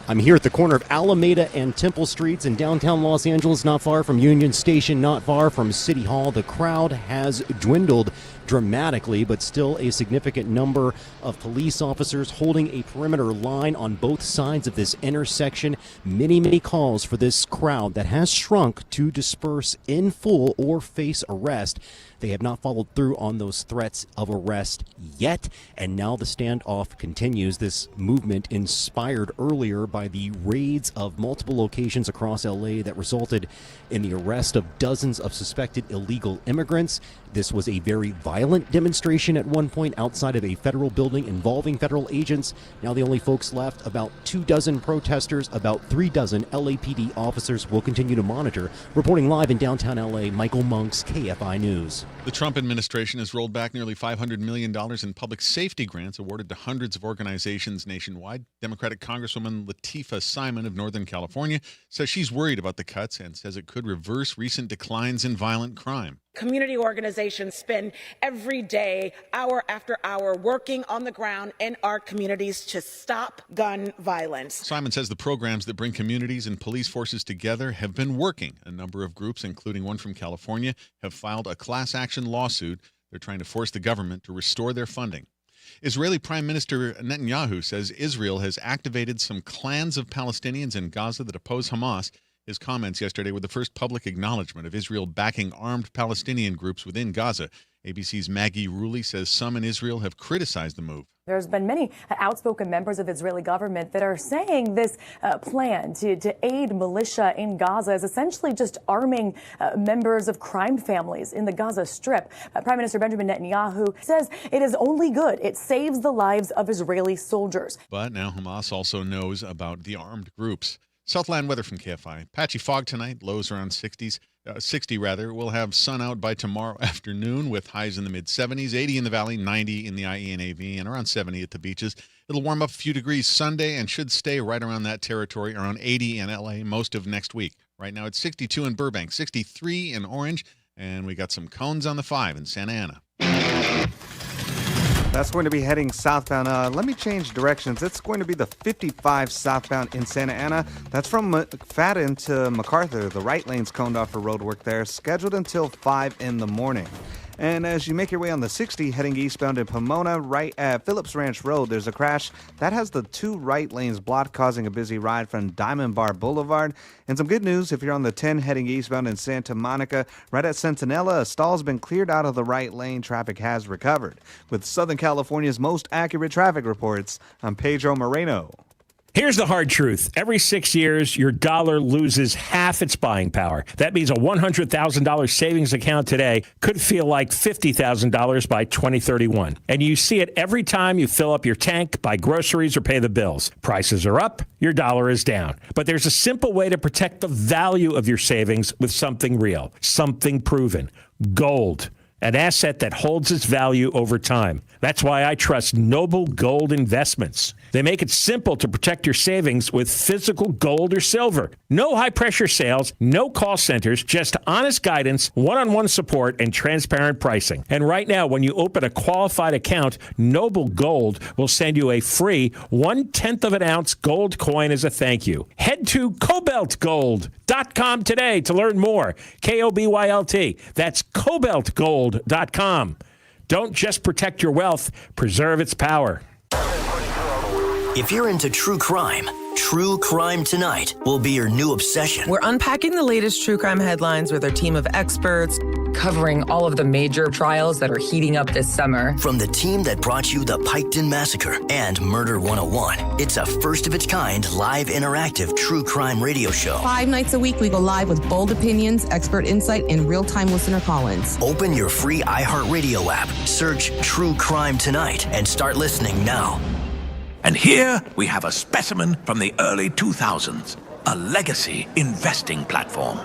I'm here at the corner of Alameda and Temple Streets in downtown Los Angeles, not far from Union Station, not far from City Hall. The crowd has dwindled dramatically, but still a significant number of police officers holding a perimeter line on both sides of this intersection. Many calls for this crowd that has shrunk to disperse in full or face arrest. They have not followed through on those threats of arrest yet, and now the standoff continues. This movement inspired earlier by the raids of multiple locations across LA that resulted in the arrest of dozens of suspected illegal immigrants. This was a very violent demonstration at one point outside of a federal building involving federal agents. Now the only folks left, about 24 protesters, about 36 LAPD officers will continue to monitor. Reporting live in downtown LA, Michael Monks, KFI News. The Trump administration has rolled back nearly $500 million in public safety grants awarded to hundreds of organizations nationwide. Democratic Congresswoman Latifah Simon of Northern California says she's worried about the cuts and says it could reverse recent declines in violent crime. Community organizations spend every day, hour after hour, working on the ground in our communities to stop gun violence. Simon says the programs that bring communities and police forces together have been working. A number of groups, including one from California, have filed a class action lawsuit. They're trying to force the government to restore their funding. Israeli Prime Minister Netanyahu says Israel has activated some clans of Palestinians in Gaza that oppose Hamas. His comments yesterday were the first public acknowledgement of Israel backing armed Palestinian groups within Gaza. ABC's Maggie Rulli says some in Israel have criticized the move. There's been many outspoken members of the Israeli government that are saying this plan to aid militia in Gaza is essentially just arming members of crime families in the Gaza Strip. Prime Minister Benjamin Netanyahu says it is only good. It saves the lives of Israeli soldiers. But now Hamas also knows about the armed groups. Southland weather from KFI. Patchy fog tonight, lows around 60. We'll have sun out by tomorrow afternoon with highs in the mid-70s, 80 in the valley, 90 in the IE and AV, and around 70 at the beaches. It'll warm up a few degrees Sunday and should stay right around that territory, around 80 in LA most of next week. Right now it's 62 in Burbank, 63 in Orange, and we got some cones on the 5 in Santa Ana. That's going to be heading southbound. Let me change directions. It's going to be the 55 southbound in Santa Ana. That's from McFadden to MacArthur. The right lane's coned off for road work there, scheduled until 5 in the morning. And as you make your way on the 60 heading eastbound in Pomona, right at Phillips Ranch Road, there's a crash that has the 2 right lanes blocked, causing a busy ride from Diamond Bar Boulevard. And some good news if you're on the 10 heading eastbound in Santa Monica, right at Centinela, a stall's been cleared out of the right lane. Traffic has recovered. With Southern California's most accurate traffic reports, I'm Pedro Moreno. Here's the hard truth. Every 6 years, your dollar loses half its buying power. That means a $100,000 savings account today could feel like $50,000 by 2031. And you see it every time you fill up your tank, buy groceries, or pay the bills. Prices are up, your dollar is down. But there's a simple way to protect the value of your savings with something real, something proven. Gold. An asset that holds its value over time. That's why I trust Noble Gold Investments. They make it simple to protect your savings with physical gold or silver. No high-pressure sales, no call centers, just honest guidance, one-on-one support, and transparent pricing. And right now, when you open a qualified account, Noble Gold will send you a free 1/10 of an ounce gold coin as a thank you. Head to CobaltGold.com today to learn more. KOBYLT. That's CobaltGold.com. Don't just protect your wealth, preserve its power. If you're into true crime Tonight will be your new obsession. We're unpacking the latest true crime headlines with our team of experts, covering all of the major trials that are heating up this summer. From the team that brought you the Piketon Massacre and Murder 101, it's a first-of-its-kind live interactive true crime radio show. 5 nights a week, we go live with bold opinions, expert insight, and real-time listener call-ins. Open your free iHeartRadio app, search True Crime Tonight, and start listening now. And here we have a specimen from the early 2000s, a legacy investing platform.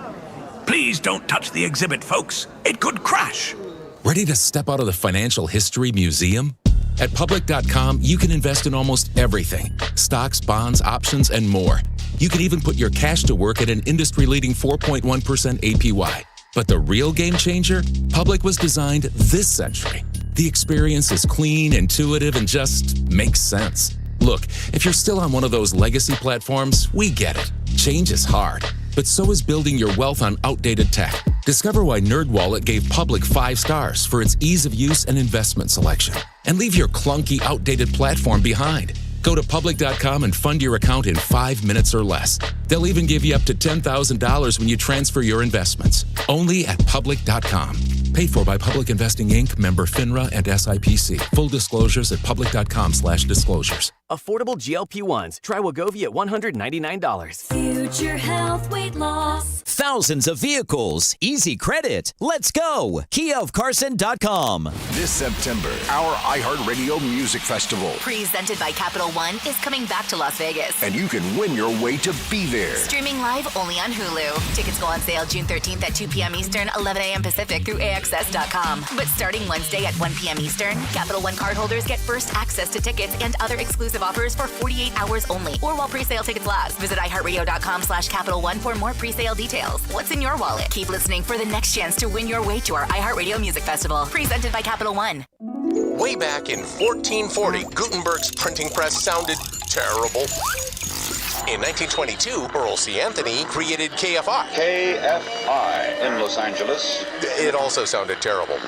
Please don't touch the exhibit, folks. It could crash. Ready to step out of the financial history museum? At Public.com, you can invest in almost everything. Stocks, bonds, options, and more. You can even put your cash to work at an industry-leading 4.1% APY. But the real game changer? Public was designed this century. The experience is clean, intuitive, and just makes sense. Look, if you're still on one of those legacy platforms, we get it. Change is hard, but so is building your wealth on outdated tech. Discover why NerdWallet gave Public 5 stars for its ease of use and investment selection. And leave your clunky, outdated platform behind. Go to Public.com and fund your account in 5 minutes or less. They'll even give you up to $10,000 when you transfer your investments. Only at Public.com. Paid for by Public Investing Inc., member FINRA and SIPC. Full disclosures at Public.com/disclosures. Affordable GLP-1s. Try Wegovy at $199. Future health, weight loss. Thousands of vehicles. Easy credit. Let's go. KiaofCarson.com. This September, our iHeartRadio Music Festival. Presented by Capital One is coming back to Las Vegas. And you can win your way to be there. Streaming live only on Hulu. Tickets go on sale June 13th at 2 p.m. Eastern, 11 a.m. Pacific through AXS.com. But starting Wednesday at 1 p.m. Eastern, Capital One cardholders get first access to tickets and other exclusive offers for 48 hours only, or while pre-sale tickets last. Visit iHeartRadio.com/Capital One for more pre-sale details. What's in your wallet? Keep listening for the next chance to win your way to our iHeartRadio Music Festival. Presented by Capital One. Way back in 1440, Gutenberg's printing press sounded terrible. In 1922, Earl C. Anthony created KFI. KFI in Los Angeles. It also sounded terrible.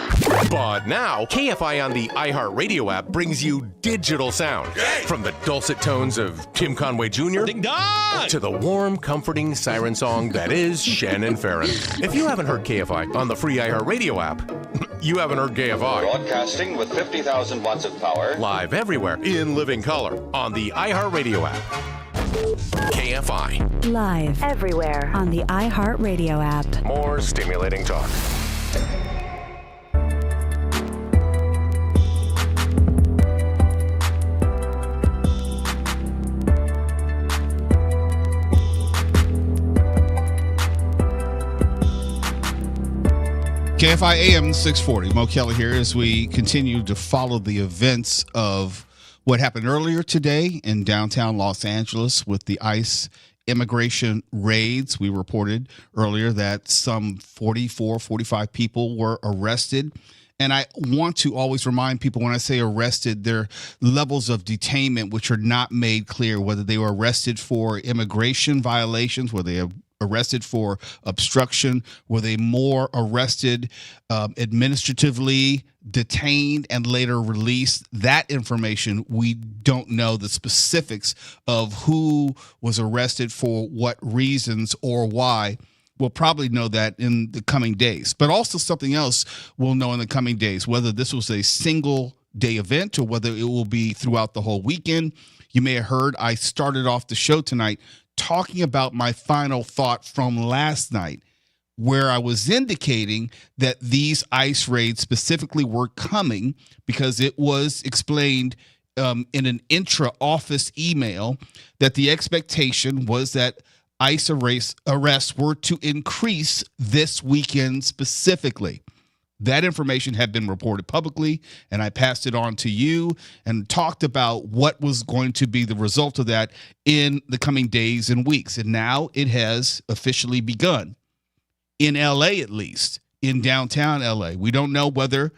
But now, KFI on the iHeartRadio app brings you digital sound. From the dulcet tones of Tim Conway Jr. to the warm, comforting siren song that is Shannon Farren. If you haven't heard KFI on the free iHeartRadio app, you haven't heard KFI. Broadcasting with 50,000 watts of power. Live everywhere in living color on the iHeartRadio app. KFI. Live everywhere on the iHeartRadio app. More stimulating talk. KFI AM 640. Mo Kelly here as we continue to follow the events of what happened earlier today in downtown Los Angeles with the ICE immigration raids. We reported earlier that some 45 people were arrested And I want to always remind people when I say arrested, there are levels of detainment which are not made clear, whether they were arrested for immigration violations, whether they are arrested for obstruction, were they more arrested administratively, detained, and later released. That information, we don't know the specifics of who was arrested for what reasons or why. We'll probably know that in the coming days. But also something else we'll know in the coming days, whether this was a single day event or whether it will be throughout the whole weekend. You may have heard I started off the show tonight talking about my final thought from last night, where I was indicating that these ICE raids specifically were coming because it was explained in an intra-office email that the expectation was that ICE arrests were to increase this weekend specifically. That information had been reported publicly, and I passed it on to you and talked about what was going to be the result of that in the coming days and weeks. And now it has officially begun. In LA, at least, in downtown LA. We don't know whether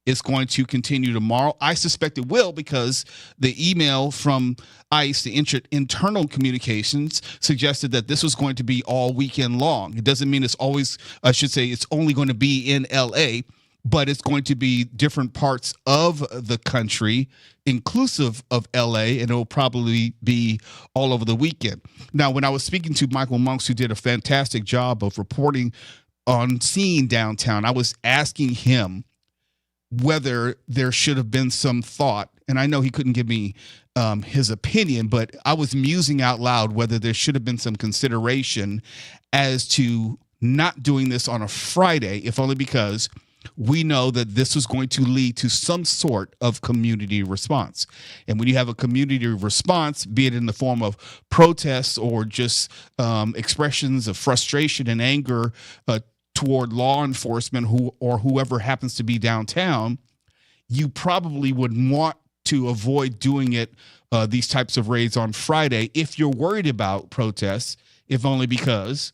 it's going to continue tomorrow. I suspect it will because the email from ICE, the internal communications, suggested that this was going to be all weekend long. It doesn't mean it's always, I should say, it's only going to be in LA, but it's going to be different parts of the country, inclusive of LA, and it will probably be all over the weekend. Now, when I was speaking to Michael Monks, who did a fantastic job of reporting on seeing downtown, I was asking him whether there should have been some thought, and I know he couldn't give me his opinion, but I was musing out loud whether there should have been some consideration as to not doing this on a Friday, if only because we know that this was going to lead to some sort of community response. And when you have a community response, be it in the form of protests or just expressions of frustration and anger toward law enforcement or whoever happens to be downtown, you probably would want to avoid doing it, these types of raids on Friday if you're worried about protests, if only because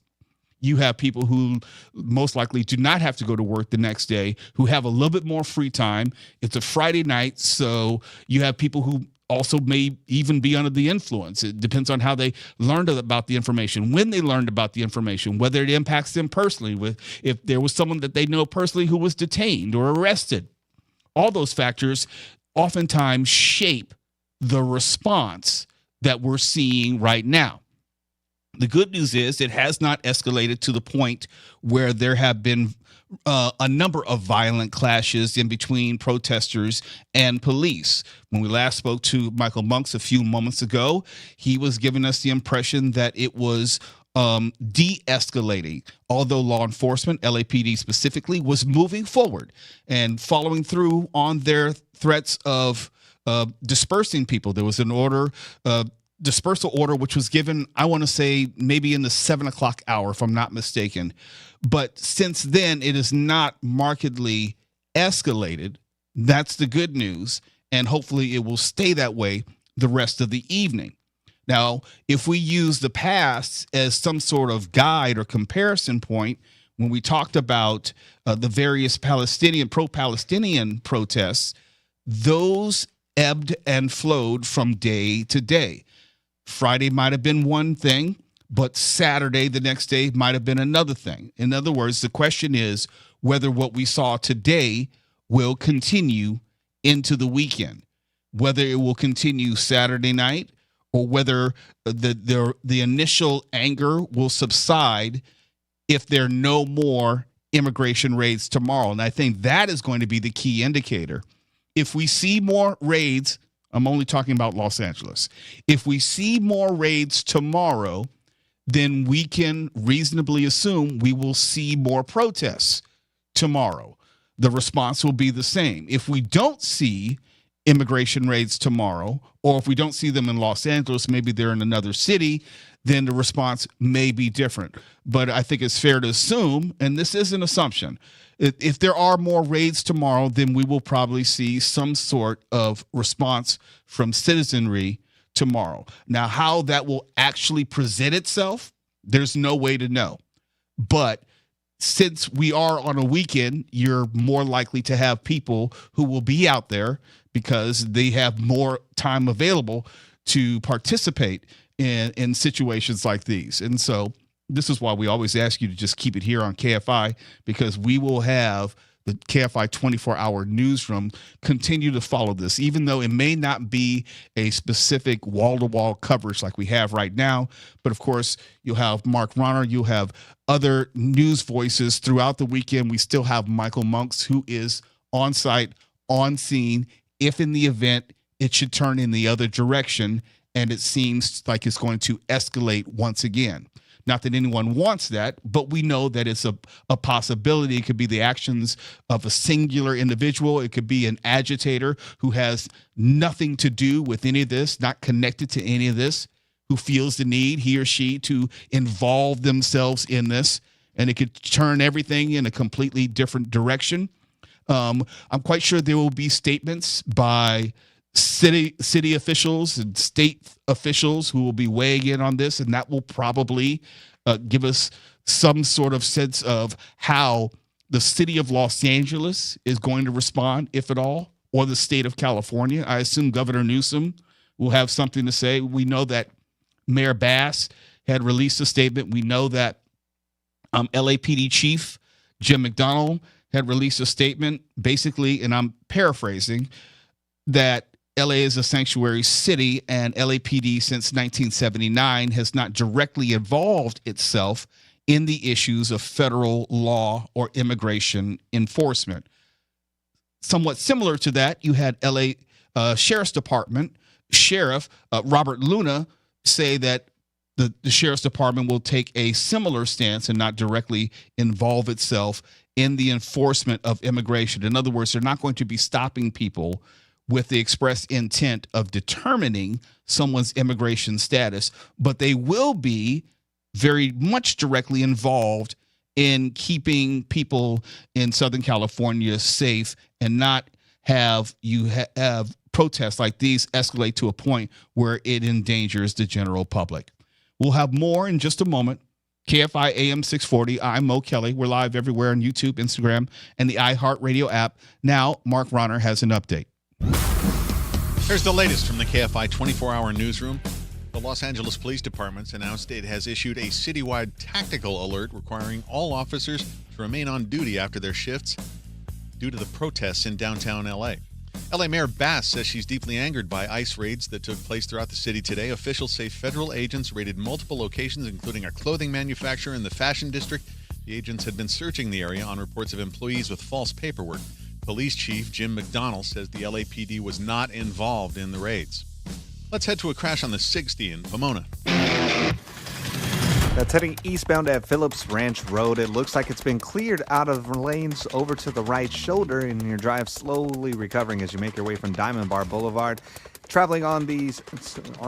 you have people who most likely do not have to go to work the next day, who have a little bit more free time. It's a Friday night, so you have people who also may even be under the influence. It depends on how they learned about the information, when they learned about the information, whether it impacts them personally, if there was someone that they know personally who was detained or arrested. All those factors oftentimes shape the response that we're seeing right now. The good news is it has not escalated to the point where there have been a number of violent clashes in between protesters and police. When we last spoke to Michael Monks a few moments ago, he was giving us the impression that it was de-escalating, although law enforcement, LAPD specifically, was moving forward and following through on their threats of dispersing people. There was an order, dispersal order, which was given, I want to say, maybe in the 7 o'clock hour, if I'm not mistaken. But since then, it is not markedly escalated. That's the good news. And hopefully it will stay that way the rest of the evening. Now, if we use the past as some sort of guide or comparison point, when we talked about the various pro-Palestinian protests, those ebbed and flowed from day to day. Friday might have been one thing, but Saturday, the next day, might have been another thing. In other words, the question is whether what we saw today will continue into the weekend, whether it will continue Saturday night or whether the initial anger will subside if there are no more immigration raids tomorrow. And I think that is going to be the key indicator. If we see more raids, I'm only talking about Los Angeles. If we see more raids tomorrow, then we can reasonably assume we will see more protests tomorrow. The response will be the same. If we don't see immigration raids tomorrow, or if we don't see them in Los Angeles, maybe they're in another city, then the response may be different. But I think it's fair to assume, and this is an assumption, if there are more raids tomorrow, then we will probably see some sort of response from citizenry tomorrow. Now, how that will actually present itself, there's no way to know. But since we are on a weekend, you're more likely to have people who will be out there because they have more time available to participate in situations like these. And so this is why we always ask you to just keep it here on KFI, because we will have the KFI 24-hour newsroom continue to follow this, even though it may not be a specific wall-to-wall coverage like we have right now. But of course, you'll have Mark Ronner, you'll have other news voices throughout the weekend. We still have Michael Monks, who is on site, on scene, if in the event it should turn in the other direction and it seems like it's going to escalate once again. Not that anyone wants that, but we know that it's a possibility. It could be the actions of a singular individual. It could be an agitator who has nothing to do with any of this, not connected to any of this, who feels the need, he or she, to involve themselves in this. And it could turn everything in a completely different direction. I'm quite sure there will be statements by city officials and state officials who will be weighing in on this, and that will probably give us some sort of sense of how the city of Los Angeles is going to respond, if at all, or the state of California. I assume Governor Newsom will have something to say. We know that Mayor Bass had released a statement. We know that LAPD Chief Jim McDonnell had released a statement, basically, and I'm paraphrasing, that LA is a sanctuary city, and LAPD since 1979 has not directly involved itself in the issues of federal law or immigration enforcement. Somewhat similar to that, you had LA Sheriff's Department Sheriff Robert Luna say that the Sheriff's Department will take a similar stance and not directly involve itself in the enforcement of immigration. In other words, they're not going to be stopping people with the express intent of determining someone's immigration status, but they will be very much directly involved in keeping people in Southern California safe and not have have protests like these escalate to a point where it endangers the general public. We'll have more in just a moment. KFI AM 640. I'm Mo Kelly. We're live everywhere on YouTube, Instagram, and the iHeartRadio app. Now, Mark Ronner has an update. Here's the latest from the KFI 24-hour newsroom. The Los Angeles Police Department's announced it has issued a citywide tactical alert requiring all officers to remain on duty after their shifts due to the protests in downtown LA. LA Mayor Bass says she's deeply angered by ICE raids that took place throughout the city today. Officials say federal agents raided multiple locations, including a clothing manufacturer in the Fashion District. The agents had been searching the area on reports of employees with false paperwork. Police Chief Jim McDonnell says the LAPD was not involved in the raids. Let's head to a crash on the 60 in Pomona. That's heading eastbound at Phillips Ranch Road. It looks like it's been cleared out of lanes over to the right shoulder, and your drive slowly recovering as you make your way from Diamond Bar Boulevard. Traveling on the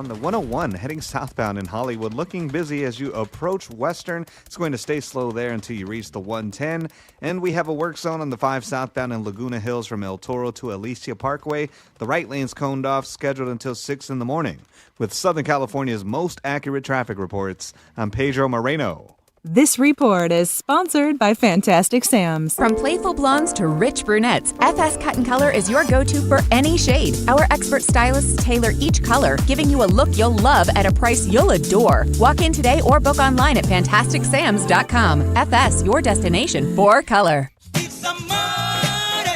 101, heading southbound in Hollywood, looking busy as you approach Western. It's going to stay slow there until you reach the 110. And we have a work zone on the 5 southbound in Laguna Hills from El Toro to Alicia Parkway. The right lane's coned off, scheduled until 6 in the morning. With Southern California's most accurate traffic reports, I'm Pedro Moreno. This report is sponsored by Fantastic Sam's. From playful blondes to rich brunettes, FS Cut & Color is your go-to for any shade. Our expert stylists tailor each color, giving you a look you'll love at a price you'll adore. Walk in today or book online at FantasticSams.com. FS, your destination for color.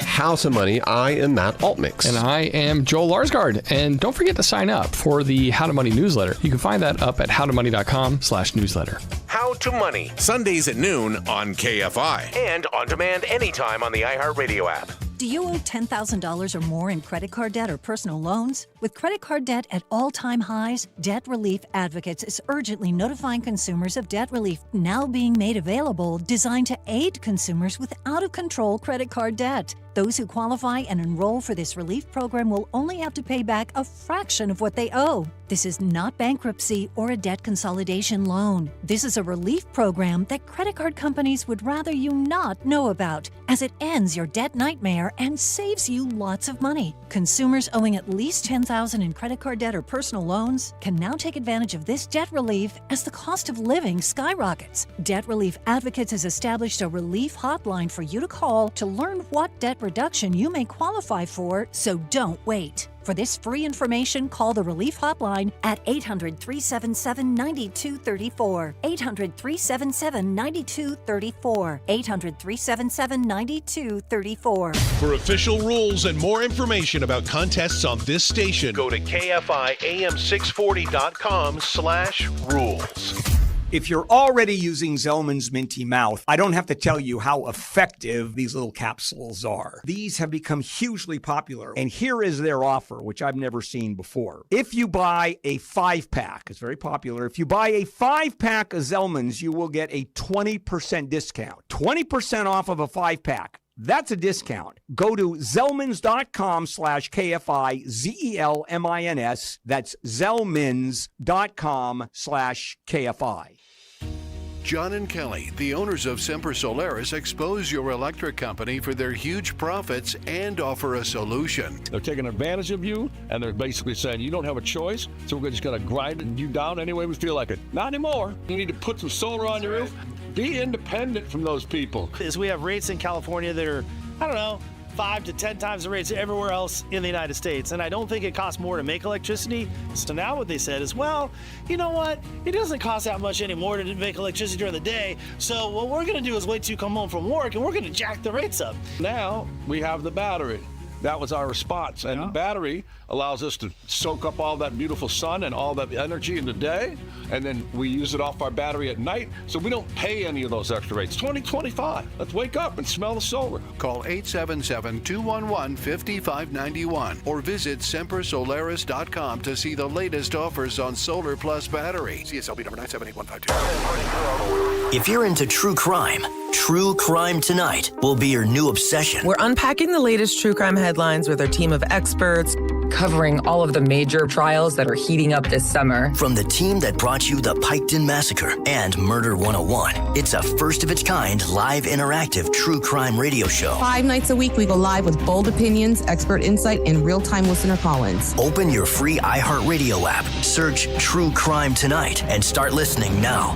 House of Money. I am Matt Altmix. And I am Joel Larsgaard. And don't forget to sign up for the How to Money newsletter. You can find that up at howtomoney.com/newsletter. How to Money, Sundays at noon on KFI. And on demand anytime on the iHeartRadio app. Do you owe $10,000 or more in credit card debt or personal loans? With credit card debt at all-time highs, Debt Relief Advocates is urgently notifying consumers of debt relief now being made available, designed to aid consumers with out-of-control credit card debt. Those who qualify and enroll for this relief program will only have to pay back a fraction of what they owe. This is not bankruptcy or a debt consolidation loan. This is a relief program that credit card companies would rather you not know about, as it ends your debt nightmare and saves you lots of money. Consumers owing at least $10,000 in credit card debt or personal loans can now take advantage of this debt relief as the cost of living skyrockets. Debt Relief Advocates has established a relief hotline for you to call to learn what debt reduction you may qualify for, so don't wait. For this free information, call the Relief Hotline at 800-377-9234. 800-377-9234. 800-377-9234. For official rules and more information about contests on this station, go to KFIAM640.com/rules. If you're already using Zellman's Minty Mouth, I don't have to tell you how effective these little capsules are. These have become hugely popular, and here is their offer, which I've never seen before. If you buy a 5-pack, it's very popular. If you buy a 5-pack of Zellman's, you will get a 20% discount. 20% off of a 5-pack. That's a discount. Go to Zellmans.com/KFI, ZELMINS. That's Zellmans.com/KFI. John and Kelly, the owners of Semper Solaris, expose your electric company for their huge profits and offer a solution. They're taking advantage of you, and they're basically saying you don't have a choice, so we're just going to grind you down any way we feel like it. Not anymore. You need to put some solar on your roof. Be independent from those people. Is we have rates in California that are, 5 to 10 times the rates everywhere else in the United States. And I don't think it costs more to make electricity. So now what they said is, well, you know what? It doesn't cost that much anymore to make electricity during the day. So what we're going to do is wait till you come home from work, and we're going to jack the rates up. Now we have the battery. That was our response. And the battery allows us to soak up all that beautiful sun and all that energy in the day. And then we use it off our battery at night, so we don't pay any of those extra rates. 2025. Let's wake up and smell the solar. Call 877-211-5591 or visit sempersolaris.com to see the latest offers on Solar Plus battery. CSLB number 978-152. If you're into true crime Tonight will be your new obsession. We're unpacking the latest true crime headlines with our team of experts, covering all of the major trials that are heating up this summer. From the team that brought you the Piketon Massacre and Murder 101, it's a first-of-its-kind live interactive true crime radio show. 5 nights a week, we go live with bold opinions, expert insight, and real-time listener call-ins. Open your free iHeartRadio app, search True Crime Tonight, and start listening now.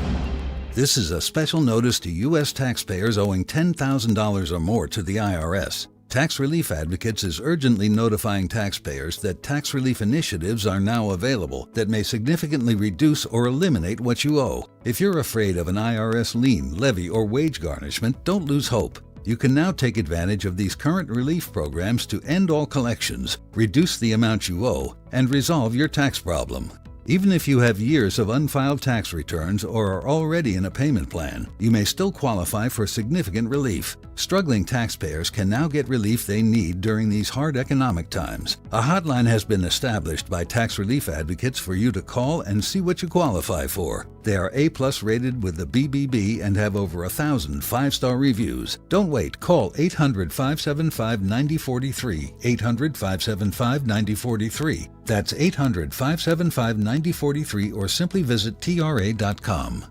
This is a special notice to U.S. taxpayers owing $10,000 or more to the IRS. Tax Relief Advocates is urgently notifying taxpayers that tax relief initiatives are now available that may significantly reduce or eliminate what you owe. If you're afraid of an IRS lien, levy, or wage garnishment, don't lose hope. You can now take advantage of these current relief programs to end all collections, reduce the amount you owe, and resolve your tax problem. Even if you have years of unfiled tax returns or are already in a payment plan, you may still qualify for significant relief. Struggling taxpayers can now get relief they need during these hard economic times. A hotline has been established by Tax Relief Advocates for you to call and see what you qualify for. They are A+ rated with the BBB and have over 1,000 5-star reviews. Don't wait. Call 800-575-9043. 800-575-9043. That's 800-575-9043 or simply visit TRA.com.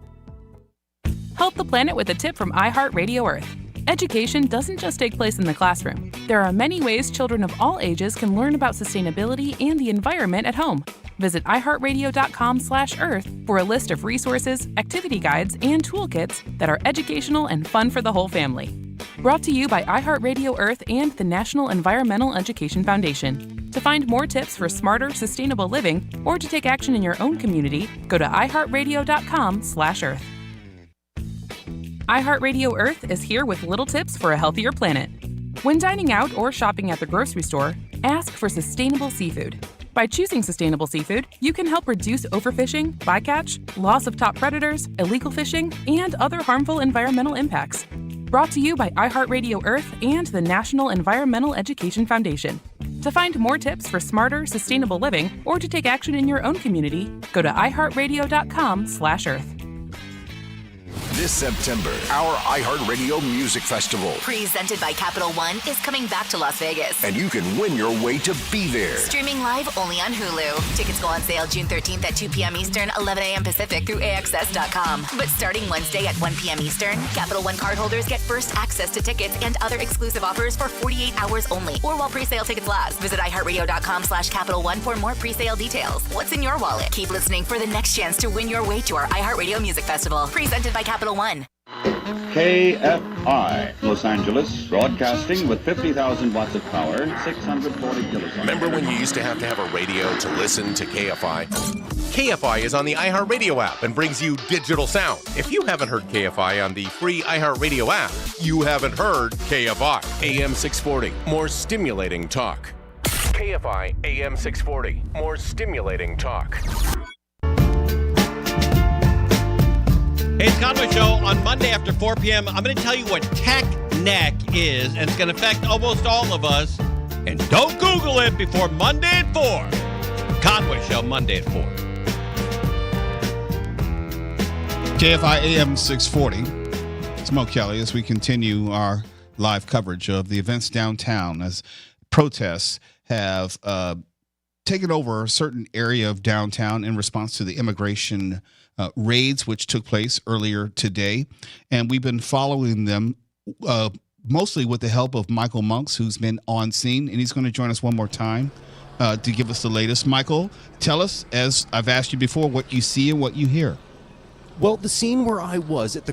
Help the planet with a tip from iHeartRadio Earth. Education doesn't just take place in the classroom. There are many ways children of all ages can learn about sustainability and the environment at home. Visit iHeartRadio.com/Earth for a list of resources, activity guides, and toolkits that are educational and fun for the whole family. Brought to you by iHeartRadio Earth and the National Environmental Education Foundation. To find more tips for smarter, sustainable living, or to take action in your own community, go to iHeartRadio.com/Earth. iHeartRadio Earth is here with little tips for a healthier planet. When dining out or shopping at the grocery store, ask for sustainable seafood. By choosing sustainable seafood, you can help reduce overfishing, bycatch, loss of top predators, illegal fishing, and other harmful environmental impacts. Brought to you by iHeartRadio Earth and the National Environmental Education Foundation. To find more tips for smarter, sustainable living, or to take action in your own community, go to iHeartRadio.com/Earth. This September, our iHeartRadio Music Festival. Presented by Capital One is coming back to Las Vegas. And you can win your way to be there. Streaming live only on Hulu. Tickets go on sale June 13th at 2 p.m. Eastern, 11 a.m. Pacific through AXS.com. But starting Wednesday at 1 p.m. Eastern, Capital One cardholders get first access to tickets and other exclusive offers for 48 hours only, or while pre-sale tickets last. Visit iHeartRadio.com/Capital One for more pre-sale details. What's in your wallet? Keep listening for the next chance to win your way to our iHeartRadio Music Festival. Presented by Capital One. KFI, Los Angeles, broadcasting with 50,000 watts of power, 640 kilohertz. Remember when you used to have a radio to listen to KFI? KFI is on the iHeartRadio app and brings you digital sound. If you haven't heard KFI on the free iHeartRadio app, you haven't heard KFI. AM 640, more stimulating talk. KFI AM 640, more stimulating talk. Hey, it's Conway Show on Monday after 4 p.m. I'm going to tell you what tech neck is, and it's going to affect almost all of us. And don't Google it before Monday at 4. Conway Show, Monday at 4. KFI AM 640. It's Mo Kelly as we continue our live coverage of the events downtown as protests have taken over a certain area of downtown in response to the immigration raids which took place earlier today. And we've been following them mostly with the help of Michael Monks, who's been on scene, and he's going to join us one more time to give us the latest. Michael, tell us, as I've asked you before, what you see and what you hear. Well, the scene where I was at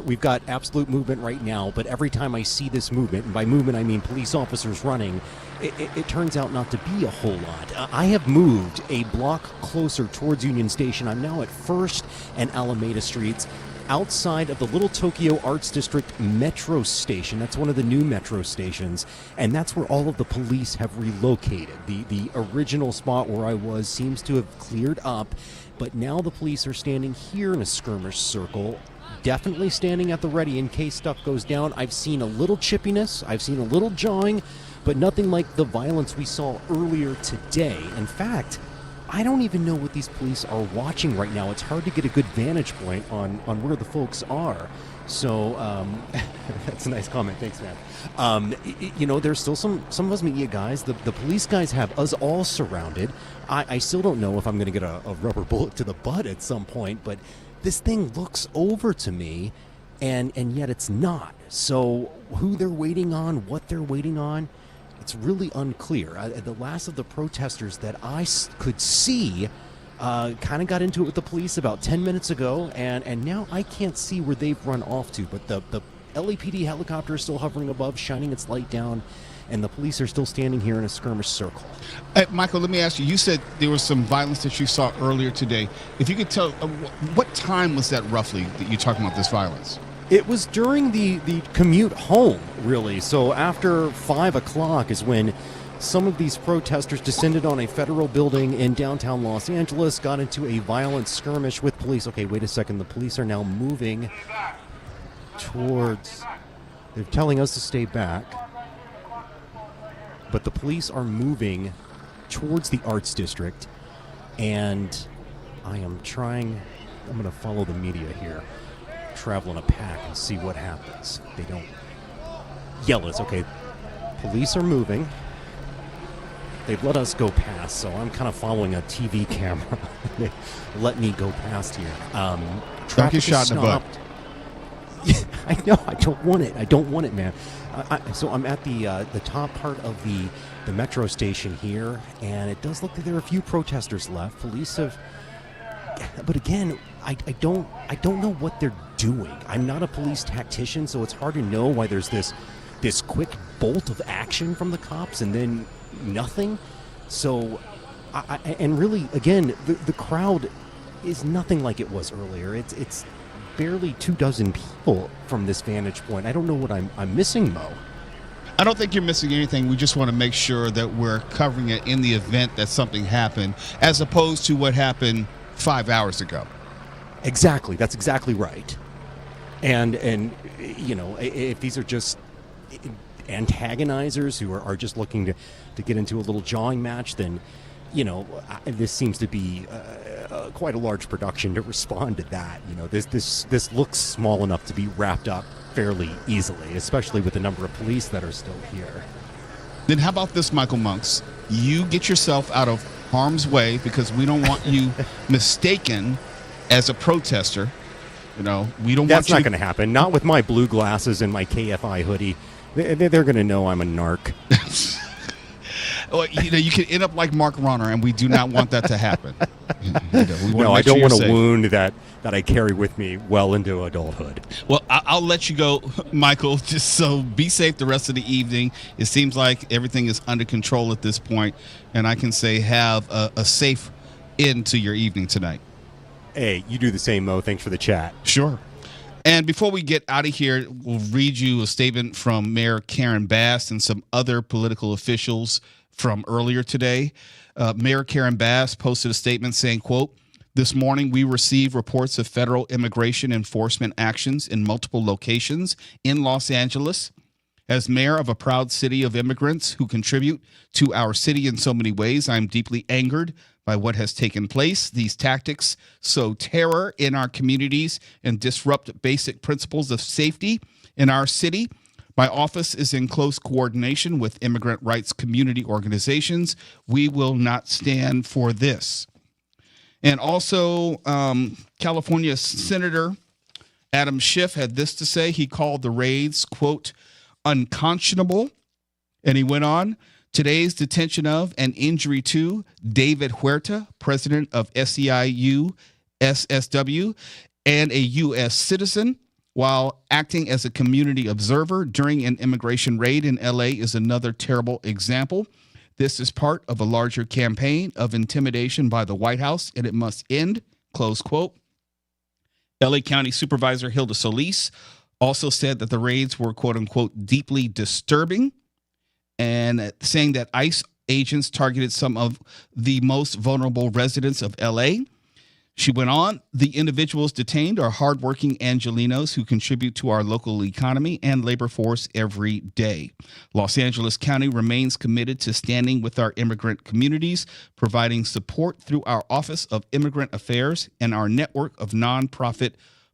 we've got absolute movement right now, but every time I see this movement, and by movement I mean police officers running, it turns out not to be a whole lot. I have moved a block closer towards Union Station. I'm now at 1st and Alameda Streets, outside of the Little Tokyo Arts District Metro Station. That's one of the new metro stations, and that's where all of the police have relocated. The original spot where I was seems to have cleared up, but now the police are standing here in a skirmish circle, definitely standing at the ready in case stuff goes down. I've seen a little chippiness, I've seen a little jawing, but nothing like the violence we saw earlier today. In fact, I don't even know what these police are watching right now. It's hard to get a good vantage point on where the folks are. So, that's a nice comment. Thanks, man. There's still some of us media guys. The police guys have us all surrounded. I still don't know if I'm going to get a rubber bullet to the butt at some point, but this thing looks over to me, and yet it's not. So who they're waiting on, what they're waiting on, it's really unclear. The last of the protesters that I could see kind of got into it with the police about 10 minutes ago, and now I can't see where they've run off to, but the LAPD helicopter is still hovering above, shining its light down, and the police are still standing here in a skirmish circle. Michael, let me ask you said there was some violence that you saw earlier today. If you could tell, what time was that roughly that you're talking about this violence? It was during the commute home, really. So after 5 o'clock is when some of these protesters descended on a federal building in downtown Los Angeles, got into a violent skirmish with police. Okay, wait a second. The police are now moving towards... They're telling us to stay back. But the police are moving towards the Arts District, and I'm going to follow the media here, travel in a pack and see what happens. They don't yell at us. Okay, police are moving. They've let us go past, so I'm kind of following a TV camera. They let me go past here. Don't get shot in the butt. I know. I don't want it, man. So I'm at the top part of the metro station here, and it does look like there are a few protesters left. Police have, but again, I don't know what they're doing. I'm not a police tactician, so it's hard to know why there's this quick bolt of action from the cops and then nothing. So, and really, again, the crowd is nothing like it was earlier. It's barely 24 people from this vantage point. I don't know what I'm missing, Mo. I don't think you're missing anything. We just want to make sure that we're covering it in the event that something happened, as opposed to what happened 5 hours ago. Exactly. That's exactly right. And if these are just antagonizers who are just looking to get into a little jawing match, then this seems to be quite a large production to respond to that. This looks small enough to be wrapped up fairly easily, especially with the number of police that are still here. Then how about this, Michael Monks? You get yourself out of harm's way because we don't want you mistaken as a protester. We don't want you. That's not going to happen. Not with my blue glasses and my KFI hoodie. They're going to know I'm a narc. Well, you could end up like Mark Ronner, and we do not want that to happen. No, I don't want a wound that I carry with me well into adulthood. Well, I'll let you go, Michael, just so be safe the rest of the evening. It seems like everything is under control at this point, and I can say have a safe end to your evening tonight. Hey, you do the same, Mo. Thanks for the chat. Sure. And before we get out of here, we'll read you a statement from Mayor Karen Bass and some other political officials from earlier today. Mayor Karen Bass posted a statement saying, quote, "This morning we received reports of federal immigration enforcement actions in multiple locations in Los Angeles. As mayor of a proud city of immigrants who contribute to our city in so many ways, I'm deeply angered by what has taken place. These tactics sow terror in our communities and disrupt basic principles of safety in our city. My office is in close coordination with immigrant rights community organizations. We will not stand for this." And also, California Senator Adam Schiff had this to say. He called the raids, quote, "unconscionable." And he went on, "Today's detention of and injury to David Huerta, president of SEIU SSW, and a U.S. citizen, while acting as a community observer during an immigration raid in L.A. is another terrible example. This is part of a larger campaign of intimidation by the White House, and it must end," close quote. L.A. County Supervisor Hilda Solis also said that the raids were, quote unquote, "deeply disturbing," and saying that ICE agents targeted some of the most vulnerable residents of L.A. She went on, "The individuals detained are hardworking Angelenos who contribute to our local economy and labor force every day. Los Angeles County remains committed to standing with our immigrant communities, providing support through our Office of Immigrant Affairs and our network of nonprofit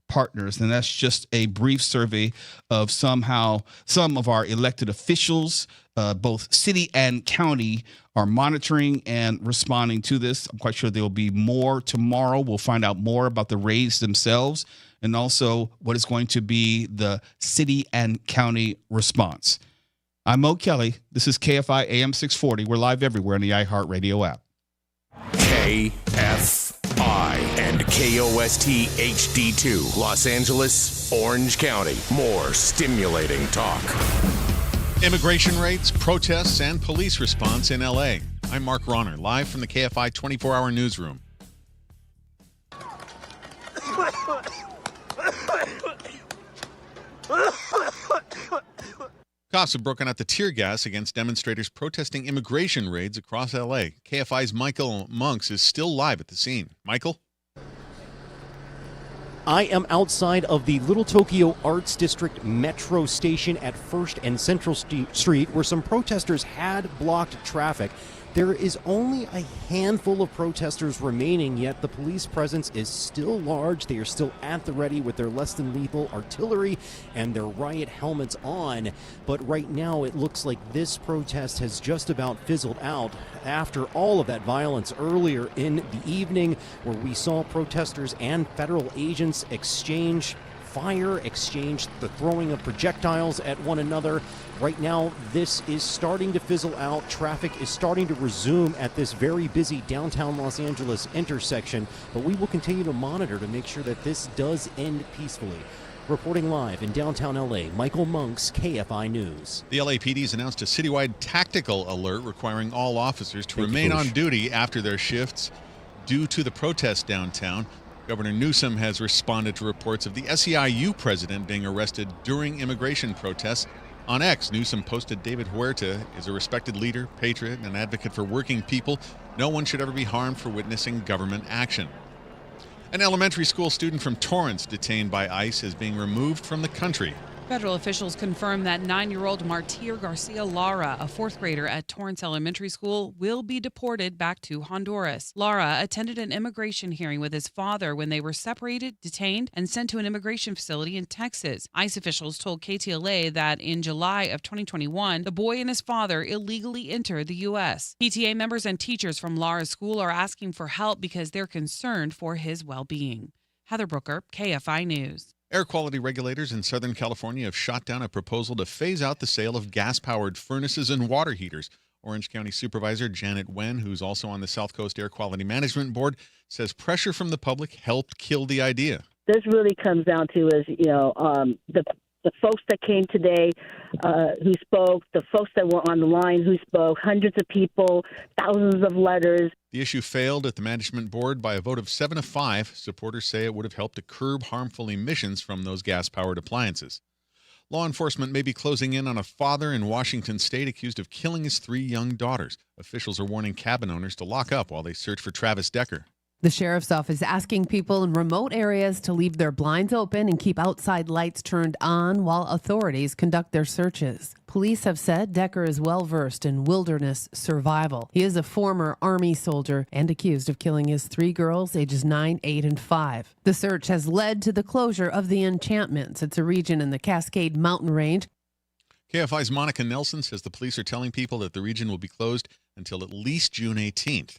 partners." And that's just a brief survey of some of our elected officials, both city and county, are monitoring and responding to this. I'm quite sure there will be more tomorrow. We'll find out more about the raids themselves and also what is going to be the city and county response. I'm Mo Kelly. This is KFI AM 640. We're live everywhere on the iHeartRadio app. KFI and KOST HD2, Los Angeles, Orange County. More stimulating talk. Immigration raids, protests, and police response in L.A. I'm Mark Ronner, live from the KFI 24-hour newsroom. Cops have broken out the tear gas against demonstrators protesting immigration raids across L.A. KFI's Michael Monks is still live at the scene. Michael? I am outside of the Little Tokyo Arts District metro station at 1st and Central Street, where some protesters had blocked traffic. There is only a handful of protesters remaining, yet the police presence is still large. They are still at the ready with their less than lethal artillery and their riot helmets on. But right now it looks like this protest has just about fizzled out after all of that violence earlier in the evening, where we saw protesters and federal agents exchange fire, exchange the throwing of projectiles at one another. Right now, this is starting to fizzle out. Traffic is starting to resume at this very busy downtown Los Angeles intersection, but we will continue to monitor to make sure that this does end peacefully. Reporting live in downtown LA, Michael Monks, KFI News. The LAPD has announced a citywide tactical alert requiring all officers to remain on duty after their shifts due to the protest downtown. Governor Newsom has responded to reports of the SEIU president being arrested during immigration protests. On X, Newsom posted David Huerta is a respected leader, patriot, and advocate for working people. No one should ever be harmed for witnessing government action. An elementary school student from Torrance detained by ICE is being removed from the country. Federal officials confirm that 9-year-old Martir Garcia Lara, a fourth grader at Torrance Elementary School, will be deported back to Honduras. Lara attended an immigration hearing with his father when they were separated, detained, and sent to an immigration facility in Texas. ICE officials told KTLA that in July of 2021, the boy and his father illegally entered the U.S. PTA members and teachers from Lara's school are asking for help because they're concerned for his well-being. Heather Brooker, KFI News. Air quality regulators in Southern California have shot down a proposal to phase out the sale of gas-powered furnaces and water heaters. Orange County Supervisor Janet Wen, who's also on the South Coast Air Quality Management Board, says pressure from the public helped kill the idea. This really comes down to is, the folks that came today who spoke, the folks that were on the line who spoke, hundreds of people, thousands of letters. The issue failed at the management board by a vote of 7-5. Supporters say it would have helped to curb harmful emissions from those gas-powered appliances. Law enforcement may be closing in on a father in Washington state accused of killing his 3 young daughters. Officials are warning cabin owners to lock up while they search for Travis Decker. The sheriff's office is asking people in remote areas to leave their blinds open and keep outside lights turned on while authorities conduct their searches. Police have said Decker is well-versed in wilderness survival. He is a former Army soldier and accused of killing his 3 girls, ages 9, 8, and 5. The search has led to the closure of the Enchantments. It's a region in the Cascade Mountain Range. KFI's Monica Nelson says the police are telling people that the region will be closed until at least June 18th.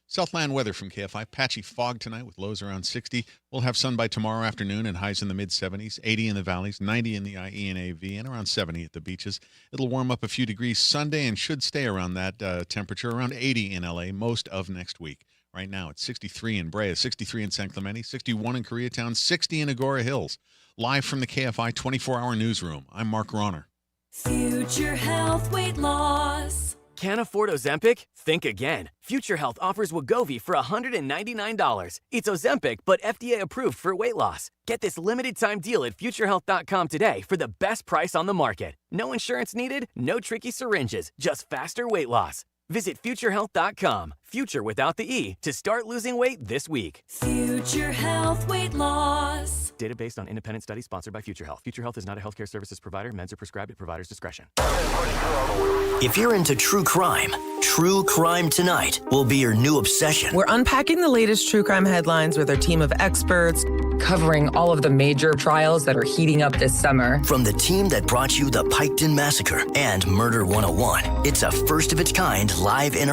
Southland weather from KFI. Patchy fog tonight with lows around 60. We'll have sun by tomorrow afternoon and highs in the mid-70s, 80 in the valleys, 90 in the IE and AV, and around 70 at the beaches. It'll warm up a few degrees Sunday and should stay around that temperature, around 80 in LA most of next week. Right now, it's 63 in Brea, 63 in San Clemente, 61 in Koreatown, 60 in Agora Hills. Live from the KFI 24-hour newsroom, I'm Mark Ronner. Future Health Weight Loss. Can't afford Ozempic? Think again. Future Health offers Wegovy for $199. It's Ozempic, but FDA approved for weight loss. Get this limited time deal at futurehealth.com today for the best price on the market. No insurance needed, no tricky syringes, just faster weight loss. Visit futurehealth.com, future without the E, to start losing weight this week. Future Health Weight Loss. Data based on independent study sponsored by Future Health. Future Health is not a healthcare services provider. Meds are prescribed at provider's discretion. If you're into true crime tonight will be your new obsession. We're unpacking the latest true crime headlines with our team of experts, covering all of the major trials that are heating up this summer. From the team that brought you the Piketon Massacre and Murder 101, it's a first-of-its-kind live interaction.